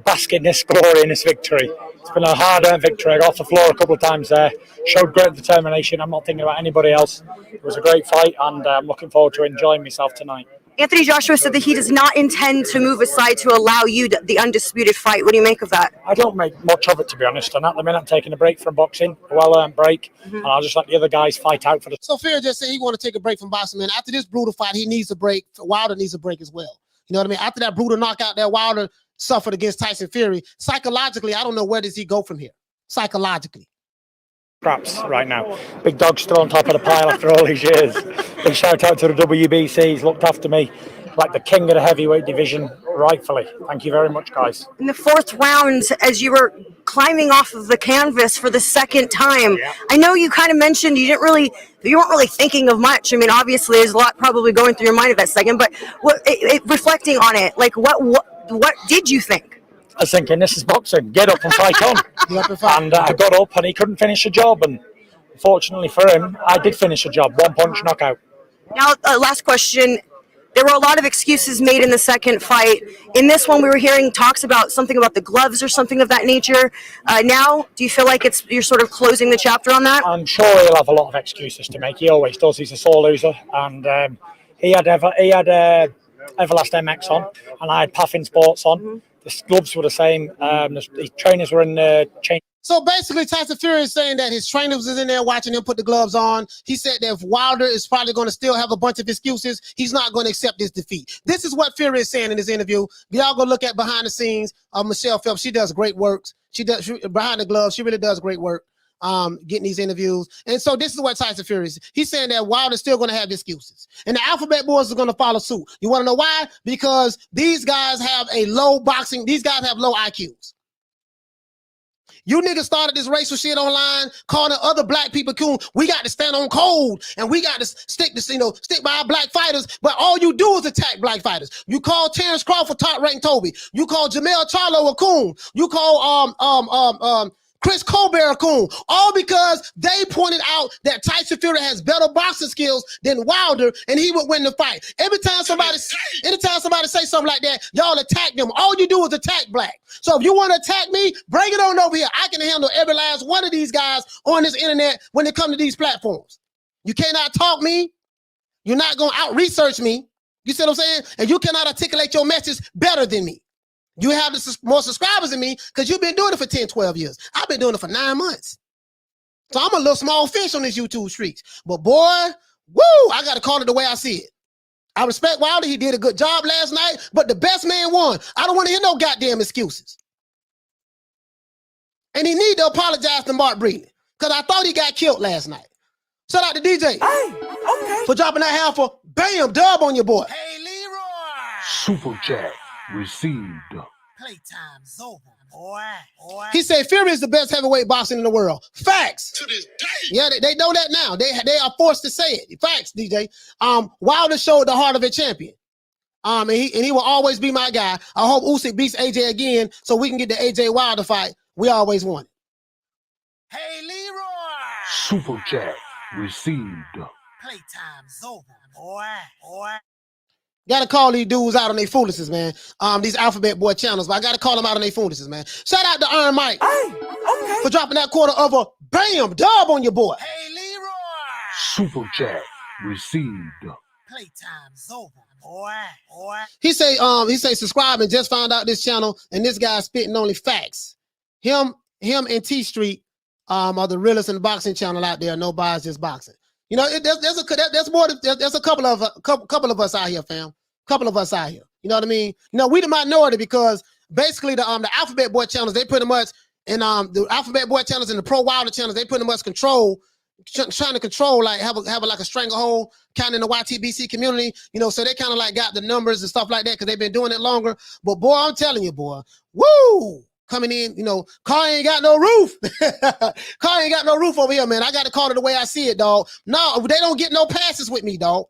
bask in this glory and this victory. It's been a hard-earned victory. I got off the floor a couple of times there, showed great determination. I'm not thinking about anybody else. It was a great fight, and I'm looking forward to enjoying myself tonight. Anthony Joshua said that he does not intend to move aside to allow you the undisputed fight. What do you make of that? I don't make much of it, to be honest, and at the minute I'm taking a break from boxing, a well-earned break, and I'll just let the other guys fight out for the... So Fury just said he want to take a break from boxing, man. After this brutal fight, he needs a break. Wilder needs a break as well. You know what I mean? After that brutal knockout that Wilder suffered against Tyson Fury, psychologically, I don't know where does he go from here. Psychologically. Scraps right now. Big Dog's still on top of the pile after all these years. Big shout out to the WBC. He's looked after me like the king of the heavyweight division, rightfully. Thank you very much, guys. In the fourth round, as you were climbing off of the canvas for the second time, I know you kind of mentioned you weren't really thinking of much. I mean, obviously, there's a lot probably going through your mind at that second, but reflecting on it, like what did you think? I was thinking, this is boxing. Get up and fight on. And I got up and he couldn't finish the job. And fortunately for him, I did finish the job. 1-punch knockout. Now, last question. There were a lot of excuses made in the second fight. In this one, we were hearing talks about something about the gloves or something of that nature. Now, do you feel like you're sort of closing the chapter on that? I'm sure he'll have a lot of excuses to make. He always does. He's a sore loser. And he had Everlast MX on, and I had Puffin Sports on. The gloves were the same. The trainers were in the chain. So basically, Tyson Fury is saying that his trainers was in there watching him put the gloves on. He said that if Wilder is probably going to still have a bunch of excuses, he's not going to accept this defeat. This is what Fury is saying in this interview. Y'all go look at behind the scenes of Michelle Phelps. She does great work. Behind the gloves, she really does great work getting these interviews. And so this is what Tyson Fury is. He's saying that Wilder's still going to have excuses. And the Alphabet Boys are going to follow suit. You want to know why? Because these guys have low IQs. You niggas started this racial shit online, calling other black people coon. We got to stand on code, and we got to stick by our black fighters. But all you do is attack black fighters. You call Terrence Crawford top-ranked Toby. You call Jamel Charlo a coon. You call Chris Colbert a coon. All because they pointed out that Tyson Fury has better boxing skills than Wilder, and he would win the fight. Anytime somebody say something like that, y'all attack them. All you do is attack black. So if you want to attack me, bring it on over here. I can handle every last one of these guys on this internet when it comes to these platforms. You cannot talk me. You're not going to out-research me. You see what I'm saying? And you cannot articulate your message better than me. You have more subscribers than me because you've been doing it for 10, 12 years. I've been doing it for 9 months. So I'm a little small fish on this YouTube streets. But boy, woo, I got to call it the way I see it. I respect Wilder. He did a good job last night, but the best man won. I don't want to hear no goddamn excuses. And he need to apologize to Mark Breeden because I thought he got killed last night. Shout out to DJ for dropping that half for bam dub on your boy. Hey, Leroy. Super chat received. Playtime's over, boy. He said Fury is the best heavyweight boxer in the world. Facts. To this day. Yeah, they know that now. They are forced to say it. Facts, DJ. Wilder showed the heart of a champion. And he will always be my guy. I hope Usyk beats AJ again so we can get the AJ Wilder fight we always wanted. Hey, Leroy. Super chat received. Playtime's over, boy. Gotta call these dudes out on their foolishness, man. These Alphabet Boy channels, but I gotta call them out on their foolishness, man. Shout out to Iron Mike for dropping that quarter of a bam dub on your boy. Hey, Leroy. Super chat received. Playtime's over, boy. He say subscribe and just found out this channel and this guy's spitting only facts. Him and T Street are the realest in the boxing channel out there. No bias, just boxing. You know, there's a couple of us out here, fam. Couple of us out here. You know what I mean? You know, we the minority because basically the Alphabet Boy channels, they pretty much, and the Alphabet Boy channels and the Pro Wilder channels, they pretty much trying to control, like have like a stranglehold kind of in the YTBC community, you know, so they kind of like got the numbers and stuff like that because they've been doing it longer. But boy, I'm telling you, boy, woo! Coming in, you know, car ain't got no roof. Car ain't got no roof over here, man. I got to call it the way I see it, dog. No, they don't get no passes with me, dog.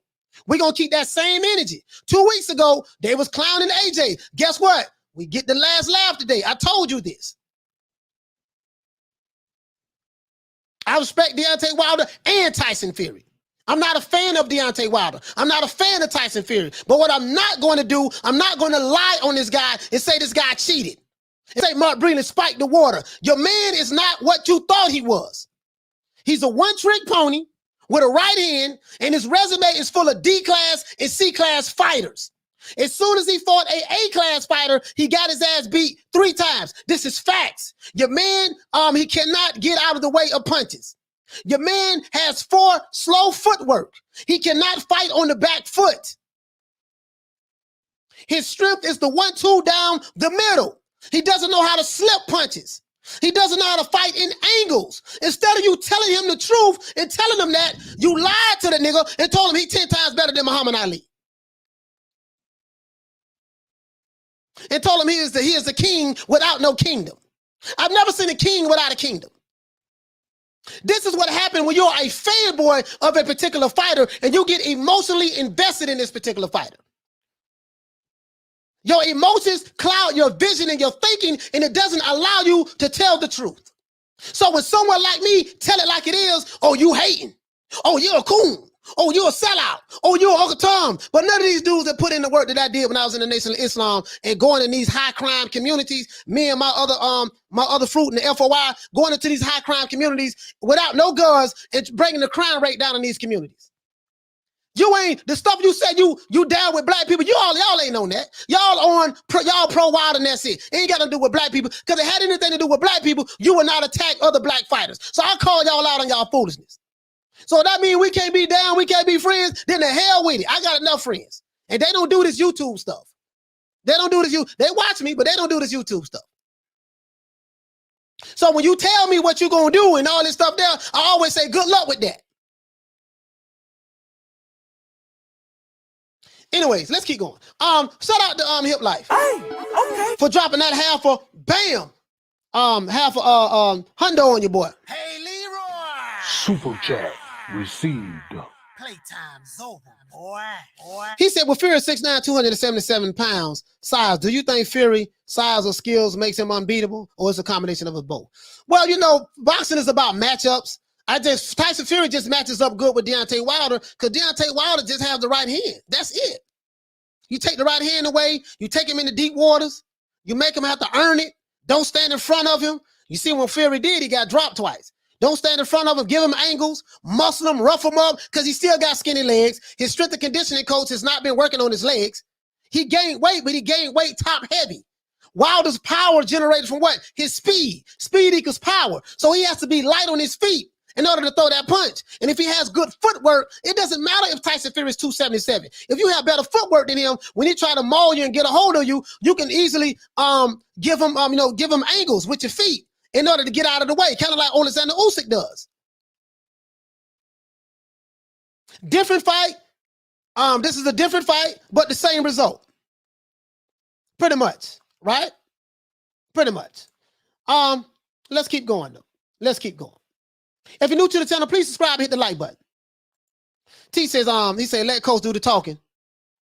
We're going to keep that same energy. 2 weeks ago, they was clowning AJ. Guess what? We get the last laugh today. I told you this. I respect Deontay Wilder and Tyson Fury. I'm not a fan of Deontay Wilder. I'm not a fan of Tyson Fury. But what I'm not going to do, I'm not going to lie on this guy and say this guy cheated. And say Mark Breland spiked the water. Your man is not what you thought he was. He's a one-trick pony with a right hand, and his resume is full of D-class and C-class fighters. As soon as he fought a A-class fighter, he got his ass beat 3 times. This is facts. Your man, he cannot get out of the way of punches. Your man has 4 slow footwork. He cannot fight on the back foot. His strength is the 1-2 down the middle. He doesn't know how to slip punches. He doesn't know how to fight in angles. Instead of you telling him the truth and telling him that, you lied to the nigga and told him he's 10 times better than Muhammad Ali. And told him he is the king without no kingdom. I've never seen a king without a kingdom. This is what happened when you're a fanboy of a particular fighter and you get emotionally invested in this particular fighter. Your emotions cloud your vision and your thinking, and it doesn't allow you to tell the truth. So when someone like me tell it like it is, oh, you hating. Oh, you're a coon. Oh, you're a sellout. Oh, you're Uncle Tom. But none of these dudes that put in the work that I did when I was in the Nation of Islam and going in these high crime communities, me and my other fruit in the FOI, going into these high crime communities without no guns and bringing the crime rate down in these communities. You ain't the stuff you said you down with black people. Y'all ain't on that. Y'all pro Wilder and that's it. It ain't got to do with black people. Because if it had anything to do with black people, you would not attack other black fighters. So I call y'all out on y'all foolishness. So that means we can't be down, we can't be friends, then the hell with it. I got enough friends. And they don't do this YouTube stuff. They don't do this. They watch me, but they don't do this YouTube stuff. So when you tell me what you're going to do and all this stuff there, I always say good luck with that. Anyways, let's keep going. Shout out to Hip Life for dropping that half of bam, half of hundo on your boy. Hey, Leroy. Super chat received. Playtime's over, boy. He said, with Fury 6'9", 277 pounds, size, do you think Fury, size or skills makes him unbeatable, or it's a combination of both? Well, you know, boxing is about matchups. Tyson Fury just matches up good with Deontay Wilder because Deontay Wilder just has the right hand. That's it. You take the right hand away, you take him into deep waters, you make him have to earn it. Don't stand in front of him. You see when Fury did, he got dropped twice. Don't stand in front of him, give him angles, muscle him, rough him up, because he still got skinny legs. His strength and conditioning coach has not been working on his legs. He gained weight, but he gained weight top heavy. Wilder's power generated from what? His speed. Speed equals power. So he has to be light on his feet in order to throw that punch. And if he has good footwork, it doesn't matter if Tyson Fury is 277. If you have better footwork than him, when he try to maul you and get a hold of you, you can easily give him angles with your feet in order to get out of the way, kind of like Alexander Usyk does. Different fight. This is a different fight, but the same result. Pretty much, right? Pretty much. Let's keep going though. Let's keep going. If you're new to the channel, please subscribe and hit the like button. T says, he said, let Coach do the talking,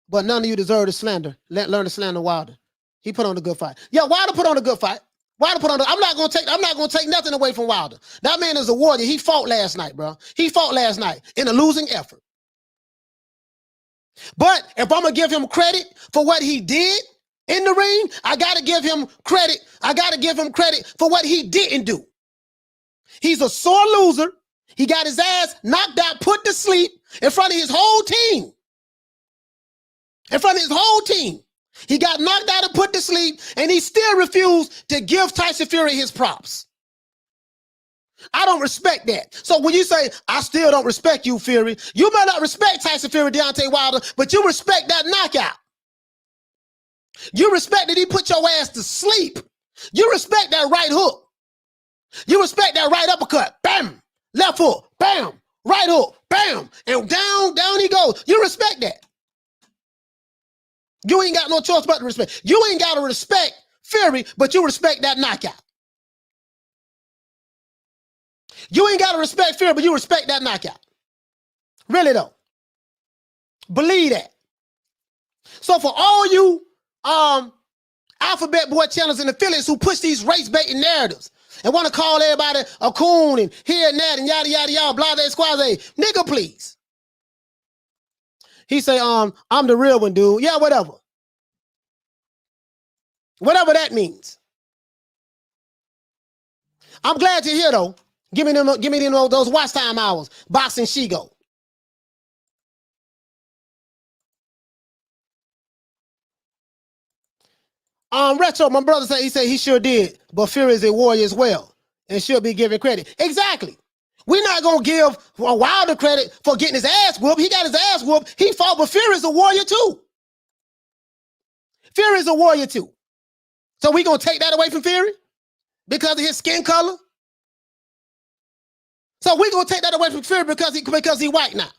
but none of you deserve the slander. Learn to slander Wilder. He put on a good fight. Yeah, Wilder put on a good fight. Wilder put on. I'm not gonna take nothing away from Wilder. That man is a warrior. He fought last night, bro. He fought last night in a losing effort. But if I'm gonna give him credit for what he did in the ring, I gotta give him credit. I gotta give him credit for what he didn't do. He's a sore loser. He got his ass knocked out, put to sleep in front of his whole team. In front of his whole team. He got knocked out and put to sleep, and he still refused to give Tyson Fury his props. I don't respect that. So when you say, I still don't respect you, Fury, you may not respect Tyson Fury, Deontay Wilder, but you respect that knockout. You respect that he put your ass to sleep. You respect that right hook. You respect that right uppercut. Bam. Left hook. Bam. Right hook. Bam. And down he goes. You respect that. You ain't got no choice but to respect. You ain't got to respect Fury, but you respect that knockout. You ain't got to respect Fury, but you respect that knockout. Really though. Believe that. So for all you alphabet boy channels and affiliates who push these race baiting narratives and want to call everybody a coon and here and that and yada yada yada blah blah squaze, nigga, please. He say, I'm the real one, dude. Yeah, whatever. Whatever that means. I'm glad you're here though. Give me those watch time hours. Boxing Shigo. Retro, my brother said he sure did, but Fury is a warrior as well and should be given credit. Exactly. We're not gonna give Wilder credit for getting his ass whooped. He got his ass whooped. He fought, but Fury is a warrior too. Fury is a warrior too. So we gonna take that away from Fury because of his skin color? So we gonna take that away from Fury because he white now?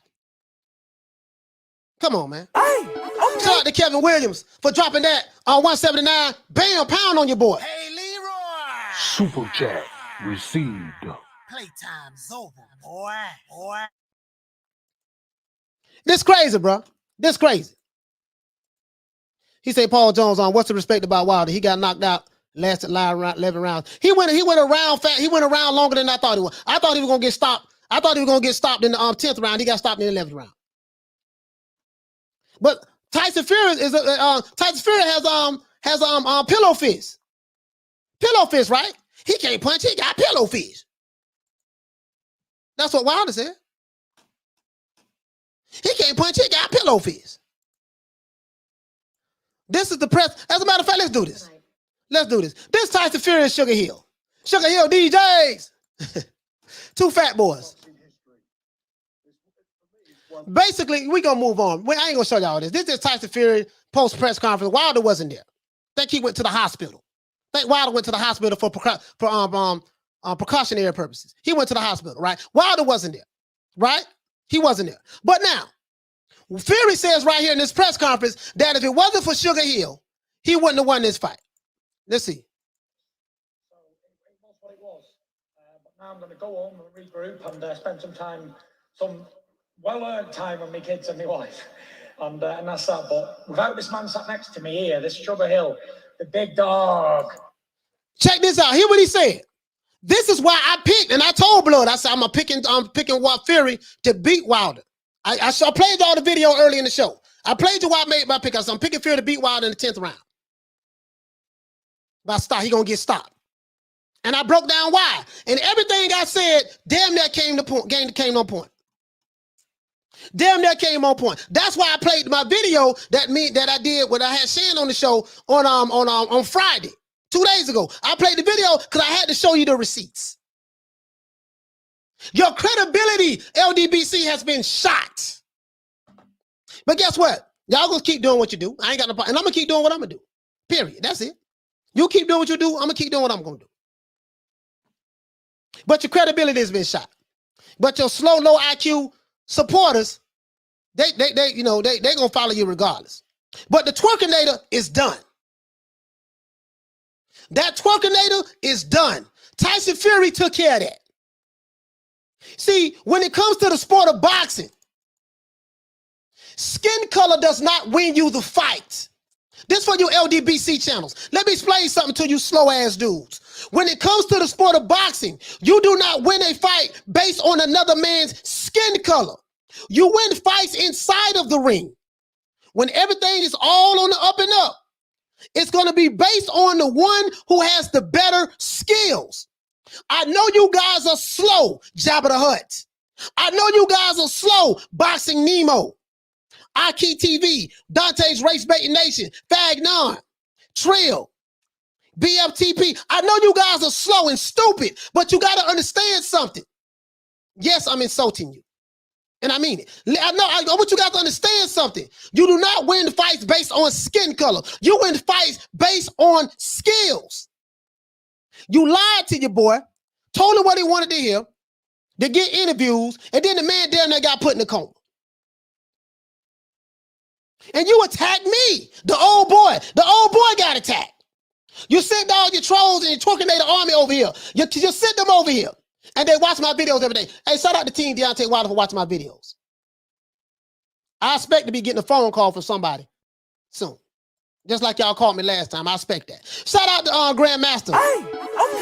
Come on, man. Hey, okay. Shout out to Kevin Williams for dropping that on 179. Bam, pound on your boy. Hey, Leroy. Super chat received. Playtime's over, boy. This crazy, bro. This crazy. He said Paul Jones on what's the respect about Wilder? He got knocked out, lasted 11 rounds. He went around fast. He went around longer than I thought he was. I thought he was gonna get stopped. I thought he was gonna get stopped in the 10th round. He got stopped in the 11th round. But Tyson Fury has pillow fist. Pillow fist, right? He can't punch. He got pillow fist. That's what Wilder said. He can't punch. He got pillow fist. This is the press. As a matter of fact, let's do this. Let's do this. This Tyson Fury and Sugar Hill. Sugar Hill DJs. Two fat boys. Basically, we gonna move on. I ain't gonna show y'all this. This is Tyson Fury post press conference. Wilder wasn't there. I think he went to the hospital. I think Wilder went to the hospital for precautionary purposes. He went to the hospital, right? Wilder wasn't there, right? He wasn't there. But now, Fury says right here in this press conference that if it wasn't for Sugar Hill, he wouldn't have won this fight. Let's see. So it was what it was. But now I'm going to go home and regroup and spend some well-earned time with my kids and my wife. And that's that. But without this man sat next to me here, this Sugar Hill, the big dog. Check this out. Hear what he said. This is why I picked, and I told Blood, I said I'm picking Fury to beat Wilder. I played y'all the video early in the show. I played you why I made my pick. I said I'm picking Fury to beat Wilder in the 10th round. By stop, he gonna get stopped. And I broke down why. And everything I said, damn near came on point. Damn near came on point. That's why I played my video that I did when I had Shan on the show on Friday, 2 days ago. I played the video because I had to show you the receipts. Your credibility, LDBC, has been shot. But guess what? Y'all gonna keep doing what you do. I ain't got no problem. And I'm gonna keep doing what I'm gonna do. Period. That's it. You keep doing what you do, I'm gonna keep doing what I'm gonna do. But your credibility has been shot. But your slow, low IQ supporters They gonna follow you regardless. But the twerkinator is done. That twerkinator is done. Tyson Fury took care of that. See, when it comes to the sport of boxing, skin color does not win you the fight. This for you LDBC channels. Let me explain something to you slow ass dudes. When it comes to the sport of boxing, you do not win a fight based on another man's skin color. You win fights inside of the ring. When everything is all on the up and up, it's going to be based on the one who has the better skills. I know you guys are slow, Jabba the Hutt. I know you guys are slow, Boxing Nemo. Aki TV, Dante's Race Baiting Nation, Fagnon, Trill, BFTP. I know you guys are slow and stupid, but you got to understand something. Yes, I'm insulting you. And I mean it. I want you guys to understand something. You do not win fights based on skin color. You win fights based on skills. You lied to your boy, told him what he wanted to hear, to get interviews, and then the man down there got put in the coma. And you attacked me, the old boy. The old boy got attacked. You sent all your trolls and your twerkinator army over here. You sent them over here. And they watch my videos every day. Hey, shout out to Team Deontay Wilder for watching my videos. I expect to be getting a phone call from somebody soon. Just like y'all called me last time. I expect that. Shout out to Grandmaster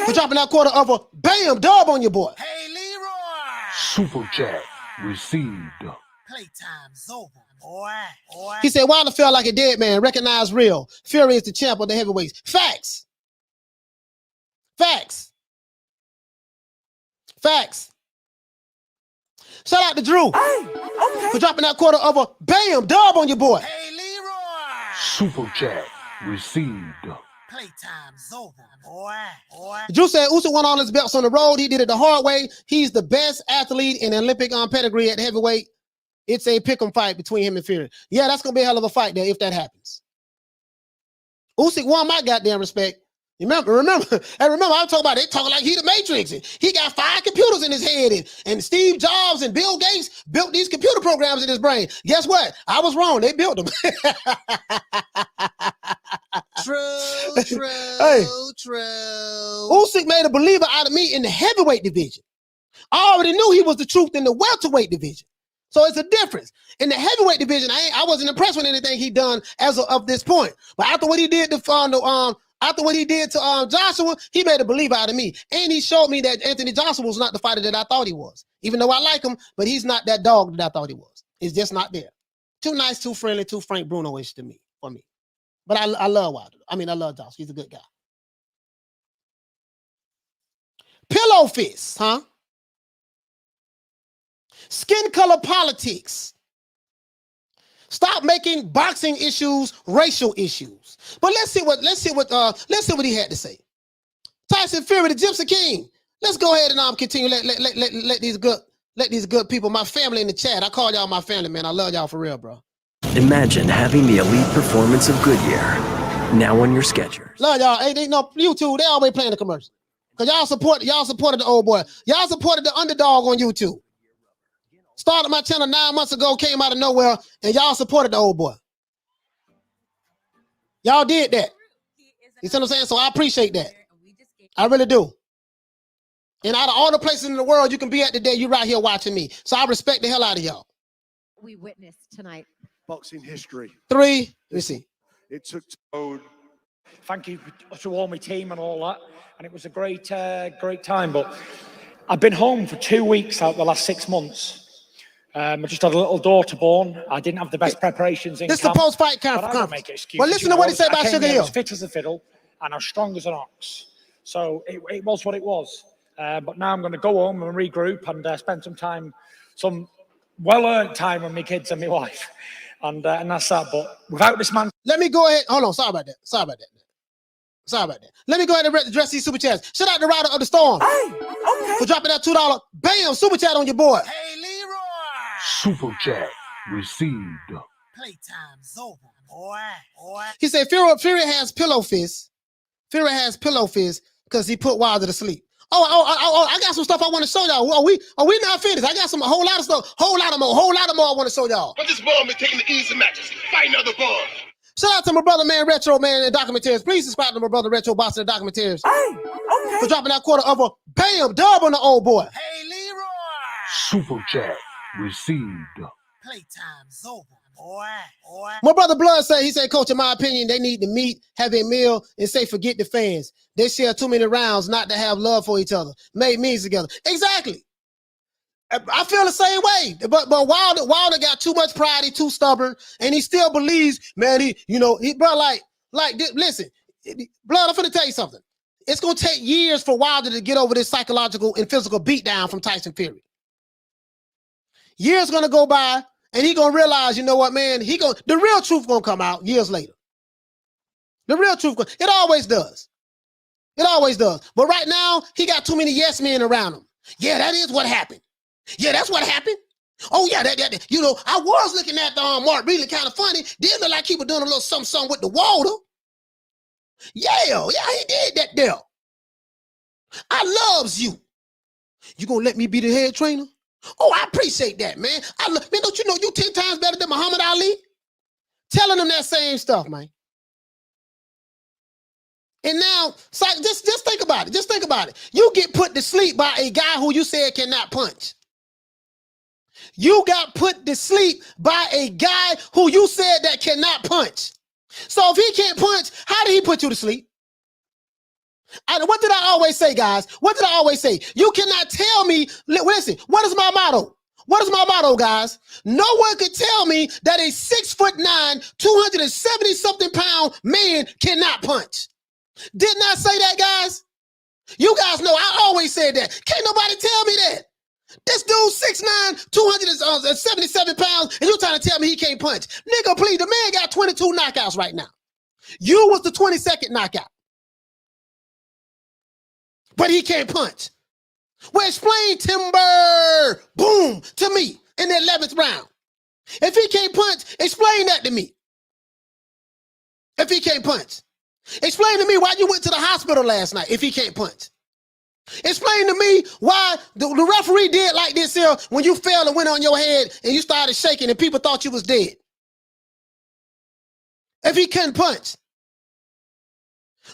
for dropping that quarter of a bam dub on your boy. Hey, Leroy. Super chat received. Playtime's over, boy. He said Wilder felt like a dead man. Recognize real. Fury is the champ of the heavyweights. Facts. Facts. Facts. Shout out to Drew for dropping that quarter of a bam dub on your boy. Hey, Leroy. Super chat received. Playtime's over, boy. Drew said Usyk won all his belts on the road. He did it the hard way. He's the best athlete in Olympic pedigree at heavyweight. It's a pick'em fight between him and Fury. Yeah, that's gonna be a hell of a fight there if that happens. Usyk won my goddamn respect. Remember, I'm talking about they talking like he the Matrix. And he got 5 computers in his head, and Steve Jobs and Bill Gates built these computer programs in his brain. Guess what? I was wrong. They built them. True. Hey. Usyk made a believer out of me in the heavyweight division. I already knew he was the truth in the welterweight division. So it's a difference. In the heavyweight division, I wasn't impressed with anything he done as of this point. But after what he did to Joshua, he made a believer out of me. And he showed me that Anthony Joshua was not the fighter that I thought he was. Even though I like him, but he's not that dog that I thought he was. It's just not there. Too nice, too friendly, too Frank Bruno-ish to me, for me. But I love Wilder. I love Joshua. He's a good guy. Pillow fists, huh? Skin color politics. Stop making boxing issues racial issues. But let's see what he had to say. Tyson Fury, the Gypsy King. Let's go ahead and continue. Let these good people, my family in the chat. I call y'all my family, man. I love y'all for real, bro. Imagine having the elite performance of Goodyear now on your Skechers. Love y'all. Hey, they know YouTube. They always playing the commercial. Cause y'all supported the old boy. Y'all supported the underdog on YouTube. Started my channel 9 months ago, came out of nowhere, and y'all supported the old boy. Y'all did that. You see what I'm saying? So I appreciate that. I really do. And out of all the places in the world you can be at today, you're right here watching me. So I respect the hell out of y'all. We witnessed tonight. Boxing history. 3. Let me see. It took road. Thank you to all my team and all that. And it was a great time. But I've been home for 2 weeks out the last 6 months. I just had a little daughter born. I didn't have the best preparations in This is camp. the post-fight But I don't conference. make excuses. Well, listen to what he said about I came Sugar here Hill. as fit as a fiddle and as strong as an ox. So it was what it was. But now I'm going to go home and regroup and spend some well-earned time with my kids and my wife. And that's that. But without this man... Let me go ahead. Hold on. Sorry about that. Let me go ahead and address these super chats. Shout out to Rider of the Storm for dropping that $2 bam super chat on your boy. Hey, Leroy. Super chat received. Playtime's over, boy. He said Fury has pillow fists. Fury has pillow fists because he put Wilder to sleep. I got some stuff I want to show y'all. Are we not finished? I got a whole lot of stuff, whole lot more I want to show y'all. But this ball is taking the easy matches, fighting other balls. Shout out to my brother, man, Retro, man, and Documentaries. Please subscribe to my brother, Retro Boxing and Documentaries. Hey, okay. For dropping that quarter of a bam dub on the old boy. Hey, Leroy. Super chat received. Playtime's over, boy. My brother Blood said, he said, Coach, in my opinion, they need to meet, have a meal, and say, forget the fans. They share too many rounds not to have love for each other. Made means together. Exactly. I feel the same way. But Wilder got too much pride. He's too stubborn. And he still believes, man, listen, Blood, I'm finna tell you something. It's going to take years for Wilder to get over this psychological and physical beatdown from Tyson Fury. Years going to go by, and he going to realize, you know what, man, the real truth going to come out years later. The real truth, it always does. It always does. But right now, he got too many yes men around him. Yeah, that is what happened. Yeah, that's what happened. Oh, yeah, that you know, I was looking at the Mark really kind of funny. Did look like he was doing a little something with the Wilder. Yeah, he did that there. I loves you. You gonna let me be the head trainer? Oh, I appreciate that, man. Man, don't you know you 10 times better than Muhammad Ali? Telling them that same stuff, man. And now, just think about it. Just think about it. You get put to sleep by a guy who you said cannot punch. You got put to sleep by a guy who you said that cannot punch. So if he can't punch, how did he put you to sleep? What did I always say, guys? What did I always say? You cannot tell me, listen, what is my motto? What is my motto, guys? No one could tell me that a 6'9", 270-something pound man cannot punch. Didn't I say that, guys? You guys know I always said that. Can't nobody tell me that. This dude 6'9", 277 pounds, and you trying to tell me he can't punch. Nigga, please, the man got 22 knockouts right now. You was the 22nd knockout. But he can't punch. Well, explain timber, boom, to me in the 11th round. If he can't punch, explain that to me. If he can't punch. Explain to me why you went to the hospital last night if he can't punch. Explain to me why the referee did like this here when you fell and went on your head and you started shaking and people thought you was dead. If he couldn't punch.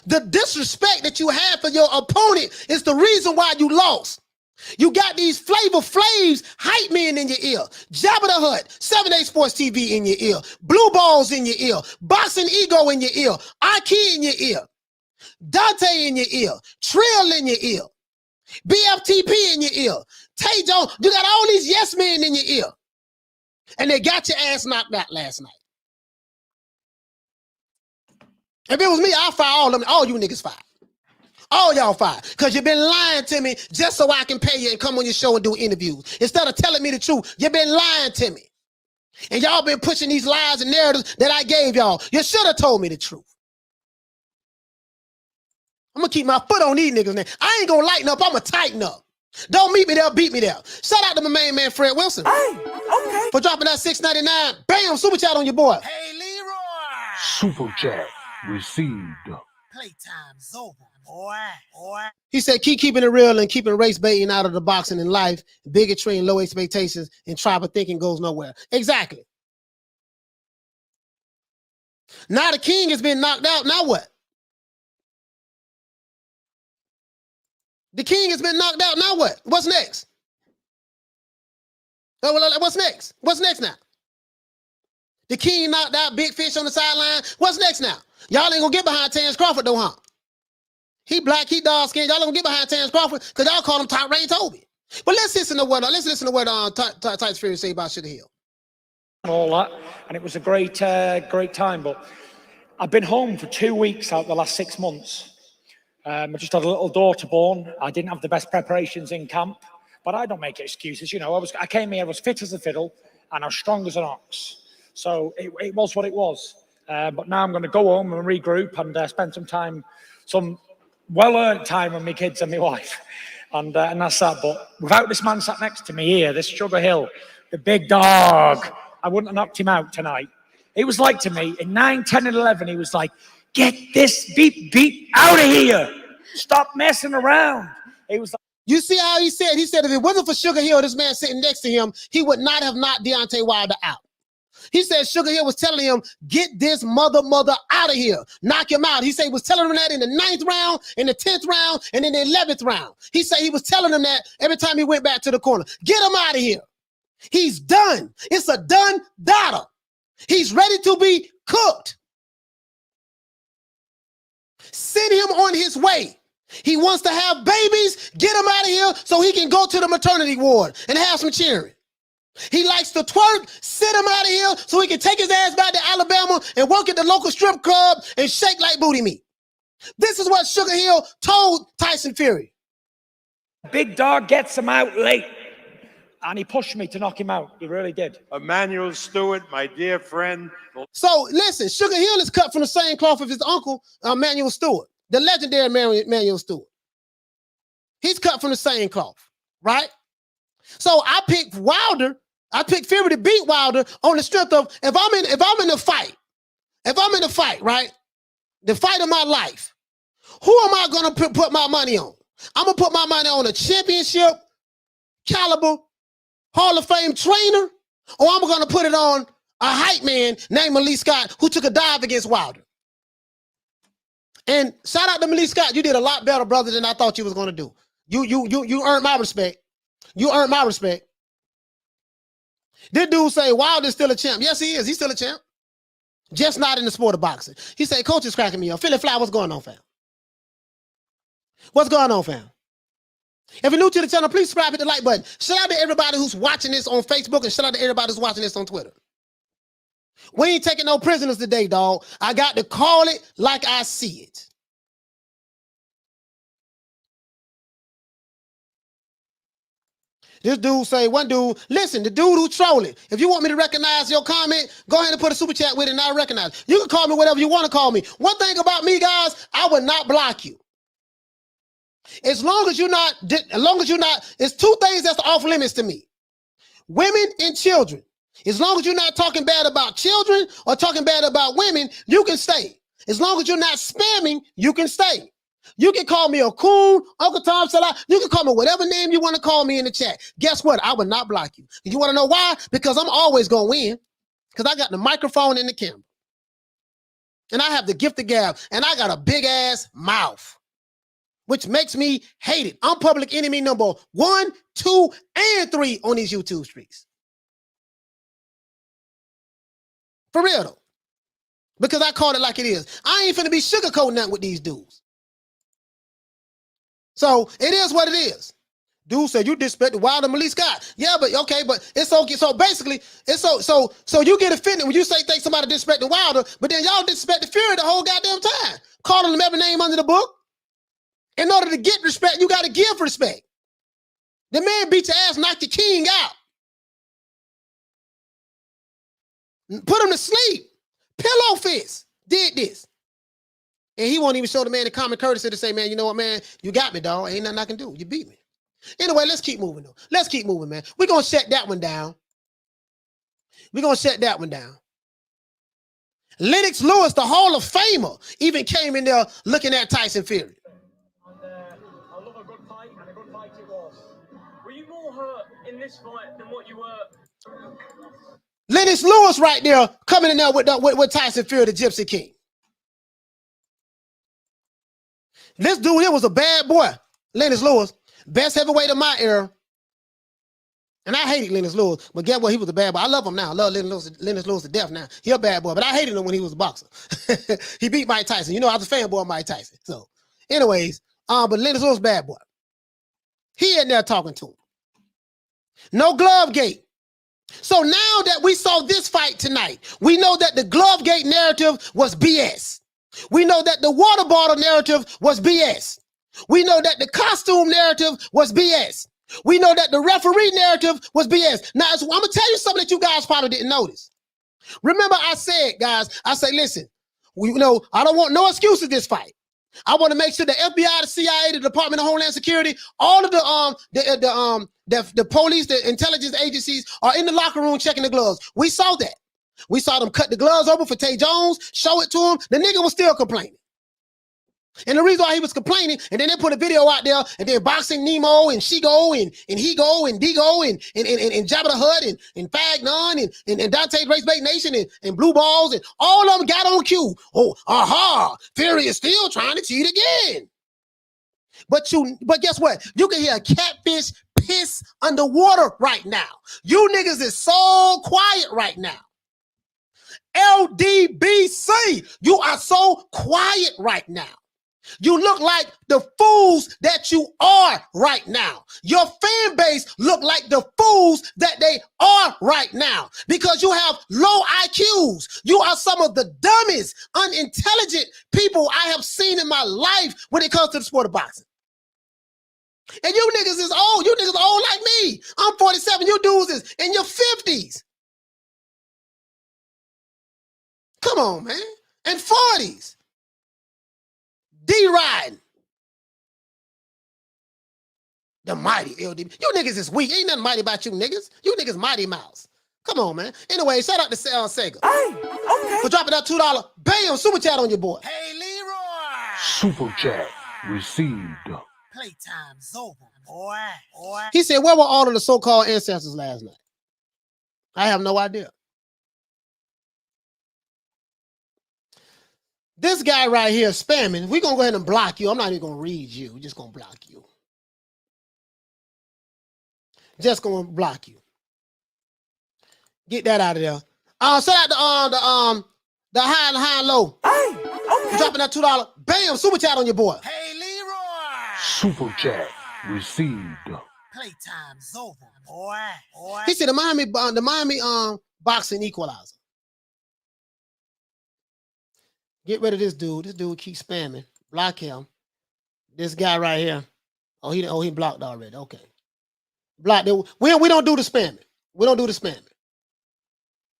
The disrespect that you have for your opponent is the reason why you lost. You got these Flavor Flavs hype men in your ear. Jabba the Hutt, 7A Sports TV in your ear. Blue Balls in your ear. Boxing Ego in your ear. Aki in your ear. Dante in your ear. Trill in your ear. BFTP in your ear. Tay Jones. You got all these yes men in your ear. And they got your ass knocked out last night. If it was me, I'll fire all of them. All you niggas fired. All y'all fired. Because you've been lying to me just so I can pay you and come on your show and do interviews. Instead of telling me the truth, you've been lying to me. And y'all been pushing these lies and narratives that I gave y'all. You should have told me the truth. I'm going to keep my foot on these niggas now. I ain't going to lighten up. I'm going to tighten up. Don't meet me there, beat me there. Shout out to my main man, Fred Wilson. Hey, okay. For dropping that $6.99. Bam, super chat on your boy. Hey, Leroy. Super chat received. Playtime's over, boy. He said, keeping it real and keeping race baiting out of the boxing in life, bigotry and low expectations and tribal thinking goes nowhere. Exactly. Now the king has been knocked out. Now what? The king has been knocked out. Now what? What's next? What's next? What's next now? The king knocked out, big fish on the sideline. What's next now? Y'all ain't gonna get behind Terrence Crawford though, huh? He black, he dark skinned. Y'all ain't gonna get behind Terrence Crawford because y'all call him Top Range Toby. But let's listen to what Tyson Fury say about Sugar Hill. All that, and it was a great time. But I've been home for 2 weeks out the last 6 months. I just had a little daughter born. I didn't have the best preparations in camp, but I don't make excuses. You know, I came here, I was fit as a fiddle, and I was strong as an ox. So it was what it was. But now I'm going to go home and regroup and spend some well-earned time with my kids and my wife. And that's that. But without this man sat next to me here, this Sugar Hill, the big dog, I wouldn't have knocked him out tonight. It was like to me, in 9, 10, and 11, he was like, get this beat out of here. Stop messing around. He was. You see how he said? He said if it wasn't for Sugar Hill, this man sitting next to him, he would not have knocked Deontay Wilder out. He said Sugar Hill was telling him, get this mother out of here. Knock him out. He said he was telling him that in the 9th round, in the 10th round, and in the 11th round. He said he was telling him that every time he went back to the corner. Get him out of here. He's done. It's a done data. He's ready to be cooked. Send him on his way. He wants to have babies. Get him out of here so he can go to the maternity ward and have some cheering. He likes to twerk. Send him out of here so he can take his ass back to Alabama and work at the local strip club and shake like booty meat. This is what Sugar Hill told Tyson Fury. Big dog gets him out late. And he pushed me to knock him out. He really did. Emmanuel Stewart, my dear friend. So listen, Sugar Hill is cut from the same cloth of his uncle, Emmanuel Stewart, the legendary Emmanuel Stewart. He's cut from the same cloth, right? So I picked Wilder. I picked Fury to beat Wilder on the strength of if I'm in a fight, right? The fight of my life. Who am I gonna put my money on? I'm gonna put my money on a championship caliber Hall of Fame trainer, or I'm gonna put it on a hype man named Malik Scott who took a dive against Wilder. And shout out to Malik Scott. You did a lot better, brother, than I thought you was gonna do. You earned my respect. You earned my respect. This dude say Wilder's still a champ. Yes, he is. He's still a champ. Just not in the sport of boxing. He say, coach is cracking me up. Philly Fly, what's going on, fam? What's going on, fam? If you're new to the channel, please subscribe, hit the like button. Shout out to everybody who's watching this on Facebook and shout out to everybody who's watching this on Twitter. We ain't taking no prisoners today, dog. I got to call it like I see it. This dude say, one dude, listen, the dude who trolling. If you want me to recognize your comment, go ahead and put a super chat with it and I'll recognize it. You can call me whatever you want to call me. One thing about me, guys, I would not block you. As long as you're not, it's two things that's off limits to me. Women and children. As long as you're not talking bad about children or talking bad about women, you can stay. As long as you're not spamming, you can stay. You can call me a coon, Uncle Tom Salah. You can call me whatever name you want to call me in the chat. Guess what? I would not block you. You want to know why? Because I'm always going to win. Because I got the microphone and the camera. And I have the gift of gab. And I got a big ass mouth, which makes me hate it. I'm public enemy number 1, 2, and 3 on these YouTube streets. For real, though. Because I call it like it is. I ain't finna be sugarcoating nothing with these dudes. So it is what it is. Dude said you disrespect Wilder, Malik Scott. Yeah, but okay, but it's okay. So basically, it's so you get offended when you think somebody disrespected Wilder, but then y'all disrespect the Fury the whole goddamn time, calling them every name under the book. In order to get respect, you got to give respect. The man beat your ass, knocked your king out. Put him to sleep. Pillow fist did this. And he won't even show the man the common courtesy to say, man, you know what, man? You got me, dog. Ain't nothing I can do. You beat me. Anyway, let's keep moving, though. Let's keep moving, man. We're going to shut that one down. We're going to shut that one down. Lennox Lewis, the Hall of Famer, even came in there looking at Tyson Fury. I love a good fight, and a good fight it was. Were you more hurt in this fight than what you were? Lennox Lewis right there coming in there with Tyson Fury, the Gypsy King. This dude here was a bad boy. Lennox Lewis, best heavyweight of my era. And I hated Lennox Lewis, but guess what? He was a bad boy. I love him now. I love Lennox Lewis to death now. He a bad boy, but I hated him when he was a boxer. He beat Mike Tyson. You know, I was a fanboy of Mike Tyson. So, anyways, but Lennox Lewis, bad boy. He in there talking to him. No glove gate. So now that we saw this fight tonight, we know that the glove gate narrative was BS. We know that the water bottle narrative was BS. We know that the costume narrative was BS. We know that the referee narrative was BS. Now, I'm going to tell you something that you guys probably didn't notice. Remember I said, guys, listen, I don't want no excuses this fight. I want to make sure the FBI, the CIA, the Department of Homeland Security, all of the police, the intelligence agencies are in the locker room checking the gloves. We saw that. We saw them cut the gloves over for Tay Jones, show it to him. The nigga was still complaining. And the reason why he was complaining, and then they put a video out there, and then Boxing Nemo and She Go and He Go and D Go and Jabba the Hutt and Fagnon and Dante Grace Bait Nation and Blue Balls and all of them got on cue. Oh, aha! Fury is still trying to cheat again. But guess what? You can hear a catfish piss underwater right now. You niggas is so quiet right now. LDBC, you are so quiet right now. You look like the fools that you are right now. Your fan base look like the fools that they are right now because you have low IQs. You are some of the dumbest, unintelligent people I have seen in my life when it comes to the sport of boxing. And you niggas is old. You niggas old like me. I'm 47. You dudes is in your 50s. Come on, man. And 40s. D-riding. The mighty LDB. You niggas is weak. Ain't nothing mighty about you niggas. You niggas mighty mouse. Come on, man. Anyway, shout out to Sega. Hey, okay. For dropping that $2. Bam, super chat on your boy. Hey, Leroy. Super chat received. Playtime's over, boy. He said, where were all of the so-called ancestors last night? I have no idea. This guy right here spamming. We're going to go ahead and block you. I'm not even going to read you. We're just going to block you. Just going to block you. Get that out of there. Shout out to the high and low. Hey, okay. Dropping that $2. Bam, super chat on your boy. Hey, Leroy. Super chat received. Playtime's over, boy. He said the Miami boxing equalizer. Get rid of this dude. This dude keeps spamming. Block him. This guy right here. Oh, he blocked already. Okay. Blocked it. We don't do the spamming. We don't do the spamming.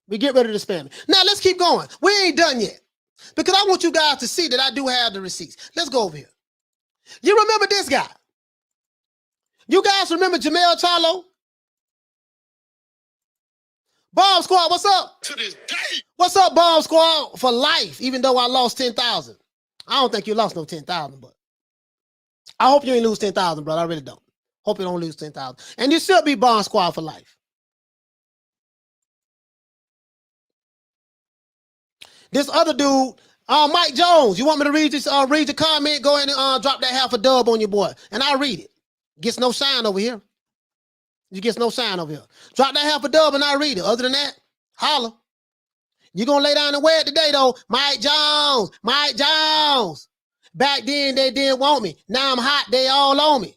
We get rid of the spamming. Now let's keep going. We ain't done yet. Because I want you guys to see that I do have the receipts. Let's go over here. You remember this guy? You guys remember Jamel Charlo? Bomb Squad, what's up? To this day. What's up, Bomb Squad? For life, even though I lost 10,000. I don't think you lost no 10,000, but I hope you ain't lose 10,000, brother. I really don't. Hope you don't lose 10,000. And you should be Bomb Squad for life. This other dude, Mike Jones, you want me to read this? Read the comment. Go ahead and drop that half a dub on your boy, and I'll read it. Gets no shine over here. You gets no shine over here. Drop that half a dub and I'll read it. Other than that, holla. You're gonna lay down and wear it today, though. Mike Jones. Mike Jones. Back then they didn't want me. Now I'm hot. They all on me.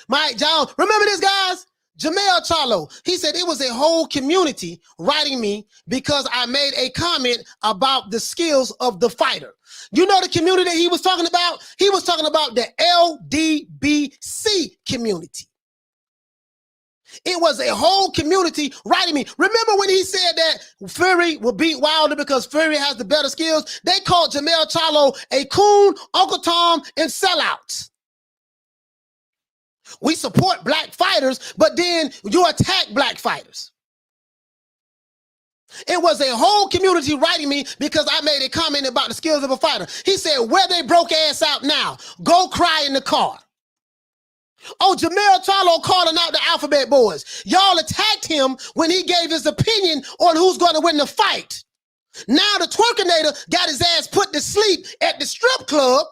Mike Jones. Remember this, guys? Jamel Charlo, he said it was a whole community writing me because I made a comment about the skills of the fighter. You know the community that he was talking about? He was talking about the LDBC community. It was a whole community writing me. Remember when he said that Fury will beat Wilder because Fury has the better skills? They called Jamel Charlo a coon, Uncle Tom, and sellouts. We support black fighters, but then you attack black fighters. It was a whole community writing me because I made a comment about the skills of a fighter. He said, where they broke ass out now, go cry in the car. Oh, Jamel Charlo calling out the Alphabet Boys. Y'all attacked him when he gave his opinion on who's going to win the fight. Now the Twerkinator got his ass put to sleep at the strip club.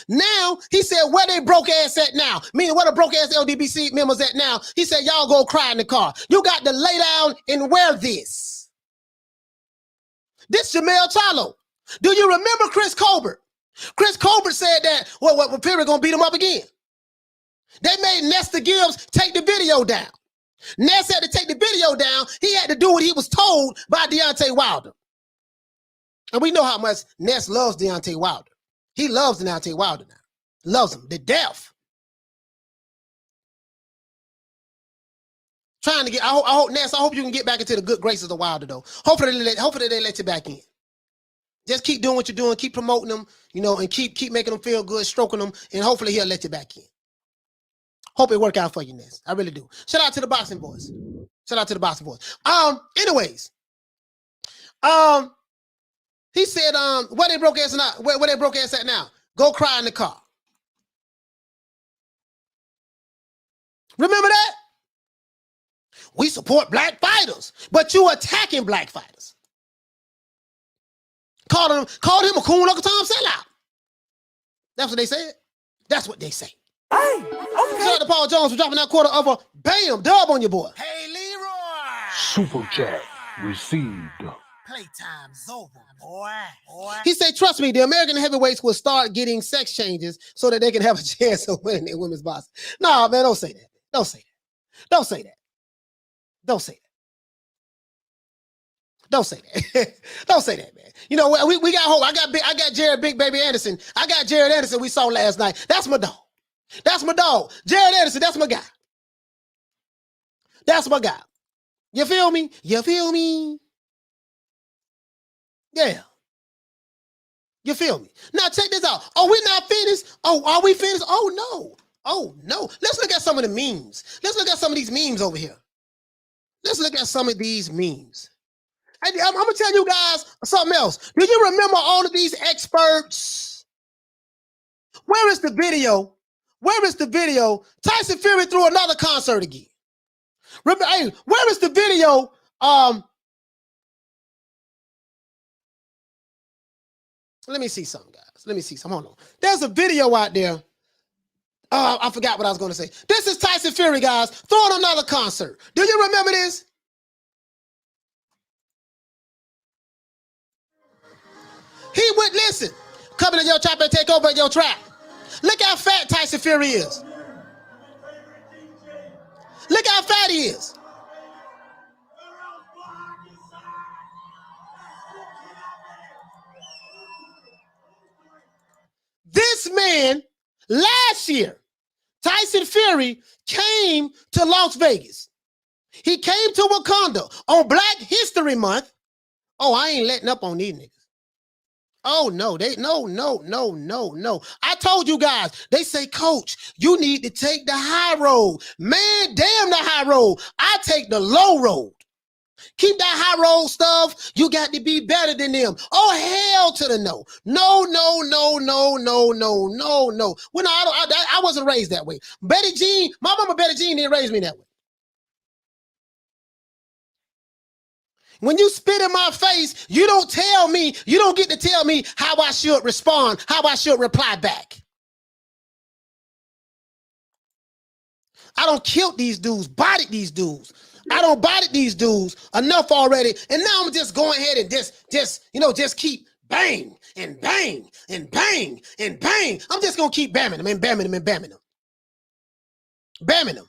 Now, he said, where they broke ass at now? Meaning, where the broke ass LDBC members at now? He said, y'all go cry in the car. You got to lay down and wear this. This Jamel Charlo. Do you remember Chris Colbert? Chris Colbert said that, well, Fury gonna beat him up again. They made Nestor Gibbs take the video down. Ness had to take the video down. He had to do what he was told by Deontay Wilder. And we know how much Ness loves Deontay Wilder. He loves Deontay Wilder now. Loves him to death. Trying to get, I hope Ness, I hope you can get back into the good graces of Wilder, though. Hopefully they let you back in. Just keep doing what you're doing, keep promoting them, and keep making them feel good, stroking them, and hopefully he'll let you back in. Hope it work out for you, Ness. I really do. Shout out to the boxing boys. Shout out to the boxing boys. Anyways, He said, where they broke ass now? Where they broke ass at now? Go cry in the car. Remember that? We support black fighters, but you attacking black fighters. Called him a coon Uncle Tom sellout. That's what they said. That's what they say. Hey, okay. Shout out to Paul Jones for dropping that quarter of a bam dub on your boy. Hey, Leroy. Super chat received. Playtime's over, boy. He said, trust me, the American heavyweights will start getting sex changes so that they can have a chance of winning in women's boxing. Nah, man, don't say that. Don't say that. Don't say that. Don't say that. Don't say that. Don't say that, man. You know, we got hope. I got Jared Big Baby Anderson. I got Jared Anderson we saw last night. That's my dog. That's my dog. Jared Anderson, that's my guy. That's my guy. You feel me? You feel me? Yeah. You feel me? Now check this out. Oh, we're not finished? Oh, are we finished? Oh, no. Oh, no. Let's look at some of the memes. Let's look at some of these memes over here. Let's look at some of these memes. I'm going to tell you guys something else. Do you remember all of these experts? Where is the video? Where is the video? Tyson Fury threw another concert again. Remember, hey, where is the video? Let me see something, guys. Let me see something. Hold on. There's a video out there. I forgot what I was going to say. This is Tyson Fury, guys, throwing another concert. Do you remember this? He went, listen, coming in your trap and take over your trap. Look how fat Tyson Fury is. Look how fat he is. This man, last year, Tyson Fury came to Las Vegas. He came to Wakanda on Black History Month. Oh, I ain't letting up on these niggas. Oh, no, no. I told you guys, they say, coach, you need to take the high road. Man, damn the high road. I take the low road. Keep that high road stuff. You got to be better than them. Oh, hell to the no. No. Well, no, I wasn't raised that way. Betty Jean, my mama Betty Jean didn't raise me that way. When you spit in my face, you don't get to tell me how I should respond, how I should reply back. I don't kill these dudes, bodied these dudes. I don't body these dudes enough already. And now I'm just going ahead and just keep bang and bang and bang and bang. I'm just going to keep bamming them and bamming them and bamming them. Bamming them.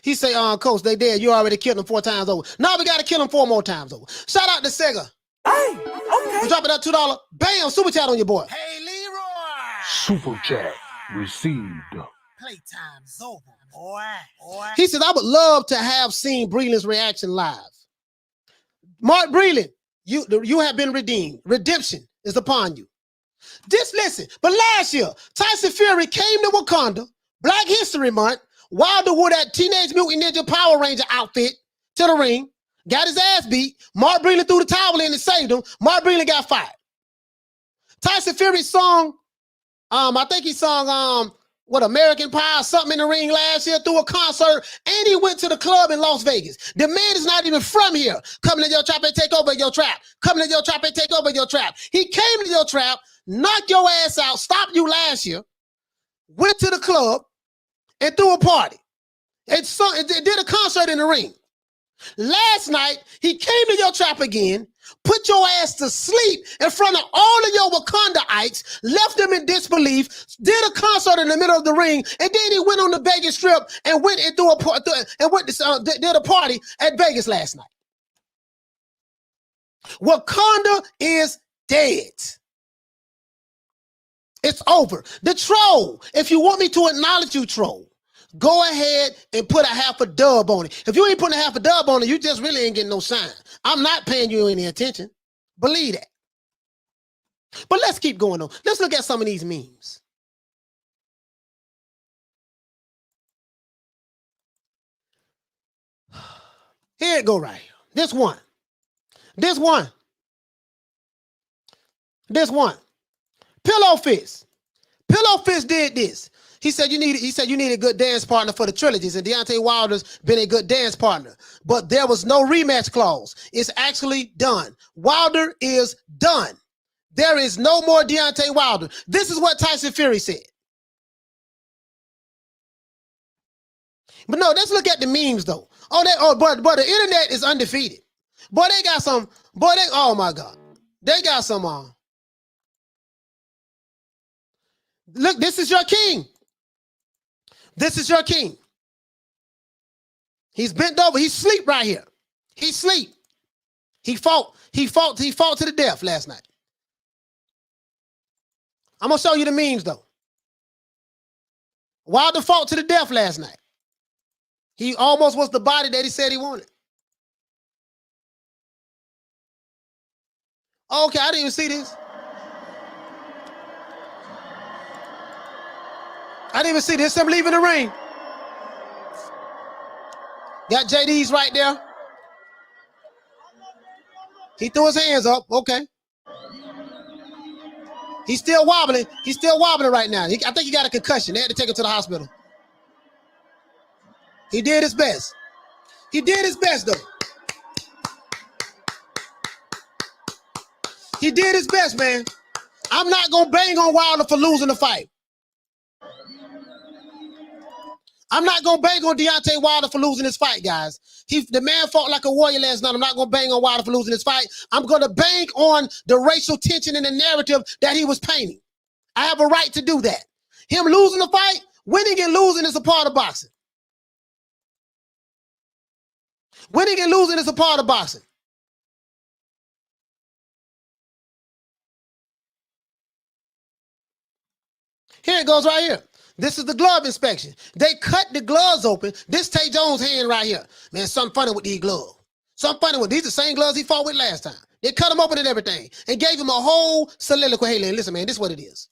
He say, coach, they dead. You already killed them 4 times over. Now we got to kill them 4 more times over. Shout out to Sega. Hey, okay. You dropping that $2. Bam, super chat on your boy. Hey, Leroy. Super chat received. Playtime's over, boy. He says, I would love to have seen Breland's reaction live. Mark Breland, you have been redeemed. Redemption is upon you. Just listen. But last year, Tyson Fury came to Wakanda, Black History Month. Wilder wore that Teenage Mutant Ninja Power Ranger outfit to the ring, got his ass beat. Mark Breland threw the towel in and saved him. Mark Breland got fired. Tyson Fury sung, I think he sung American Pie or something in the ring last year through a concert, and he went to the club in Las Vegas. The man is not even from here. Coming to your trap and take over your trap. Coming to your trap and take over your trap. He came to your trap, knocked your ass out, stopped you last year, went to the club, and threw a party. And did a concert in the ring. Last night, he came to your trap again, put your ass to sleep in front of all of your Wakandaites, left them in disbelief, did a concert in the middle of the ring, and then he went on the Vegas Strip and went and did a party at Vegas last night. Wakanda is dead. It's over. The troll, if you want me to acknowledge you, troll, go ahead and put a half a dub on it. If you ain't putting a half a dub on it, you just really ain't getting no shine. I'm not paying you any attention. Believe that. But let's keep going on. Let's look at some of these memes. Here it go right here. This one. This one. Pillow Fist. Pillow Fist did this. He said you need a good dance partner for the trilogies, and Deontay Wilder's been a good dance partner. But there was no rematch clause. It's actually done. Wilder is done. There is no more Deontay Wilder. This is what Tyson Fury said. But no, let's look at the memes though. But the internet is undefeated. Boy, they got some. Oh my God, they got some. Look, this is your king. This is your king. He's bent over. He's asleep right here. He's asleep. He fought to the death last night. I'm gonna show you the memes though. Wilder fought to the death last night. He almost was the body that he said he wanted. Okay, I didn't even see this. I didn't even see this. Him leaving the ring. Got JD's right there. He threw his hands up. Okay. He's still wobbling. He's still wobbling right now. I think he got a concussion. They had to take him to the hospital. He did his best. He did his best, though. He did his best, man. I'm not going to bang on Wilder for losing the fight. I'm not going to bang on Deontay Wilder for losing this fight, guys. The man fought like a warrior last night. I'm not going to bang on Wilder for losing this fight. I'm going to bang on the racial tension and the narrative that he was painting. I have a right to do that. Him losing the fight, winning and losing is a part of boxing. Winning and losing is a part of boxing. Here it goes right here. This is the glove inspection. They cut the gloves open. This Tay Jones' hand right here. Man, something funny with these gloves. Something funny with these the same gloves he fought with last time. They cut him open and everything and gave him a whole soliloquy. Hey, listen, man, this is what it is.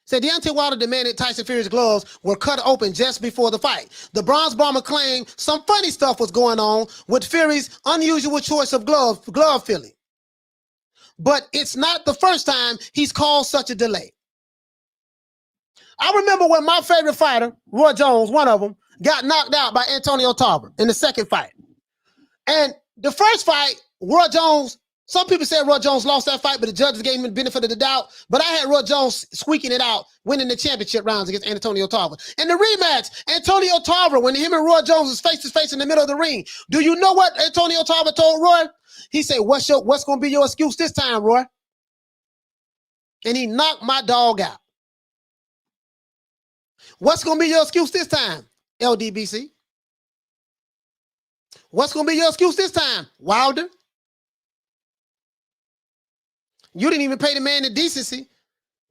Said Deontay Wilder demanded Tyson Fury's gloves were cut open just before the fight. The Bronze Bomber claimed some funny stuff was going on with Fury's unusual choice of glove filling. But it's not the first time he's caused such a delay. I remember when my favorite fighter, Roy Jones, one of them, got knocked out by Antonio Tarver in the second fight. And the first fight, Roy Jones, some people said Roy Jones lost that fight, but the judges gave him the benefit of the doubt. But I had Roy Jones squeaking it out, winning the championship rounds against Antonio Tarver. And the rematch, Antonio Tarver, when him and Roy Jones was face to face in the middle of the ring, do you know what Antonio Tarver told Roy? He said, what's going to be your excuse this time, Roy? And he knocked my dog out. What's going to be your excuse this time, LDBC? What's going to be your excuse this time, Wilder? You didn't even pay the man the decency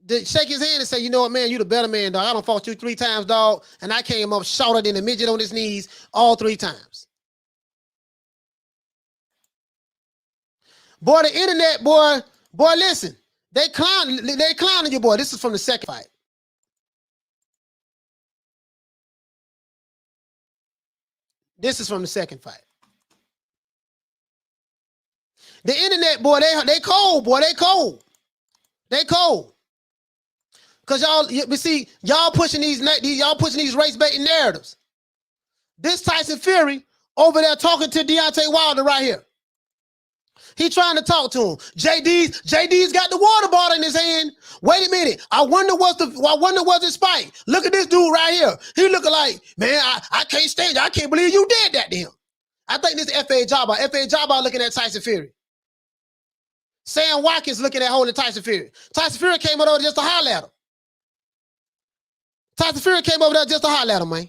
to shake his hand and say, you know what, man, you the better man, dog. I done fought you 3 times, dog, and I came up shorter than a midget on his knees all 3 times. Boy, the internet, boy, listen. They clowning you, boy. This is from the second fight. This is from the second fight. The internet, boy, they cold, boy. They cold. They cold. Cause y'all pushing these race baiting narratives. This Tyson Fury over there talking to Deontay Wilder right here. He trying to talk to him. JD's got the water bottle in his hand. Wait a minute. I wonder what's his fight. Look at this dude right here. He looking like, man, I can't stand you. I can't believe you did that to him. I think this is F.A. Jabba. F.A. Jabba looking at Tyson Fury. Sam Watkins looking at holding Tyson Fury. Tyson Fury came over there just to holler at him. Tyson Fury came over there just to holler at him, man.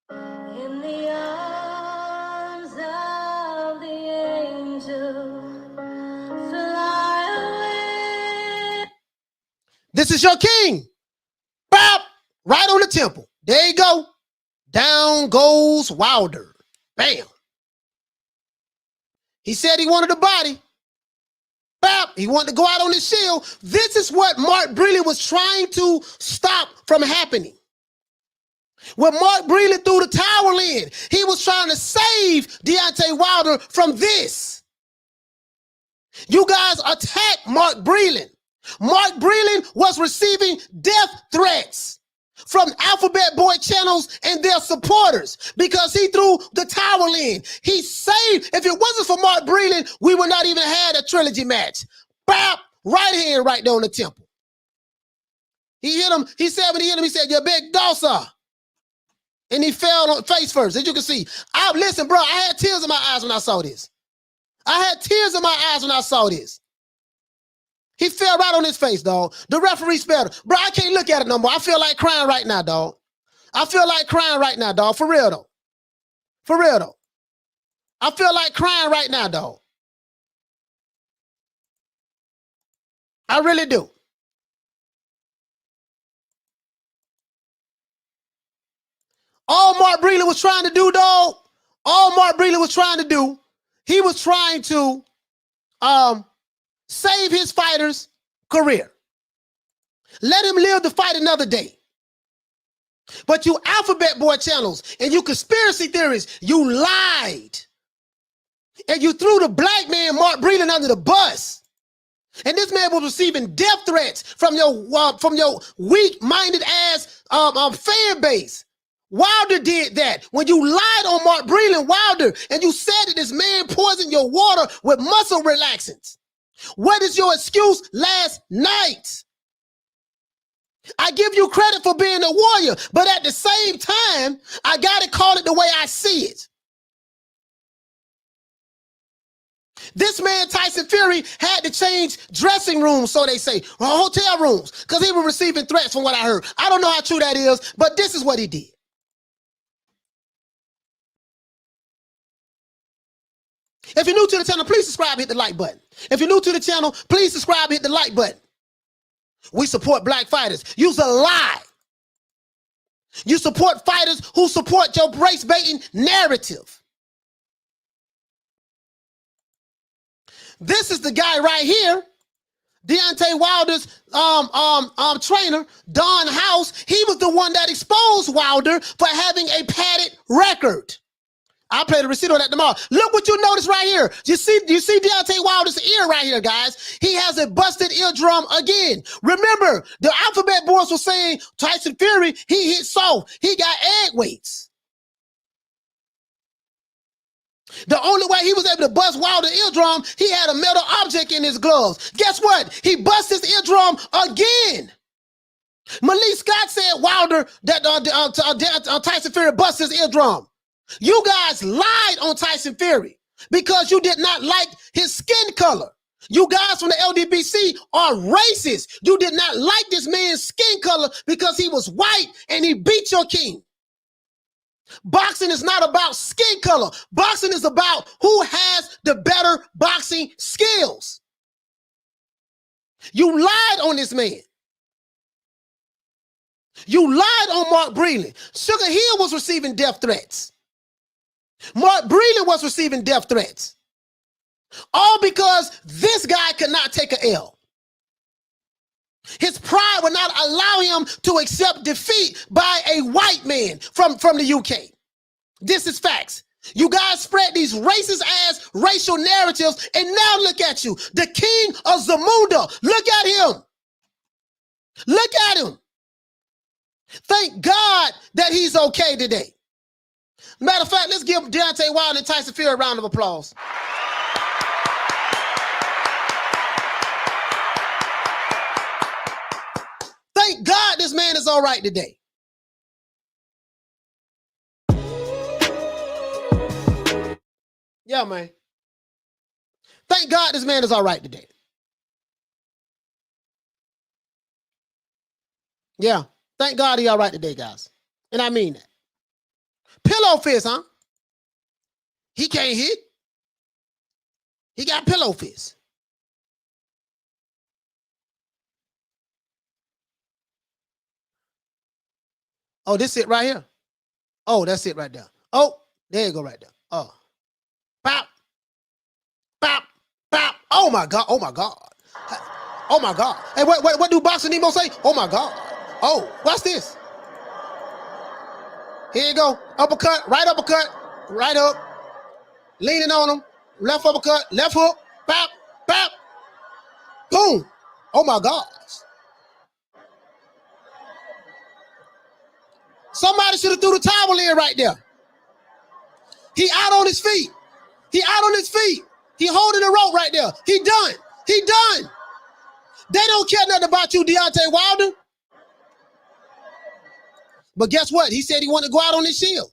In the arms of the angel, fly away. This is your king. Bop! Right on the temple. There you go. Down goes Wilder. Bam. He said he wanted a body. Bop. He wanted to go out on his shield. This is what Mark Brealey was trying to stop from happening. When Mark Breland threw the towel in, he was trying to save Deontay Wilder from this. You guys attacked Mark Breland. Mark Breland was receiving death threats from Alphabet Boy channels and their supporters because he threw the towel in. He saved. If it wasn't for Mark Breland, we would not even had a trilogy match. Bap, right hand right there on the temple. He hit him. He said when he hit him, he said, "You're a big dosser." And he fell on face first, as you can see. Listen, bro, I had tears in my eyes when I saw this. I had tears in my eyes when I saw this. He fell right on his face, dog. The referee spelled it. Bro, I can't look at it no more. I feel like crying right now, dog. I feel like crying right now, dog. For real, though. For real, though. I feel like crying right now, dog. I really do. All Mark Breland was trying to do, dog, all Mark Breland was trying to do, he was trying to save his fighter's career. Let him live to fight another day. But you Alphabet Boy channels and you conspiracy theorists, you lied. And you threw the black man Mark Breland under the bus. And this man was receiving death threats from your weak-minded ass fan base. Wilder did that. When you lied on Mark Breland, Wilder, and you said that this man poisoned your water with muscle relaxants. What is your excuse last night? I give you credit for being a warrior, but at the same time, I got to call it the way I see it. This man, Tyson Fury, had to change dressing rooms, so they say, or hotel rooms, because he was receiving threats from what I heard. I don't know how true that is, but this is what he did. If you're new to the channel, please subscribe and hit the like button. If you're new to the channel, please subscribe and hit the like button. We support black fighters. You's a lie. You support fighters who support your race baiting narrative. This is the guy right here, Deontay Wilder's trainer, Don House. He was the one that exposed Wilder for having a padded record. I'll play the receipt on that tomorrow. Look what you notice right here. You see Deontay Wilder's ear right here, guys. He has a busted eardrum again. Remember, the Alphabet Boys were saying Tyson Fury, he hit soft. He got egg weights. The only way he was able to bust Wilder's eardrum, he had a metal object in his gloves. Guess what? He bust his eardrum again. Malik Scott said Wilder that Tyson Fury bust his eardrum. You guys lied on Tyson Fury because you did not like his skin color. You guys from the LDBC are racist. You did not like this man's skin color because he was white and he beat your king. Boxing is not about skin color. Boxing is about who has the better boxing skills. You lied on this man. You lied on Mark Breland. Sugar Hill was receiving death threats. Mark Breland was receiving death threats. All because this guy could not take an L. His pride would not allow him to accept defeat by a white man from the UK. This is facts. You guys spread these racist ass racial narratives, and now look at you, the king of Zamunda. Look at him. Look at him. Thank God that he's okay today. Matter of fact, let's give Deontay Wilder and Tyson Fury a round of applause. Thank God this man is all right today. Yeah, man. Thank God this man is all right today. Yeah, thank God he all right today, guys. And I mean that. Pillow fist, huh? He can't hit. He got pillow fist. Oh, this it right here. Oh, that's it right there. Oh, there you go right there. Oh. Bop. Bop. Bop. Oh my God. Oh my God. Oh my God. Hey, what do Boxing Nemo say? Oh my God. Oh, what's this? Here you go. Uppercut, right hook. Leaning on him. Left uppercut, left hook. Bap, bap. Boom. Oh my gosh. Somebody should have threw the towel in right there. He out on his feet. He holding the rope right there. He done. They don't care nothing about you, Deontay Wilder. But guess what? He said he wanted to go out on his shield.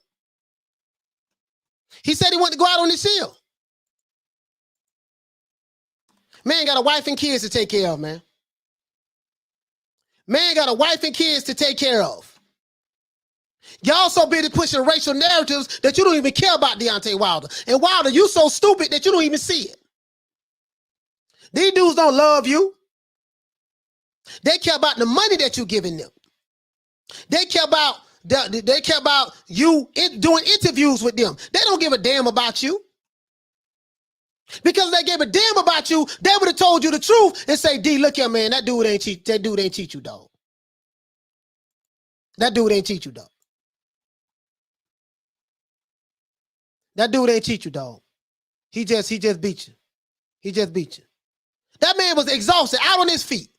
Man got a wife and kids to take care of, man. Y'all so busy pushing racial narratives that you don't even care about Deontay Wilder. And Wilder, you so stupid that you don't even see it. These dudes don't love you. They care about the money that you're giving them. They care about you doing interviews with them. They don't give a damn about you. Because if they gave a damn about you, they would have told you the truth and say, D, look here, man, that dude ain't cheat you, dog. That dude ain't cheat you, dog. He just beat you. That man was exhausted, out on his feet.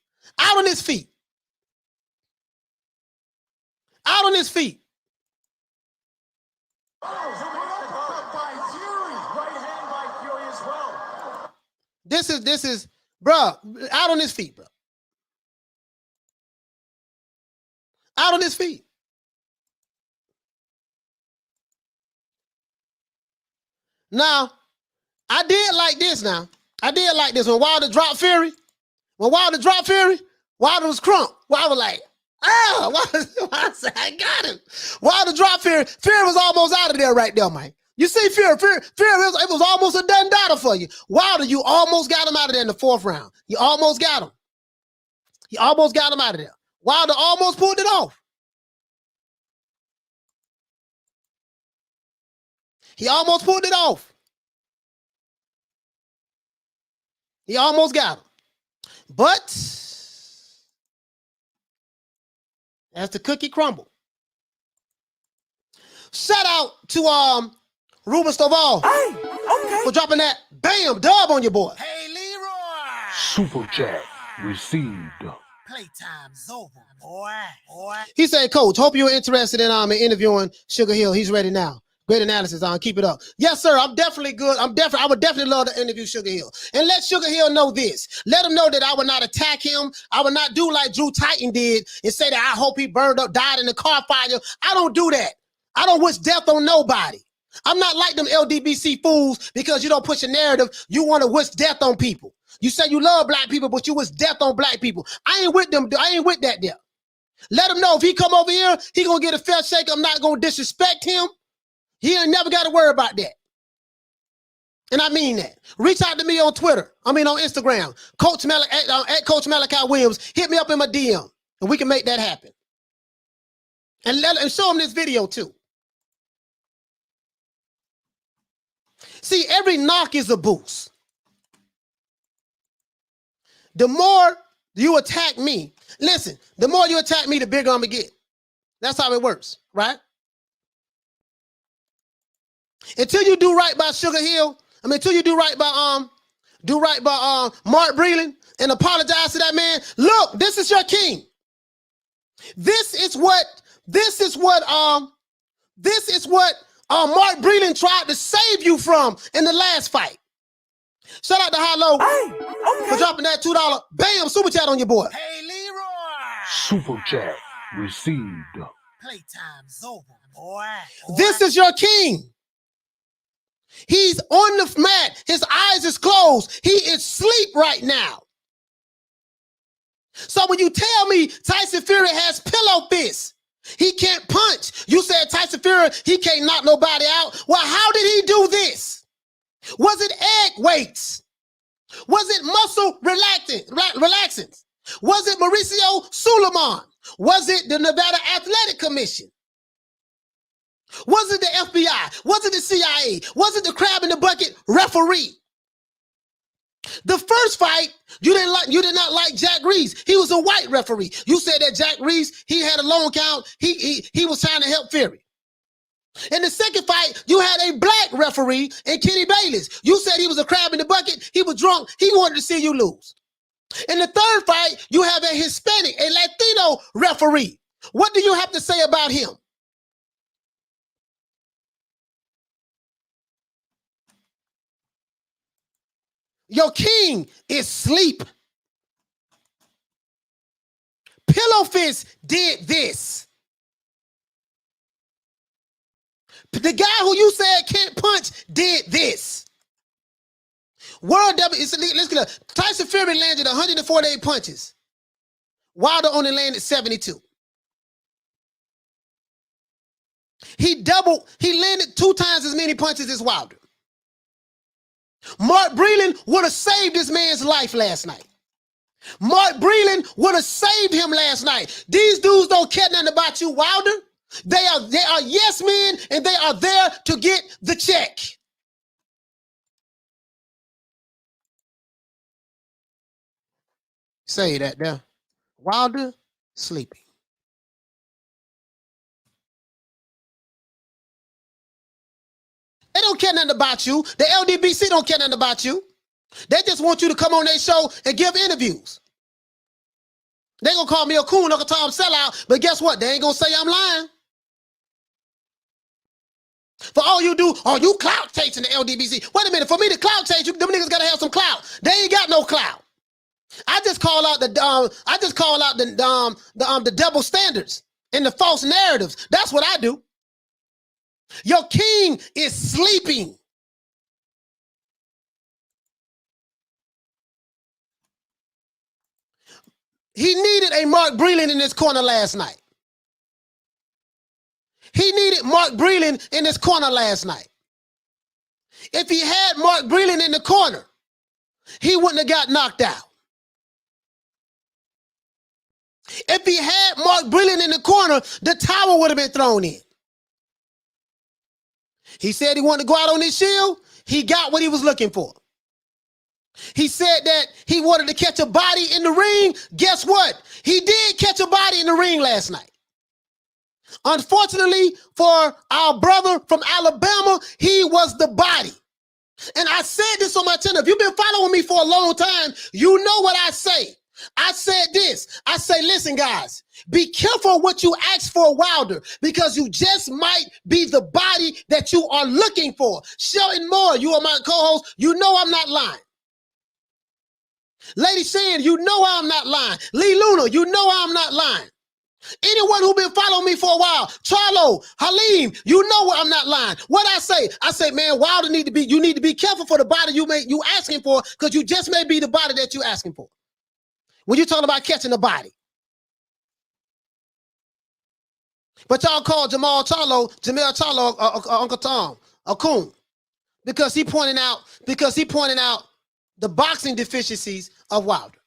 This is, bruh, out on his feet, bro. Out on his feet. Now, I did like this when Wilder dropped Fury. Wilder was crunk. Wilder was like, Wilder said, I got him. Wilder dropped Fury. Fury was almost out of there right there, man. You see Fury, it was almost a done data for you. Wilder, you almost got him out of there in the 4th round. You almost got him. Out of there. Wilder almost pulled it off. He almost got him. But as the cookie crumbled. Shout out to Ruben Stovall for dropping that bam dub on your boy. Hey, Leroy. Super chat received. Playtime's over, boy. He said, Coach, hope you're interested in interviewing Sugar Hill. He's ready now. Great analysis, keep it up. Yes, sir. I'm definitely good. I would definitely love to interview Sugar Hill. And let Sugar Hill know this. Let him know that I would not attack him. I would not do like Drew Titan did and say that I hope he burned up, died in the car fire. I don't do that. I don't wish death on nobody. I'm not like them LDBC fools because you don't push a narrative. You want to wish death on people. You say you love black people, but you wish death on black people. I ain't with them. I ain't with that there. Let him know if he come over here, he going to get a fair shake. I'm not going to disrespect him. He ain't never got to worry about that. And I mean that. Reach out to me on Twitter. on Instagram. At Coach Malachi Williams. Hit me up in my DM. And we can make that happen. And show him this video too. See, every knock is a boost. The more you attack me, listen, the more you attack me, the bigger I'm going to get. That's how it works, right? Until you do right by Sugar Hill, until you do right by Mark Breland and apologize to that man. Look, this is your king. This is what Mark Breland tried to save you from in the last fight. Shout out to Hollow for dropping that $2 bam super chat on your boy. Hey, Leroy. Super chat received. Playtime's over, boy. This is your king. He's on the mat. His eyes is closed. He is asleep right now. So when you tell me Tyson Fury has pillow fists, he can't punch. You said Tyson Fury, he can't knock nobody out. Well, how did he do this? Was it egg weights? Was it muscle relaxants? Was it Mauricio Suleiman? Was it the Nevada Athletic Commission? Was it the FBI? Was it the CIA? Was it the crab in the bucket referee? The first fight, you did not like Jack Reese. He was a white referee. You said that Jack Reese, he had a long count. He was trying to help Fury. In the second fight, you had a black referee in Kenny Bayless. You said he was a crab in the bucket. He was drunk. He wanted to see you lose. In the third fight, you have a Hispanic, a Latino referee. What do you have to say about him? Your king is sleep. Pillow Fist did this. The guy who you said can't punch did this. World W, let's get up. Tyson Fury landed 148 punches. Wilder only landed 72. He landed 2 times as many punches as Wilder. Mark Breland would have saved this man's life last night. Mark Breland would have saved him last night. These dudes don't care nothing about you, Wilder. They are yes men, and they are there to get the check. Say that there. Wilder sleeping. They don't care nothing about you. The LDBC don't care nothing about you. They just want you to come on their show and give interviews. They gonna call me a coon, Uncle Tom sellout, but guess what? They ain't gonna say I'm lying. For all you do, you clout chasing the LDBC. Wait a minute, for me to clout chase you, them niggas gotta have some clout. They ain't got no clout. I just call out the double standards and the false narratives. That's what I do. Your king is sleeping. He needed a Mark Breland in his corner last night. He needed Mark Breland in his corner last night. If he had Mark Breland in the corner, he wouldn't have got knocked out. If he had Mark Breland in the corner, the towel would have been thrown in. He said he wanted to go out on his shield. He got what he was looking for. He said that he wanted to catch a body in the ring. Guess what? He did catch a body in the ring last night. Unfortunately for our brother from Alabama, he was the body. And I said this on my channel. If you've been following me for a long time, you know what I say. I said this. I say, listen, guys, be careful what you ask for, Wilder, because you just might be the body that you are looking for. Shelton Moore, you are my co-host. You know I'm not lying. Lady Shan, you know I'm not lying. Lee Luna, you know I'm not lying. Anyone who been following me for a while, Charlo, Halim, you know I'm not lying. What I say, man, Wilder you need to be careful for the body you asking for, because you just may be the body that you asking for. When you talking about catching the body. But y'all call Jamel Charlo, Uncle Tom, a coon, because he pointing out the boxing deficiencies of Wilder.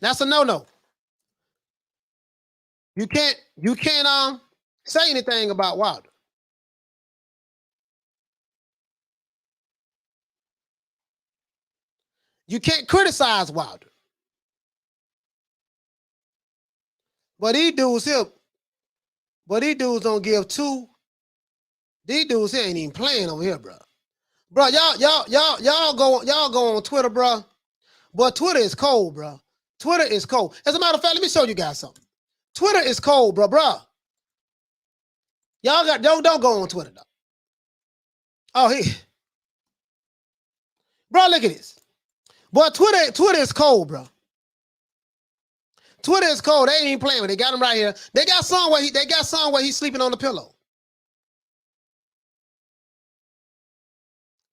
That's a no-no. You can't say anything about Wilder. You can't criticize Wilder. But these dudes here, don't give two. These dudes here ain't even playing over here, bro. Bro, y'all go on Twitter, bro. But Twitter is cold, bro. Twitter is cold. As a matter of fact, let me show you guys something. Twitter is cold, bro. Y'all don't go on Twitter though. Oh, bro, look at this. Boy, Twitter is cold, bro. Twitter is cold. They ain't even playing with it. They got him right here. They got some where he's sleeping on the pillow.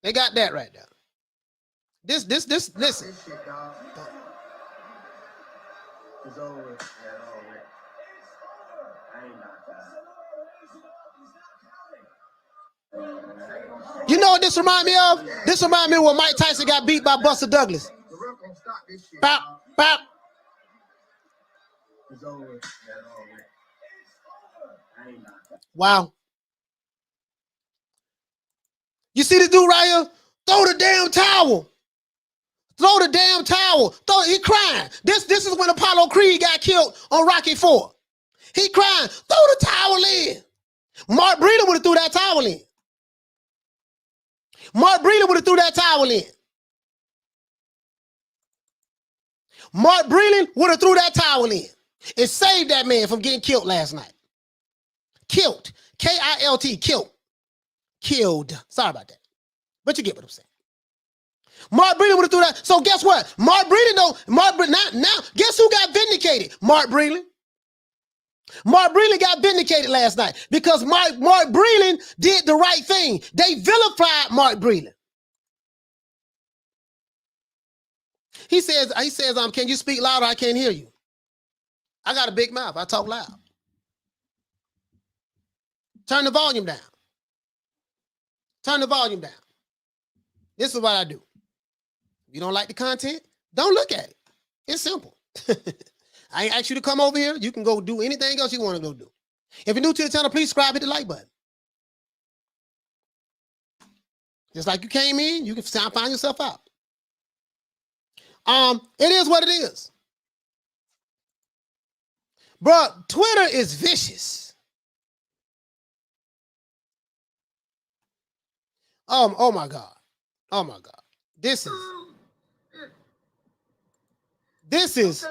They got that right there. This, listen. It's over. You know what this remind me of? This remind me of when Mike Tyson got beat by Buster Douglas. Bop, bop. It's over. Wow. You see this dude right here? Throw the damn towel. Throw the damn towel. He crying. This is when Apollo Creed got killed on Rocky IV. He crying, throw the towel in. Mark Breeden would have threw that towel in. Mark Breeden would have threw that towel in. Mark Breeden would have threw that towel in. It saved that man from getting killed last night. Killed. K-I-L-T, killed. Killed. Sorry about that. But you get what I'm saying. Mark Breeden would have threw that. So guess what? Mark Breeden now, guess who got vindicated? Mark Breeden. Mark Breeden got vindicated last night because Mark Breeden did the right thing. They vilified Mark Breeden. He says, can you speak louder? I can't hear you. I got a big mouth. I talk loud. Turn the volume down. Turn the volume down. This is what I do. If you don't like the content, don't look at it. It's simple. I ain't asked you to come over here. You can go do anything else you want to go do. If you're new to the channel, please subscribe, hit the like button. Just like you came in, you can find yourself out. It is what it is. Bro, Twitter is vicious. Oh my God. Oh my God. This is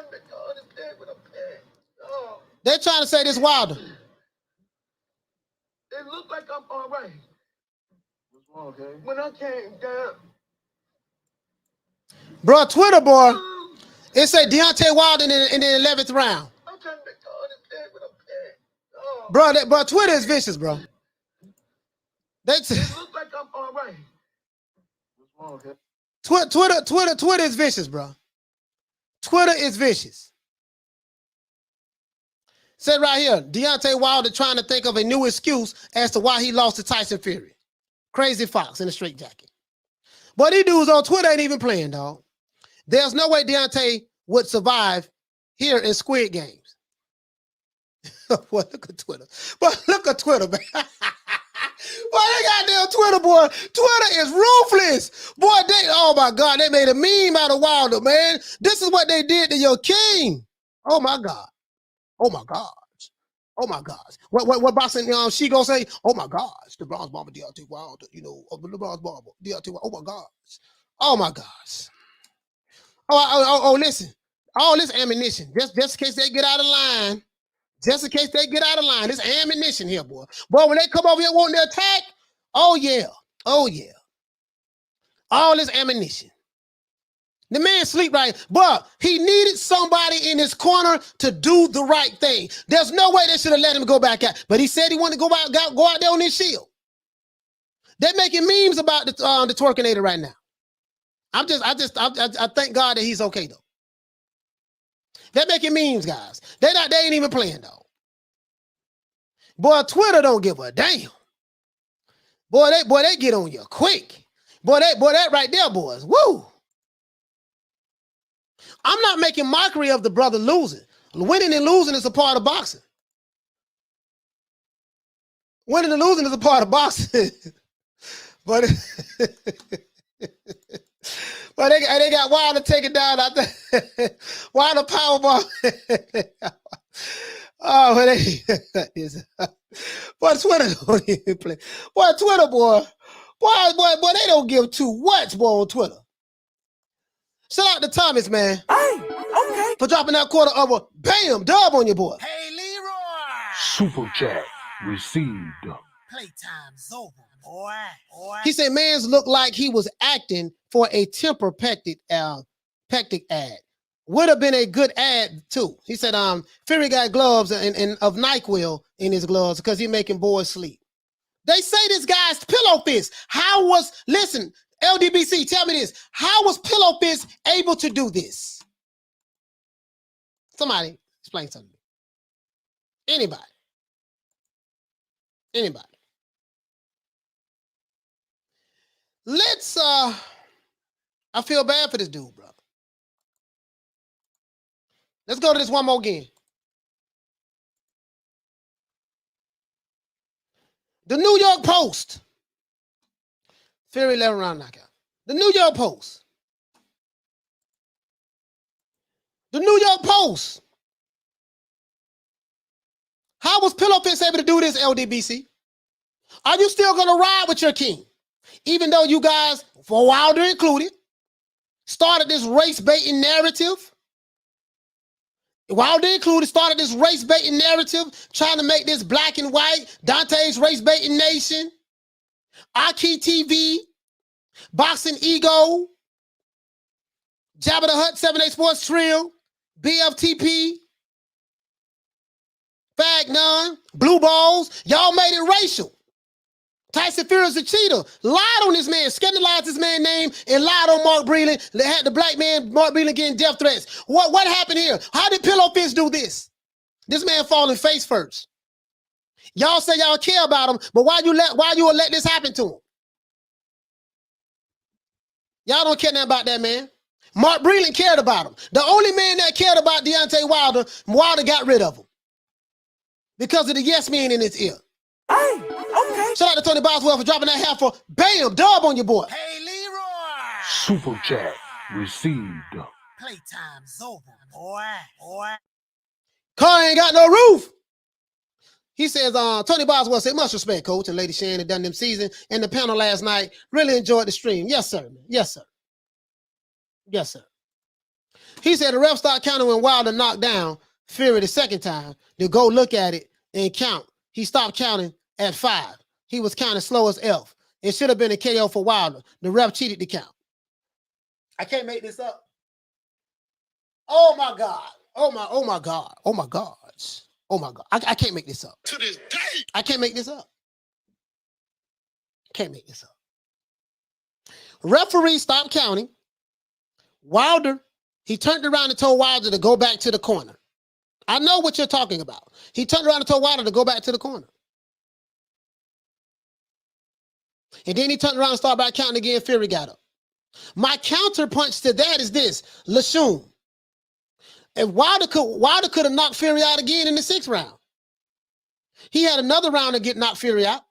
they're trying to say this Wilder. It looked like I'm all right. What's wrong, okay? When I came down. Bro, Twitter, boy, it said Deontay Wilder in the 11th round. I'm trying to make all this dead with a pen. Bro, Twitter is vicious, bro. It looked like I'm all right. What's wrong, okay? Twitter is vicious, bro. Twitter is vicious. Said right here, Deontay Wilder trying to think of a new excuse as to why he lost to Tyson Fury. Crazy Fox in a straight jacket. But these dudes on Twitter ain't even playing, dog. There's no way Deontay would survive here in Squid Games. Boy, look at Twitter. Boy, look at Twitter, man. Boy, they got damn Twitter, boy. Twitter is ruthless. Boy, oh my God, they made a meme out of Wilder, man. This is what they did to your king. Oh my God. Oh my gosh. Oh my gosh. What boxing she gonna say? Oh my gosh. The bronze bomber Deontay Wilder, the bronze bomber Deontay Wilder. Oh my gosh. Oh my gosh. Oh, listen. All this ammunition. Just in case they get out of line. Just in case they get out of line. This ammunition here, boy. Boy, when they come over here wanting to attack, oh yeah. Oh yeah. All this ammunition. The man sleep right, but he needed somebody in his corner to do the right thing. There's no way they should have let him go back out. But he said he wanted to go out there on his shield. They're making memes about the Twerkinator right now. I thank God that he's okay though. They're making memes, guys. They ain't even playing though. Boy, Twitter don't give a damn. Boy, they get on you quick. Boy, that right there, boys. Woo. I'm not making mockery of the brother losing. Winning and losing is a part of boxing. Winning and losing is a part of boxing. but they got Wilder taking down out there. Wilder powerbomb. Boy, Twitter don't even play. Boy, Twitter, boy, they don't give two whats, boy, on Twitter. Shout out to Thomas, man. Hey, okay. For dropping that quarter of a bam dub on your boy. Hey, Leroy. Super chat received. Playtime's over, boy. He said, man's looked like he was acting for a Tempur-Pedic ad. Would have been a good ad too. He said, Fury got gloves and of NyQuil in his gloves because he making boys sleep. They say this guy's Pillow Fist. Listen, LDBC, tell me this. How was Pillow Fist able to do this? Somebody explain something. Anybody. Let's, I feel bad for this dude, bro. Let's go to this one more again. The New York Post. Fury 11 round knockout. The New York Post. The New York Post How was Pillow Fist able to do this, LDBC? Are you still going to ride with your king? Even though you guys, for Wilder included, started this race baiting narrative. Wilder included started this race baiting narrative, trying to make this black and white, Dante's race baiting nation, Aki TV, Boxing Ego, Jabba the Hutt, 7-8 Sports Trill, BFTP, Fag None, Blue Balls. Y'all made it racial. Tyson Fury is a cheater. Lied on this man, scandalized this man's name, and lied on Mark Breland. They had the black man, Mark Breland, getting death threats. What happened here? How did Pillow Fist do this? This man falling face first. Y'all say y'all care about him, but why you let this happen to him? Y'all don't care nothing about that man. Mark Breland cared about him. The only man that cared about Deontay Wilder, Wilder got rid of him because of the yes man in his ear. Hey, okay. Shout out to Tony Boswell for dropping that half for bam, dub on your boy. Hey, Leroy. Super chat received. Playtime's over, boy. Car ain't got no roof. He says, Tony Boswell said, much respect, coach, and Lady Shannon done them season and the panel last night. Really enjoyed the stream. Yes, sir. Yes, sir. Yes, sir. He said the ref started counting when Wilder knocked down Fury the second time to go look at it and count. He stopped counting at 5. He was counting slow as F. It should have been a KO for Wilder. The ref cheated the count. I can't make this up. Oh my God. Oh my God. Oh my God. Oh my God. I can't make this up. To this day. I can't make this up. Can't make this up. Referee stopped counting. Wilder, he turned around and told Wilder to go back to the corner. I know what you're talking about. He turned around and told Wilder to go back to the corner. And then he turned around and started back counting again. Fury got up. My counter punch to that is this. Lashun. If Wilder could have knocked Fury out again in the 6th round. He had another round to get knocked Fury out.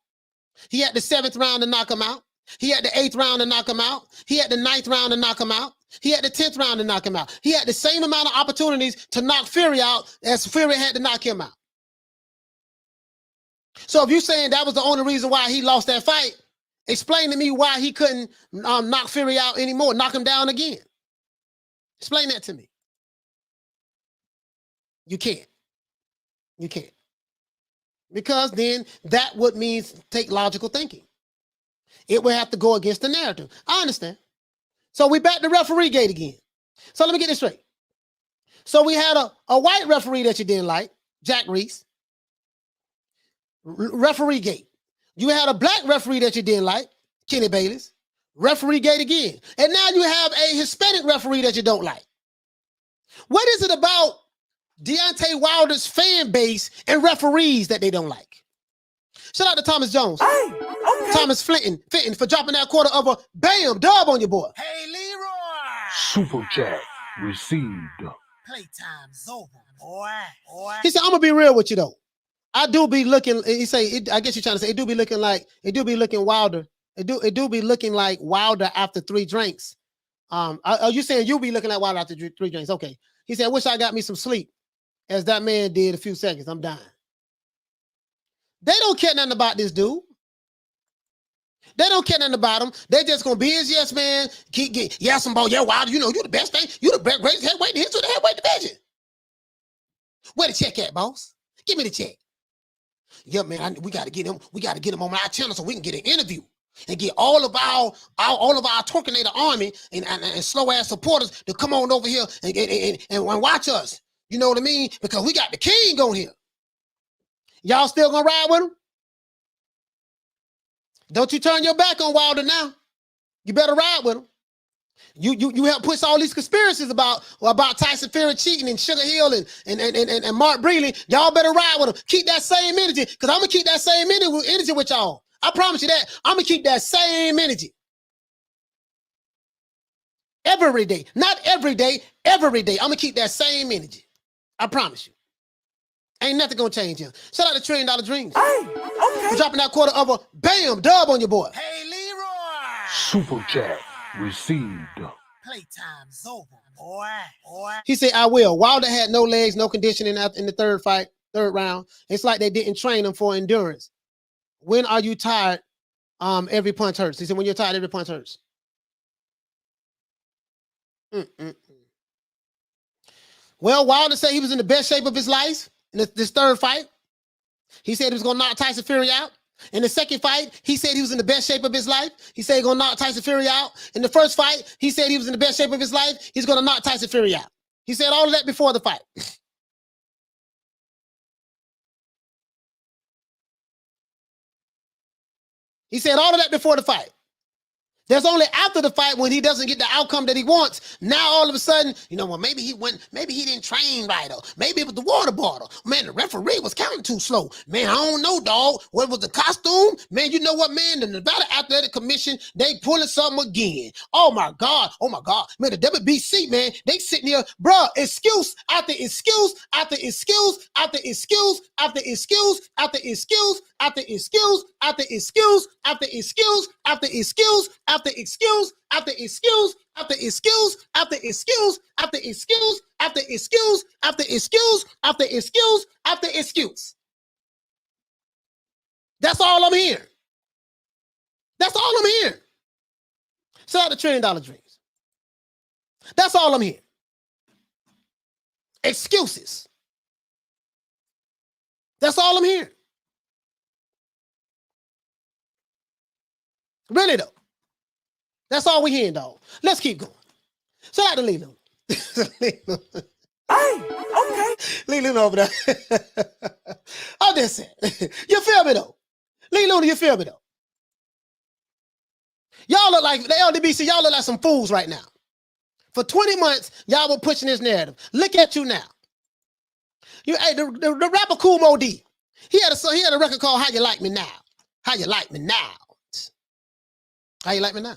He had the 7th round to knock him out. He had the 8th round to knock him out. He had the 9th round to knock him out. He had the 10th round to knock him out. He had the same amount of opportunities to knock Fury out as Fury had to knock him out. So if you're saying that was the only reason why he lost that fight, explain to me why he couldn't knock Fury out anymore, knock him down again. Explain that to me. You can't. You can't. Because then that would mean take logical thinking. It would have to go against the narrative. I understand. So we back to referee gate again. So let me get this straight. So we had a white referee that you didn't like, Jack Reese. Referee gate. You had a black referee that you didn't like, Kenny Bayless. Referee gate again. And now you have a Hispanic referee that you don't like. What is it about Deontay Wilder's fan base and referees that they don't like? Shout out to Thomas Jones. Hey, okay. Thomas Flinton for dropping that quarter of a bam dub on your boy. Hey, Leroy. Super chat received. Playtime's over, boy. He said, I'm gonna be real with you though. I do be looking, he say, I guess you're trying to say, it do be looking Wilder. It do be looking like Wilder after 3 drinks. Are you saying you be looking like Wilder after 3 drinks? Okay. He said, I wish I got me some sleep, as that man did a few seconds. I'm dying. They don't care nothing about this dude. They don't care nothing about him. They just gonna be his yes man. Keep yes about yeah, Wilder. You know you the best thing. You the greatest heavyweight in the history of the heavyweight division. Where the check at, boss? Give me the check. Yeah, man. We gotta get him. We gotta get him on our channel so we can get an interview and get all of our Torquinator army and slow ass supporters to come on over here and watch us. You know what I mean? Because we got the king on here. Y'all still gonna ride with him? Don't you turn your back on Wilder now. You better ride with him. You help push all these conspiracies about Tyson Fury cheating and Sugar Hill and Mark Breland. Y'all better ride with him. Keep that same energy, because I'm gonna keep that same energy with y'all. I promise you that. I'm gonna keep that same energy. Every day. Not every day, every day. I'm gonna keep that same energy. I promise you. Ain't nothing gonna change him. Shout out to $1 Trillion Dreams. Hey, okay. For dropping that quarter of a bam dub on your boy. Hey, Leroy. Super chat received. Playtime's over, boy. He said, I will. Wilder had no legs, no conditioning in the third fight. third round. It's like they didn't train him for endurance. When are you tired? Every punch hurts. He said, when you're tired, every punch hurts. Well, Wilder said he was in the best shape of his life in this third fight. He said he was going to knock Tyson Fury out. In the second fight, he said he was in the best shape of his life. He said he's going to knock Tyson Fury out. In the first fight, he said he was in the best shape of his life. He's going to knock Tyson Fury out. He said all of that before the fight. He said all of that before the fight. There's only after the fight when he doesn't get the outcome that he wants. Now all of a sudden, well, maybe he didn't train right, or maybe it was the water bottle. Man, the referee was counting too slow. Man, I don't know, dog. What was the costume? Man, you know what, man? The Nevada Athletic Commission, they pulling something again. Oh my God. Man, the WBC, man, they sitting here, bruh, excuse after excuse after excuse after excuse after excuse after excuse after excuse after excuse after excuse after excuse after excuse after excuse after excuse after excuse after excuse after excuse after excuse after excuse after excuse. That's all I'm hearing. That's all I'm hearing. Shout out to $1 Trillion Dreams. That's all I'm hearing. Excuses. That's all I'm hearing. Really though. That's all we hearing, dog. Let's keep going. Shout out to Leland. Hey, okay. Leland over there. I'm just saying. You feel me though? Leland, you feel me though? Y'all look like the LDBC. Y'all look like some fools right now. For 20 months, y'all were pushing this narrative. Look at you now. The rapper Kool Moe Dee. He had a record called "How You Like Me Now." How you like me now? How you like me now?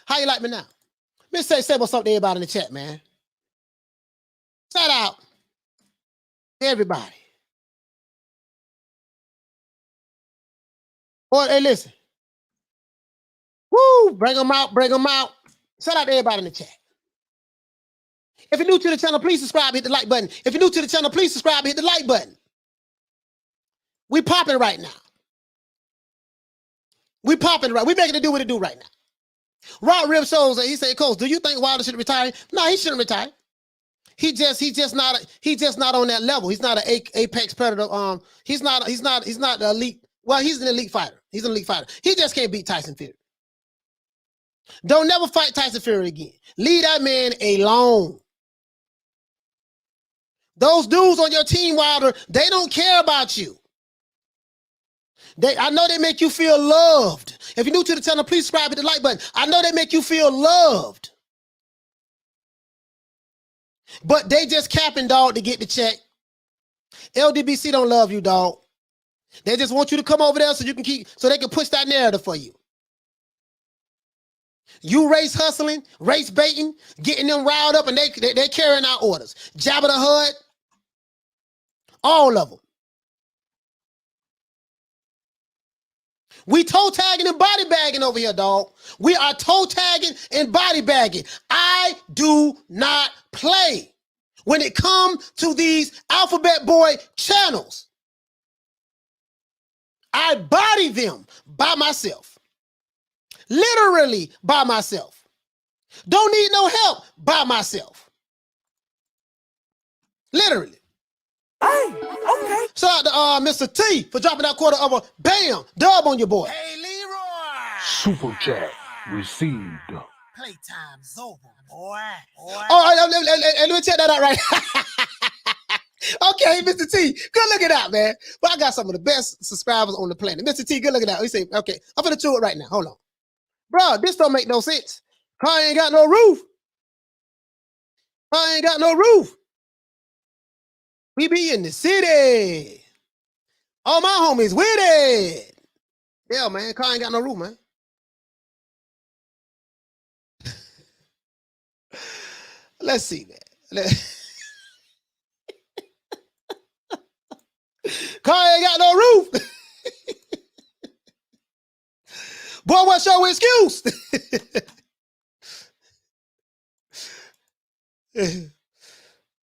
How you like me now? Let's say what's up to everybody in the chat, man. Shout out to everybody. Boy, hey, listen. Woo! Bring them out, bring them out. Shout out to everybody in the chat. If you're new to the channel, please subscribe, hit the like button. If you're new to the channel, please subscribe, hit the like button. We popping right now. We popping right. We making it do what it do right now. Rod Rib shows that he said, Coach, do you think Wilder should retire? No, he shouldn't retire. He's just not on that level. He's not an apex predator. He's not the elite. Well, he's an elite fighter. He's an elite fighter. He just can't beat Tyson Fury. Don't never fight Tyson Fury again. Leave that man alone. Those dudes on your team, Wilder, they don't care about you. I know they make you feel loved. If you're new to the channel, please subscribe, hit the like button. I know they make you feel loved. But they just capping, dog, to get the check. LDBC don't love you, dog. They just want you to come over there so they can push that narrative for you. You race hustling, race baiting, getting them riled up, and they carrying out orders. Jabba the Hutt, all of them. We toe tagging and body bagging over here, dog. We are toe tagging and body bagging. I do not play when it comes to these Alphabet Boy channels. I body them by myself. Literally by myself. Don't need no help by myself. Literally. Hey, okay. Shout out to Mr. T for dropping that quarter of a bam dub on your boy. Hey, Leroy. Super chat received. Playtime's over, boy. Oh, let me check that out right. Okay, Mr. T, good looking out, man. But I got some of the best subscribers on the planet. Mr. T, good looking out. He say, okay, I'm gonna chew it right now. Hold on. Bro, this don't make no sense. Car ain't got no roof. Car ain't got no roof. We be in the city. All my homies with it. Yeah, man, car ain't got no roof, man. Let's see, man. Car ain't got no roof. Boy, what's your excuse?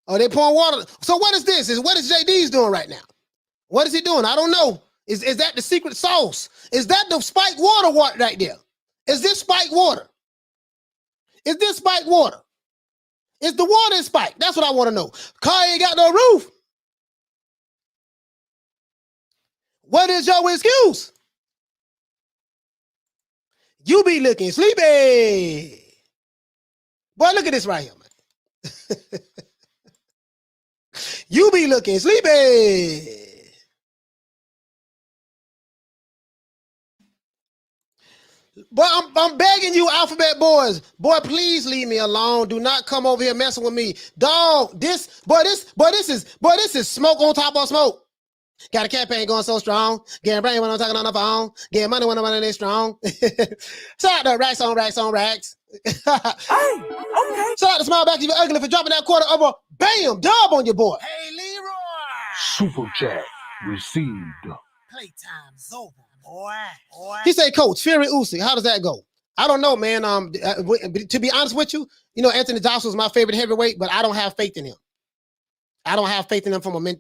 Oh, they pouring water. So what is this? What is JD's doing right now? What is he doing? I don't know. Is that the secret sauce? Is that the spiked water right there? Is this spiked water? Is this spiked water? Is the water spiked? That's what I want to know. Car ain't got no roof. What is your excuse? You be looking sleepy. Boy, look at this right here, man. You be looking sleepy. Boy, I'm begging you, Alphabet Boys. Boy, please leave me alone. Do not come over here messing with me. Dog, this is smoke on top of smoke. Got a campaign going so strong. Getting brain when I'm talking on the phone. Getting money when I'm running this strong. Shout out to Racks on Racks on Racks. Hey, okay. Shout out to Smile Back to you ugly for dropping that quarter of a bam dub on your boy. Hey, Leroy. Super chat received. Playtime's over, boy. He said, Coach, Fury Usyk, how does that go? I don't know, man. To be honest with you, Anthony Joshua's my favorite heavyweight, but I don't have faith in him. I don't have faith in him from a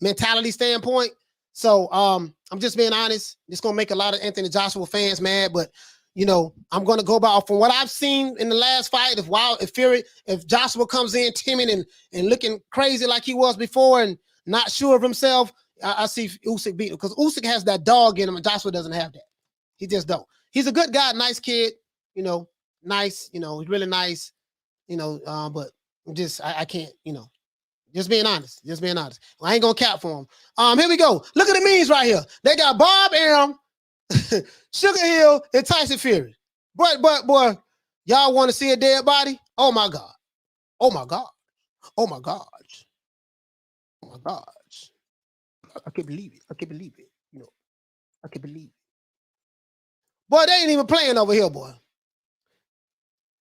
mentality standpoint. So I'm just being honest. It's gonna make a lot of Anthony Joshua fans mad, but I'm gonna go by from what I've seen in the last fight. If Joshua comes in timid and looking crazy like he was before and not sure of himself, I see Usyk beat him because Usyk has that dog in him and Joshua doesn't have that. He just don't. He's a good guy, nice kid, nice, he's really nice, but I can't, just being honest. I ain't gonna cap for him. Here we go. Look at the memes right here. They got Bob Arum, Sugar Hill, and Tyson Fury. But y'all want to see a dead body? Oh my God. Oh my God. Oh my God. Oh my God. I can't believe it. I can't believe it. I can't believe it. Boy, they ain't even playing over here, boy.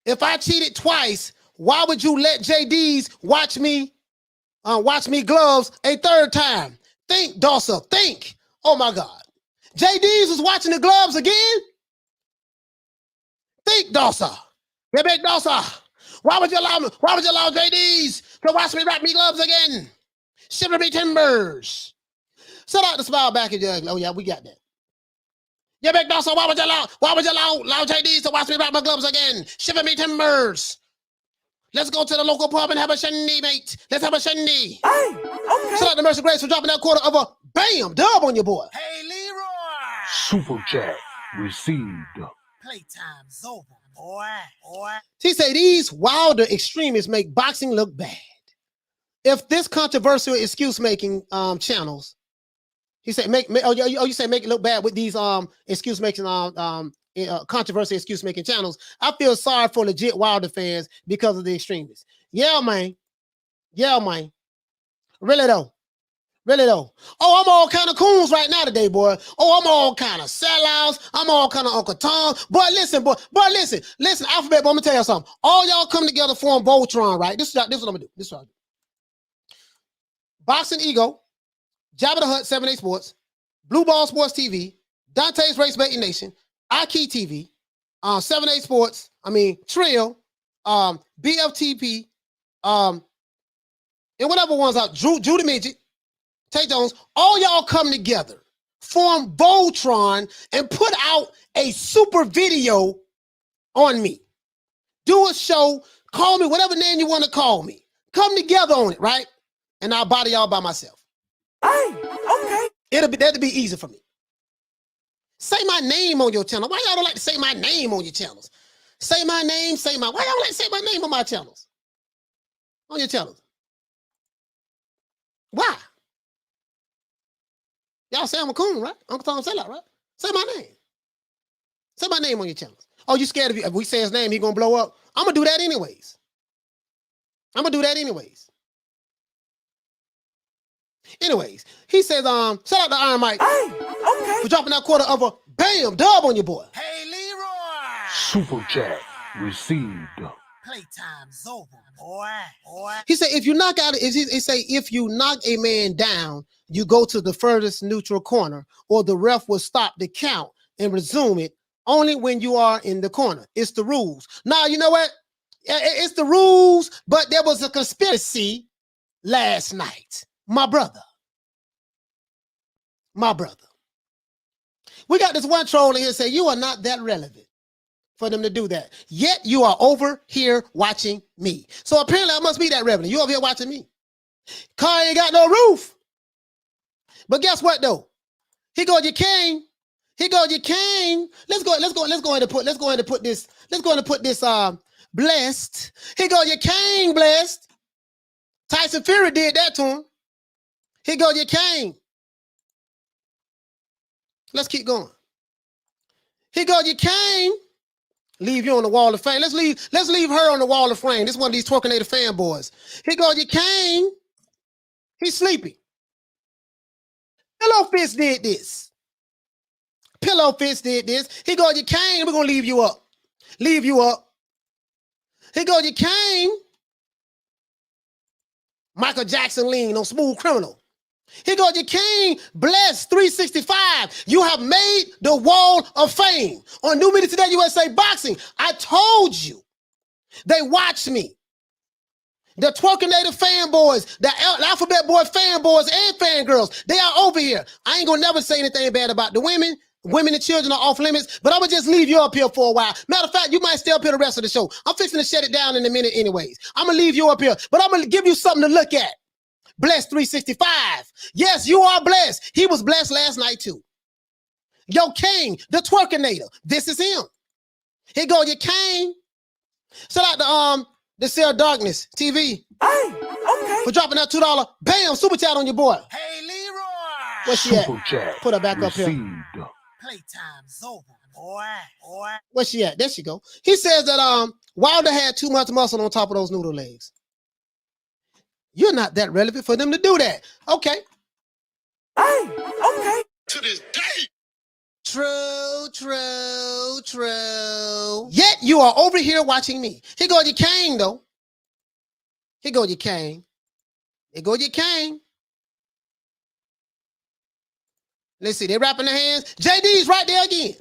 If I cheated twice, why would you let JD's watch me gloves a third time? Think, Dawson, think. Oh my God. JD's was watching the gloves again? Think, Dawson. Yeah, big Dawson. Why would you allow JD's to watch me wrap me gloves again? Shiver me timbers. Shout out to Smile Back at you. Oh yeah, we got that. Yeah, big Dawson, why would you allow JD's to watch me wrap my gloves again? Shiver me timbers. Let's go to the local pub and have a shindy, mate. Let's have a shindy. Hey, okay. Shout out to Mercy Grace for dropping that quarter of a bam dub on your boy. Hey, Leroy. Super chat received. Playtime's over, boy. He say these Wilder extremists make boxing look bad. If this controversial excuse-making channels, he said you say make it look bad with these excuse-making controversial excuse-making channels. I feel sorry for legit Wilder fans because of the extremists. Yeah, man. Really though. Oh, I'm all kind of coons right now today, boy. Oh, I'm all kind of sellouts. I'm all kind of Uncle Tom. Boy, listen. Alphabet, boy, I'm gonna tell you something. All y'all come together form Voltron, right? This is what I'm gonna do. This is what I'll do. Boxing Ego, Jabba the Hutt, 7A Sports, Blue Ball Sports TV, Dante's Race Baiting Nation, Aki TV, 7A Sports, Trill, BFTP, and whatever ones out, Judy Midget, Tay Jones, all y'all come together, form Voltron, and put out a super video on me. Do a show, call me, whatever name you want to call me. Come together on it, right? And I'll body y'all by myself. Hey, okay. That'll be easy for me. Say my name on your channel. Why y'all don't like to say my name on your channels? Say my name, why y'all like to say my name on my channels? On your channels. Why? Y'all say I'm a coon, right? Uncle Tom Sellout, right? Say my name. Say my name on your channels. Oh, you scared of you? If we say his name, he gonna blow up. I'm gonna do that anyways. Anyways, he says, shout out to Iron Mike. Hey, okay. For dropping that quarter of a bam dub on your boy. Hey, Leroy. Super chat received. Playtime's over, boy. He said, if you knock a man down, you go to the furthest neutral corner, or the ref will stop the count and resume it only when you are in the corner. It's the rules. Now, you know what? It's the rules, but there was a conspiracy last night. My brother. We got this one troll in here say you are not that relevant for them to do that. Yet you are over here watching me. So apparently I must be that relevant. You over here watching me. Car ain't got no roof. But guess what though? He go, you came. He go, you came. Let's go ahead and put this blessed. He go, you came, blessed. Tyson Fury did that to him. He go, you came. Let's keep going. He go, you came. Leave you on the wall of fame. Let's leave her on the wall of fame. This is one of these Twerkinator fanboys. He go, you came. He's sleepy. Pillow Fist did this. Pillow Fist did this. He go, you came. We're gonna leave you up. Leave you up. He go, you came. Michael Jackson lean on Smooth Criminal. He goes, you came, blessed 365. You have made the wall of fame. On New Media Today USA Boxing, I told you, they watch me. The Twerkinator fanboys, the Alphabet Boy fanboys and fangirls, they are over here. I ain't gonna never say anything bad about the women. Women and children are off limits, but I'm gonna just leave you up here for a while. Matter of fact, you might stay up here the rest of the show. I'm fixing to shut it down in a minute anyways. I'm gonna leave you up here, but I'm gonna give you something to look at. Blessed 365. Yes, you are blessed. He was blessed last night too. Yo, King, the Twerkinator. This is him. He go, you came. Shout out to the Sarah Darkness TV. Hey, okay. For dropping that $2. Bam, super chat on your boy. Hey, Leroy. Where's she at? Put her back up here. Playtime's over, boy. Where's she at? There she go. He says that Wilder had too much muscle on top of those noodle legs. You're not that relevant for them to do that. Okay. Hey, okay. To this day. True. Yet you are over here watching me. Here go your cane, though. Here go your cane. Here go your cane. Let's see, they wrapping their hands. JD's right there again.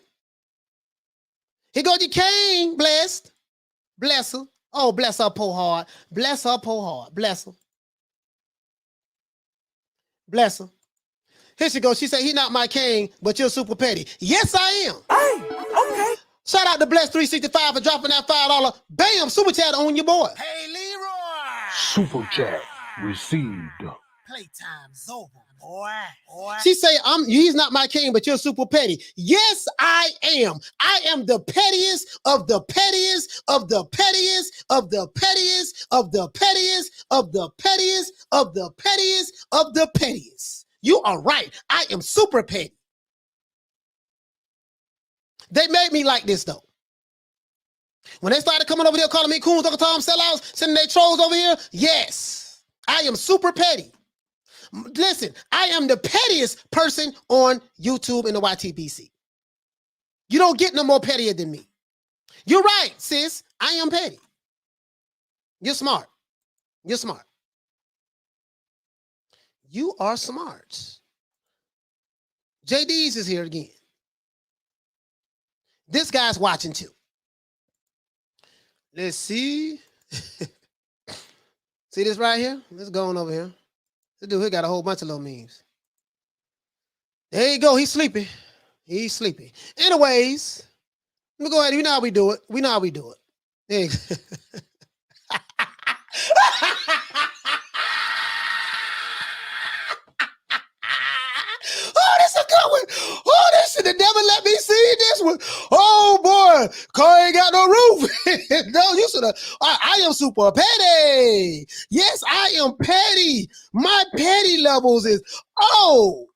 Here go your cane, blessed. Bless her. Oh, bless her poor heart. Bless her poor heart. Bless her. Bless her. Here she goes. She said, he not my king, but you're super petty. Yes, I am. Hey, okay. Shout out to Bless 365 for dropping that $5. Bam, super chat on your boy. Hey, Leroy. Super chat received. Playtime's over, boy. She say, he's not my king, but you're super petty. Yes, I am. I am the pettiest of the pettiest of the pettiest of the pettiest of the pettiest of the pettiest of the pettiest of the pettiest. You are right. I am super petty. They made me like this, though. When they started coming over here calling me coons, Uncle Tom sellouts, sending their trolls over here, yes, I am super petty. Listen, I am the pettiest person on YouTube in the YTBC. You don't get no more pettier than me. You're right, sis. I am petty. You're smart. You're smart. You are smart. JD's is here again. This guy's watching too. Let's see. See this right here? Let's go on over here. This dude here got a whole bunch of little memes. There you go. He's sleepy. He's sleepy. Anyways, let me go ahead. You know how we do it. We know how we do it. There you go. Oh, this is a good one. Oh, this should have never let me see this one. Oh, boy. Car ain't got no roof. No, you should have. I am super petty. Yes, I am petty. My petty levels is, oh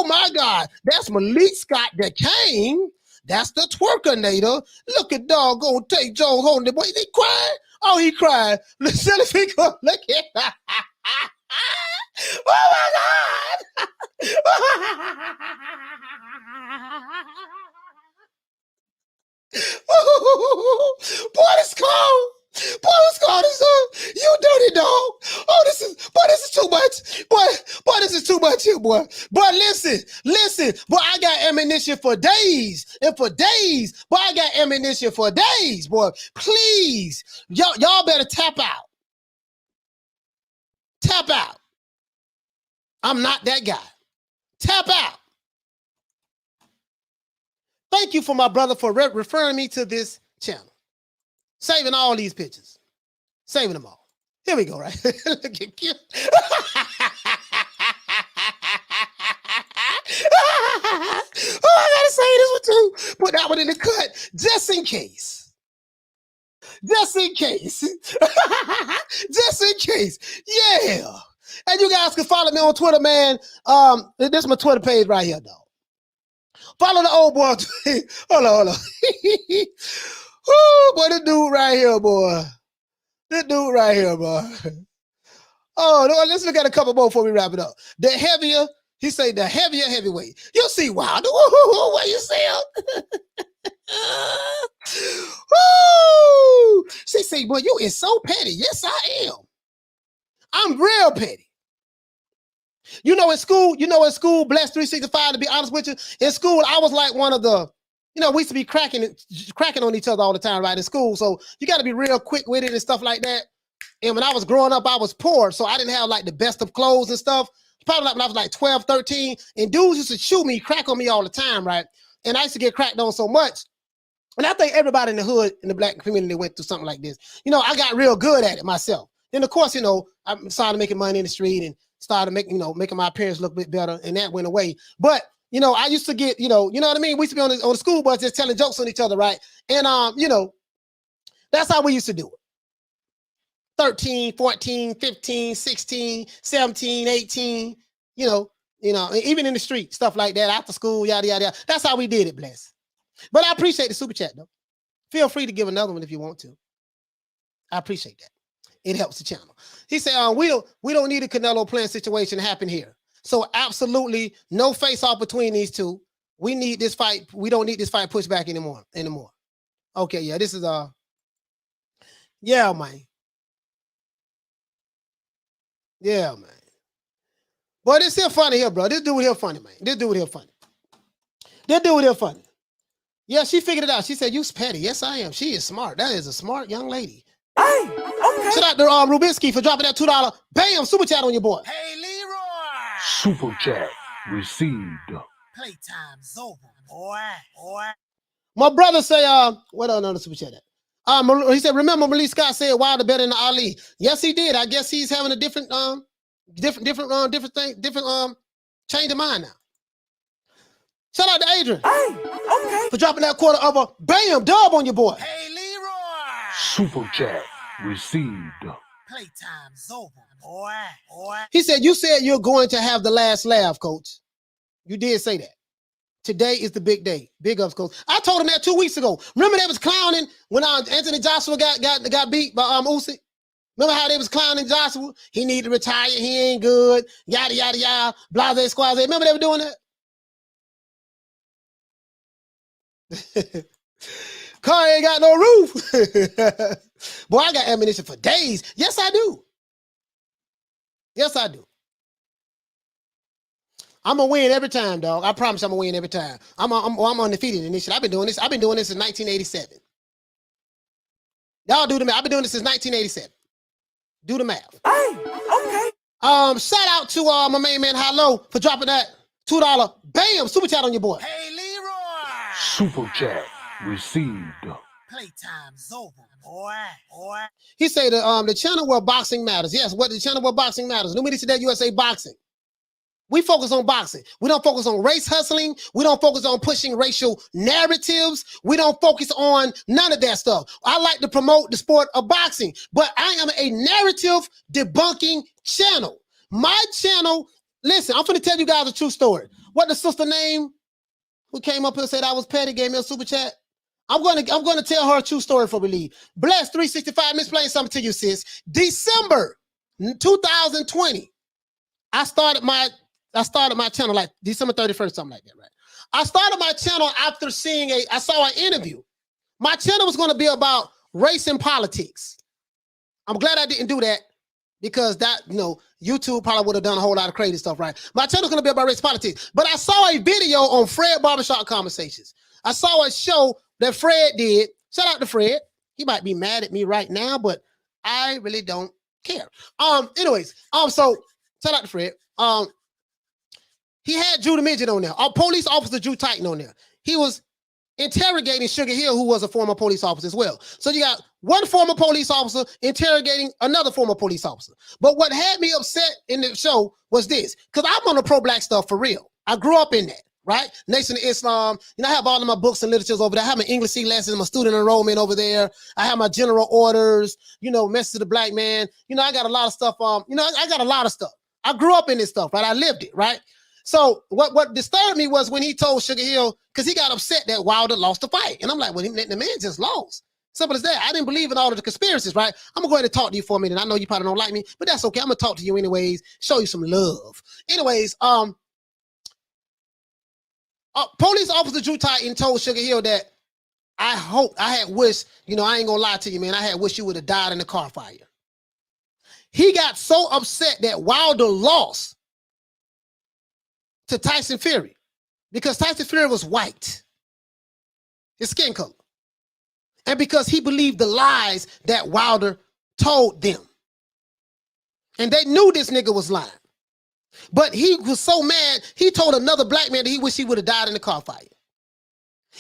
my God. That's Malik Scott that came. That's the Twerkinator. Look at doggone Tate Jones holding the boy. He crying? Oh, he cried. Listen if he go look at that. Oh my God. Boy, this cold. Boy, what's going on? You dirty dog. Oh, this is too much. Boy, this is too much. Watch it, boy. Boy, listen. Boy, I got ammunition for days. And for days. Boy, I got ammunition for days, boy. Please. Y'all better tap out. Tap out. I'm not that guy. Tap out. Thank you for my brother for referring me to this channel. Saving all these pictures. Saving them all. Here we go, right? Look at cute. Oh, I gotta say this one too. Put that one in the cut, just in case. Just in case. Just in case. Yeah. And you guys can follow me on Twitter, man. This is my Twitter page right here, though. Follow the old boy. Hold on. Woo, boy, this dude right here, boy. This dude right here, boy. Oh, no, let's look at a couple more before we wrap it up. The heavier, he say the heavier heavyweight. You see Wilder. What you see him? Woo! See, boy, you is so petty. Yes, I am. I'm real petty. You know, in school, blessed 365, to be honest with you, in school, I was like one of the, we used to be cracking on each other all the time, right, in school. So you got to be real quick with it and stuff like that. And when I was growing up, I was poor, so I didn't have like the best of clothes and stuff. Probably like when I was like 12, 13, and dudes used to shoot me, crack on me all the time, right? And I used to get cracked on so much. And I think everybody in the hood, in the black community, went through something like this. I got real good at it myself. Then, of course, I started making money in the street and started making my appearance look a bit better, and that went away. But, I used to get, you know what I mean? We used to be on the school bus just telling jokes on each other, right? And, that's how we used to do it. 13, 14, 15, 16, 17, 18, even in the street, stuff like that, after school, yada, yada, yada. That's how we did it, bless. But I appreciate the super chat, though. Feel free to give another one if you want to. I appreciate that. It helps the channel. He said, we don't need a Canelo Plant situation to happen here. So absolutely no face-off between these two. We need this fight. We don't need this fight pushed back anymore. Okay, yeah, this is yeah, man. Yeah, man. Boy, this here funny here, bro. This dude here funny, man. This dude here funny. Yeah, she figured it out. She said, "You petty." Yes, I am. She is smart. That is a smart young lady. Hey, okay. Shout out to Rubinsky for dropping that $2. Bam, super chat on your boy. Hey, Leroy. Super chat received. Playtime's over, boy. My brother say, what another super chat at? He said, remember Malik Scott said Wilder better than Ali. Yes, he did. I guess he's having a different change of mind now. Shout out to Adrian. Hey, okay. For dropping that quarter of a bam dub on your boy. Hey, Leroy. Super chat received. Playtime's over, boy. He said, you said you're going to have the last laugh, coach. You did say that. Today is the big day. Big ups, coach. I told him that 2 weeks ago. Remember they was clowning when Anthony Joshua got beat by Usyk? Remember how they was clowning Joshua? He need to retire. He ain't good. Yada, yada, yada. Blase, squaze. Remember they were doing that? Car ain't got no roof. Boy, I got ammunition for days. Yes, I do. Yes, I do. I'm gonna win every time, dog. I promise I'm gonna win every time. I'm undefeated in this shit. I've been doing this since 1987. Y'all do the math. I've been doing this since 1987. Do the math. Hey, okay. Shout out to my main man Hello for dropping that $2 bam super chat on your boy. Hey, Leroy. Super chat received. Playtime's over, boy. He said the channel where boxing matters. Yes, what the channel where boxing matters. New Media Today USA Boxing. We focus on boxing. We don't focus on race hustling. We don't focus on pushing racial narratives. We don't focus on none of that stuff. I like to promote the sport of boxing, but I am a narrative debunking channel. My channel, listen, I'm finna tell you guys a true story. What the sister name who came up here and said I was petty, gave me a super chat? I'm gonna tell her a true story before we leave. Bless 365, explain something to you, sis. December 2020, I started my channel like December 31st, something like that, right? I started my channel after I saw an interview. My channel was going to be about race and politics. I'm glad I didn't do that because that, YouTube probably would have done a whole lot of crazy stuff, right? My channel's gonna be about race politics, but I saw a video on Fred Barbershop Conversations. I saw a show that Fred did. Shout out to Fred. He might be mad at me right now, but I really don't care. Anyways, so shout out to Fred. He had Drew the Midget on there. Police officer Drew Titan on there. He was interrogating Sugar Hill, who was a former police officer as well. So you got one former police officer interrogating another former police officer. But what had me upset in the show was this, because I'm on the pro-black stuff for real. I grew up in that, right? Nation of Islam. I have all of my books and literatures over there. I have my English C lessons, my student enrollment over there. I have my general orders, Message to the Black Man. I got a lot of stuff. I got a lot of stuff. I grew up in this stuff, right? I lived it, right? So what disturbed me was when he told Sugar Hill, because he got upset that Wilder lost the fight. And I'm like, well, the man just lost. Simple as that. I didn't believe in all of the conspiracies, right? I'm going to go ahead and talk to you for a minute. I know you probably don't like me, but that's okay. I'm going to talk to you anyways, show you some love. Anyways, police officer Drew Titan told Sugar Hill that I had wished, I ain't going to lie to you, man. I had wished you would have died in the car fire. He got so upset that Wilder lost to Tyson Fury because Tyson Fury was white, his skin color, and because he believed the lies that Wilder told them. And they knew this nigga was lying. But he was so mad, he told another black man that he wished he would have died in the car fire.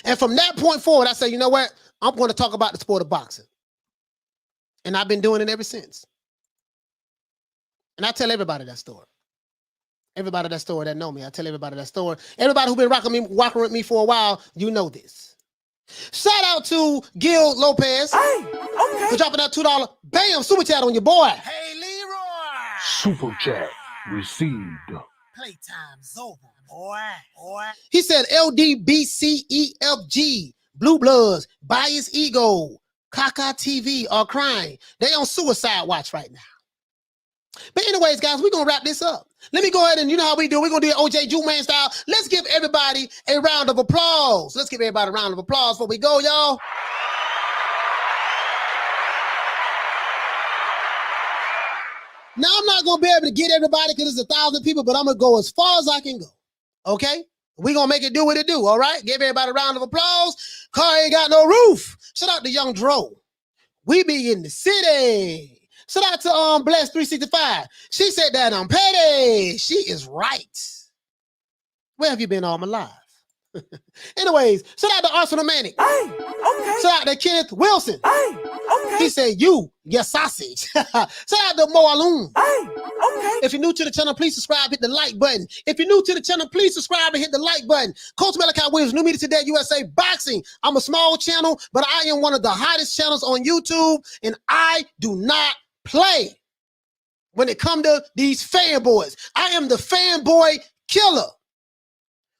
And from that point forward, I said, you know what? I'm going to talk about the sport of boxing. And I've been doing it ever since. And I tell everybody that story. Everybody that story that know me, I tell everybody that story. Everybody who been rocking with me for a while, you know this. Shout out to Gil Lopez for dropping that $2. Bam, super chat on your boy. Hey, Leroy. Super chat received. Playtime's over, boy. He said LDBC, EFG, Blue Bloods, Bias Ego, Kaka TV are crying. They on suicide watch right now. But anyways, guys, we're going to wrap this up. Let me go ahead and, you know how we do. We're going to do it OJ Juman style. Let's give everybody a round of applause. Let's give everybody a round of applause before we go, y'all. Now, I'm not going to be able to get everybody because it's 1,000 people, but I'm going to go as far as I can go. Okay? We're going to make it do what it do, all right? Give everybody a round of applause. Car ain't got no roof. Shout out to Young Dro. We be in the city. Shout out to Bless 365. She said that I'm petty. She is right. Where have you been all my life? Anyways, shout out to Arsenal Manic. Shout out to Kenneth Wilson. He said, you sausage. Shout out to Mo Aloon. If you're new to the channel, please subscribe, hit the like button. If you're new to the channel, please subscribe and hit the like button. Coach Malachi Williams, New Media Today, USA Boxing. I'm a small channel, but I am one of the hottest channels on YouTube, and I do not play when it comes to these fanboys. I am the fanboy killer.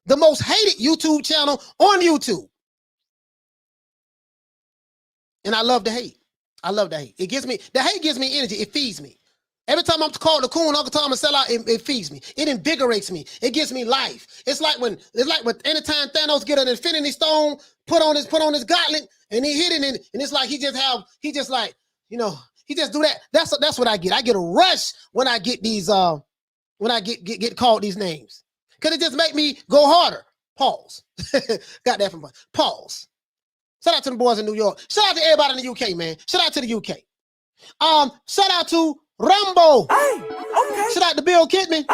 The most hated YouTube channel on YouTube. And I love the hate. I love the hate. The hate gives me energy. It feeds me. Every time I'm called the coon, Uncle Tom, and sell out, it feeds me. It invigorates me. It gives me life. It's like when anytime Thanos get an Infinity Stone, put on his gauntlet, and he hit it, and it's like he just do that. That's what I get. I get a rush when I get these when I get called these names. Cause it just make me go harder. Pause. Got that from pause. Shout out to the boys in New York. Shout out to everybody in the UK, man. Shout out to the UK. Shout out to Rambo. Shout out to Bill Kidman.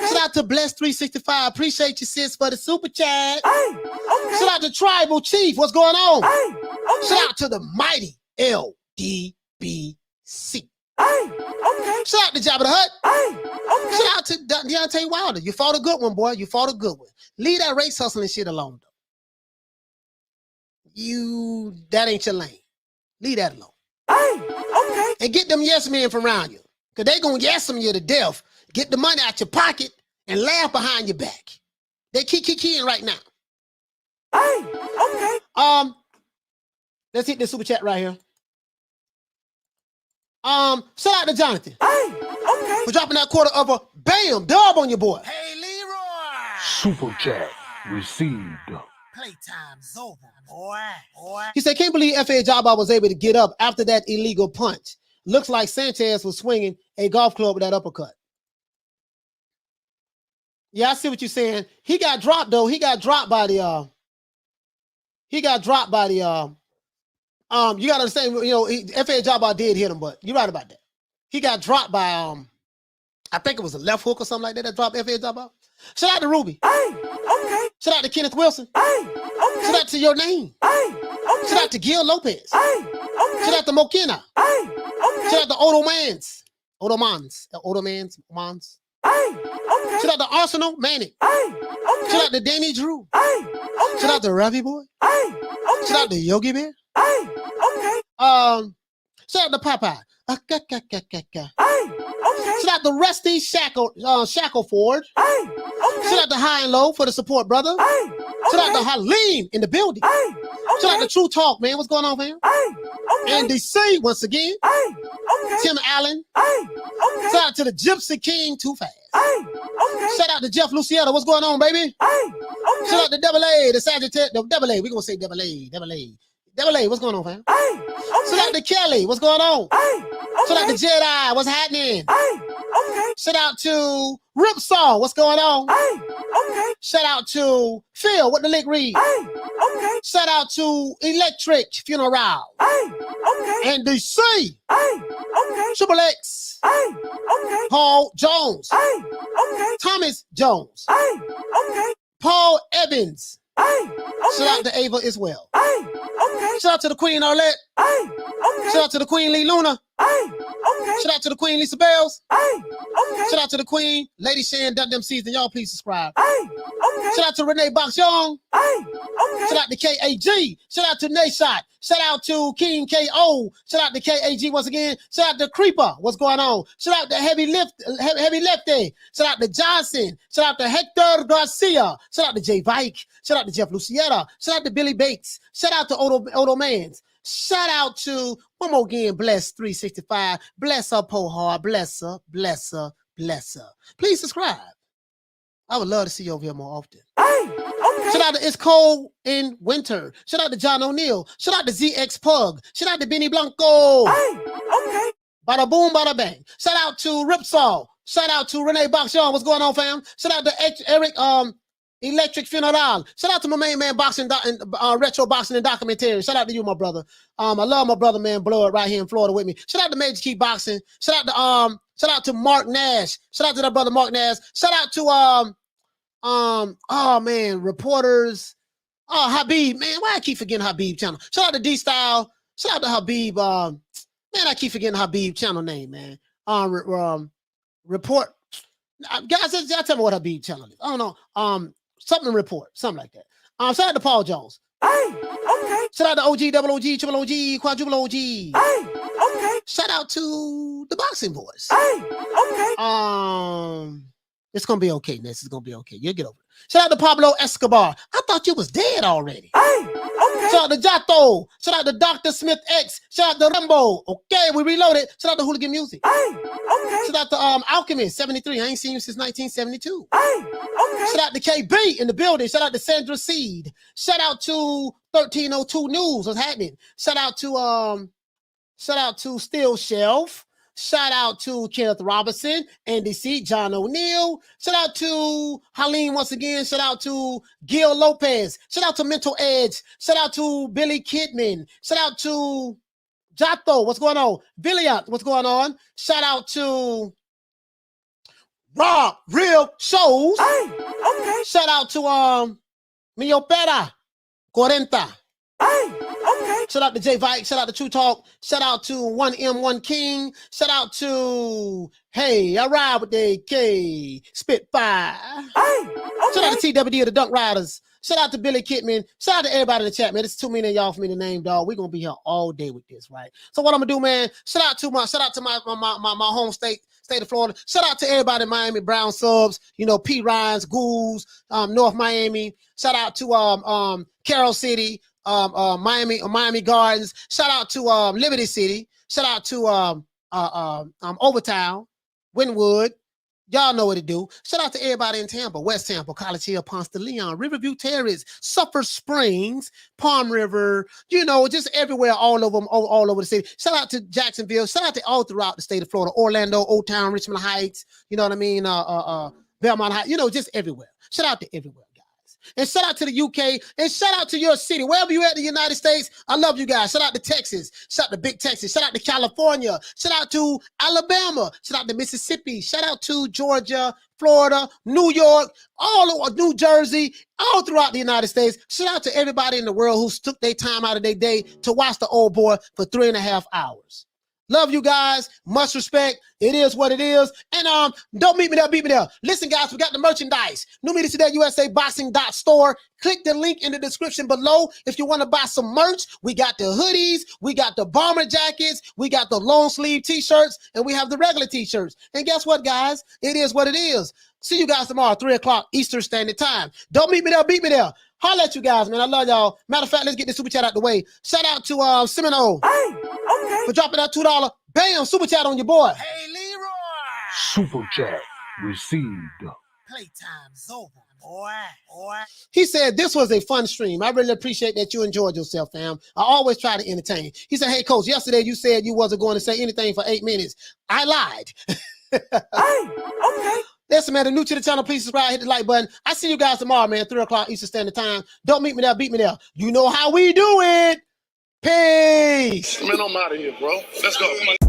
Shout out to Bless 365. Appreciate you, sis, for the super chat. Shout out to Tribal Chief. What's going on? Shout out to the mighty LDBC. Shout out to Jabba the Hutt. Shout out to Deontay Wilder. You fought a good one, boy. You fought a good one. Leave that race hustling shit alone, though. That ain't your lane. Leave that alone. And get them yes men from around you. Because they going to yes them you to death. Get the money out your pocket and laugh behind your back. They keying right now. Let's hit this super chat right here. Shout out to Jonathan. For dropping that quarter of a bam dub on your boy. Hey, Leroy. Super chat received. Playtime's over, boy. He said, can't believe F.A. Jabba was able to get up after that illegal punch. looks like Sanchez was swinging a golf club with that uppercut. Yeah, I see what you're saying. He got dropped though. He got dropped by the you gotta understand, you know, F.A. Jabbar did hit him, but you're right about that. He got dropped by I think it was a left hook or something like that dropped F.A. Jabbar. Shout out to Ruby. Okay. Shout out to Kenneth Wilson. Okay. Shout out to Your Name. Okay. Shout out to Gil Lopez. Okay. Shout out to Mokina. Okay. Shout out to Odomans. Okay. Shout out to Arsenal Manic. Okay. Shout out to Danny Drew. Okay. Shout out to Ravi Boy. Okay. Shout out to Yogi Bear. Okay. Shout out to Popeye. Shout out to Rusty Shackleford. Shout out to High and Low for the support, brother. Shout out to Halim in the building. Shout out to True Talk, man. What's going on, man? Andy C once again. Tim Allen. Shout out to the Gypsy King Too Fast. Shout out to Jeff Luciano. What's going on, baby? Shout out to Double A, the Sagittarius. Double A. We're gonna say Double A. Double A, what's going on, fam? Shout out to Kelly. What's going on? Shout out to Jedi. What's happening? Shout out to Ripsaw. What's going on? Shout out to Phil. What the lick read? Shout out to Electric Funeral. And DC. Triple X. Paul Jones. Thomas Jones. Paul Evans. Shout out to Ava as well. Shout out to the Queen Arlette. Shout out to the Queen Lee Luna. Shout out to the Queen Lisa Bells. Shout out to the Queen Lady Shan Dun Them Season. Y'all please subscribe. Shout out to Renee Box Young. Shout out to KAG. Shout out to Nayshot. Shout out to King KO. Shout out to KAG once again. Shout out to Creeper. What's going on? Shout out to Heavy Lefty. Shout out to Johnson. Shout out to Hector Garcia. Shout out to Jay Vike. Shout out to Jeff Lucietta. Shout out to Billy Bates. Shout out to Odo Mans. Shout out to, one more again, Bless 365. Bless her, Po Hard. Bless her, bless her, bless her. Please subscribe. I would love to see you over here more often. Shout out to It's Cold in Winter. Shout out to John O'Neill. Shout out to ZX Pug. Shout out to Benny Blanco. Bada boom, bada bang. Shout out to Ripsaw. Shout out to Renee Boxion. What's going on, fam? Shout out to Eric Electric Funeral. Shout out to my main man boxing retro boxing and documentary. Shout out to you, my brother. I love my brother, man, Blood right here in Florida with me. Shout out to Major Key Boxing. Shout out to Mark Nash. Shout out to that brother Mark Nash. Shout out to oh man, reporters. Oh, Habib, man, why I keep forgetting Habib channel? Shout out to D Style. Shout out to Habib. Man, I keep forgetting Habib channel name, man. Report. Guys, y'all tell me what Habib channel is. I don't know. Something report, something like that. Shout out to Paul Jones. Shout out to OG, double OG, triple OG, quadruple OG. Shout out to the Boxing Boys. It's gonna be okay, Ness. It's gonna be okay. You'll get over it. Shout out to Pablo Escobar. I thought you was dead already. Shout out to Jato. Shout out to Dr. Smith X. Shout out to Rambo. Okay, we reloaded. Shout out to Hooligan Music. Shout out to Alchemist 73. I ain't seen you since 1972. Shout out to KB in the building. Shout out to Sandra Seed. Shout out to 1302 News. What's happening? Shout out to Steel Shelf. Shout out to Kenneth Robinson, Andy C, John O'Neill. Shout out to Halim once again. Shout out to Gil Lopez. Shout out to Mental Edge. Shout out to Billy Kidman. Shout out to Jato. What's going on? Villiant. What's going on? Shout out to Rob Real Shows. Shout out to Mio Pera 40. Shout out to Jay Vike. Shout out to True Talk. Shout out to 1M1 King. Shout out to Hey, I ride with the K Spitfire. Shout out to TWD of the Dunk Riders. Shout out to Billy Kidman. Shout out to everybody in the chat, man. It's too many of y'all for me to name, dog. We're gonna be here all day with this, right? So what I'm gonna do, man? Shout out to my home state of Florida. Shout out to everybody in Miami, Brown Subs, you know, P. Ryans, Ghouls, North Miami. Shout out to Carroll City. Miami Gardens. Shout out to Liberty City. Shout out to Overtown, Wynwood, Y'all know what to do. Shout out to everybody in Tampa, West Tampa, College Hill, Ponce de Leon, Riverview Terrace, Sulphur Springs, Palm River, you know, just everywhere, all over them, all over the city. Shout out to Jacksonville. Shout out to all throughout the state of Florida, Orlando, Old Town, Richmond Heights, you know what I mean? Belmont Heights, you know, just everywhere. Shout out to everywhere. And shout out to the UK, and shout out to your city, wherever you at in the United States. I love you guys. Shout out to Texas, shout out to Big Texas, shout out to California, shout out to Alabama, shout out to Mississippi, shout out to Georgia, Florida, New York, all over New Jersey, all throughout the United States. Shout out to everybody in the world who took their time out of their day to watch the old boy for 3.5 hours. Love you guys. Much respect. It is what it is. And don't meet me there, beat me there. Listen, guys, we got the merchandise. New Media Today USA Boxing.store. Click the link in the description below if you want to buy some merch. We got the hoodies, we got the bomber jackets, we got the long sleeve t-shirts, and we have the regular t-shirts. And guess what, guys? It is what it is. See you guys tomorrow, 3 o'clock Eastern Standard Time. Don't meet me there, beat me there. Holla at you guys, man. I love y'all. Matter of fact, let's get this super chat out the way. Shout out to Seminole for dropping that $2. Bam, super chat on your boy. Hey, Leroy. Super chat received. Playtime's over, boy. He said, this was a fun stream. I really appreciate that you enjoyed yourself, fam. I always try to entertain. He said, hey, coach, yesterday you said you wasn't going to say anything for 8 minutes. I lied. Okay. Listen, man, if you're new to the channel, please subscribe, hit the like button. I see you guys tomorrow, man, 3 o'clock Eastern Standard Time. Don't meet me there, beat me there. You know how we do it. Peace. Man, I'm out of here, bro. Let's go.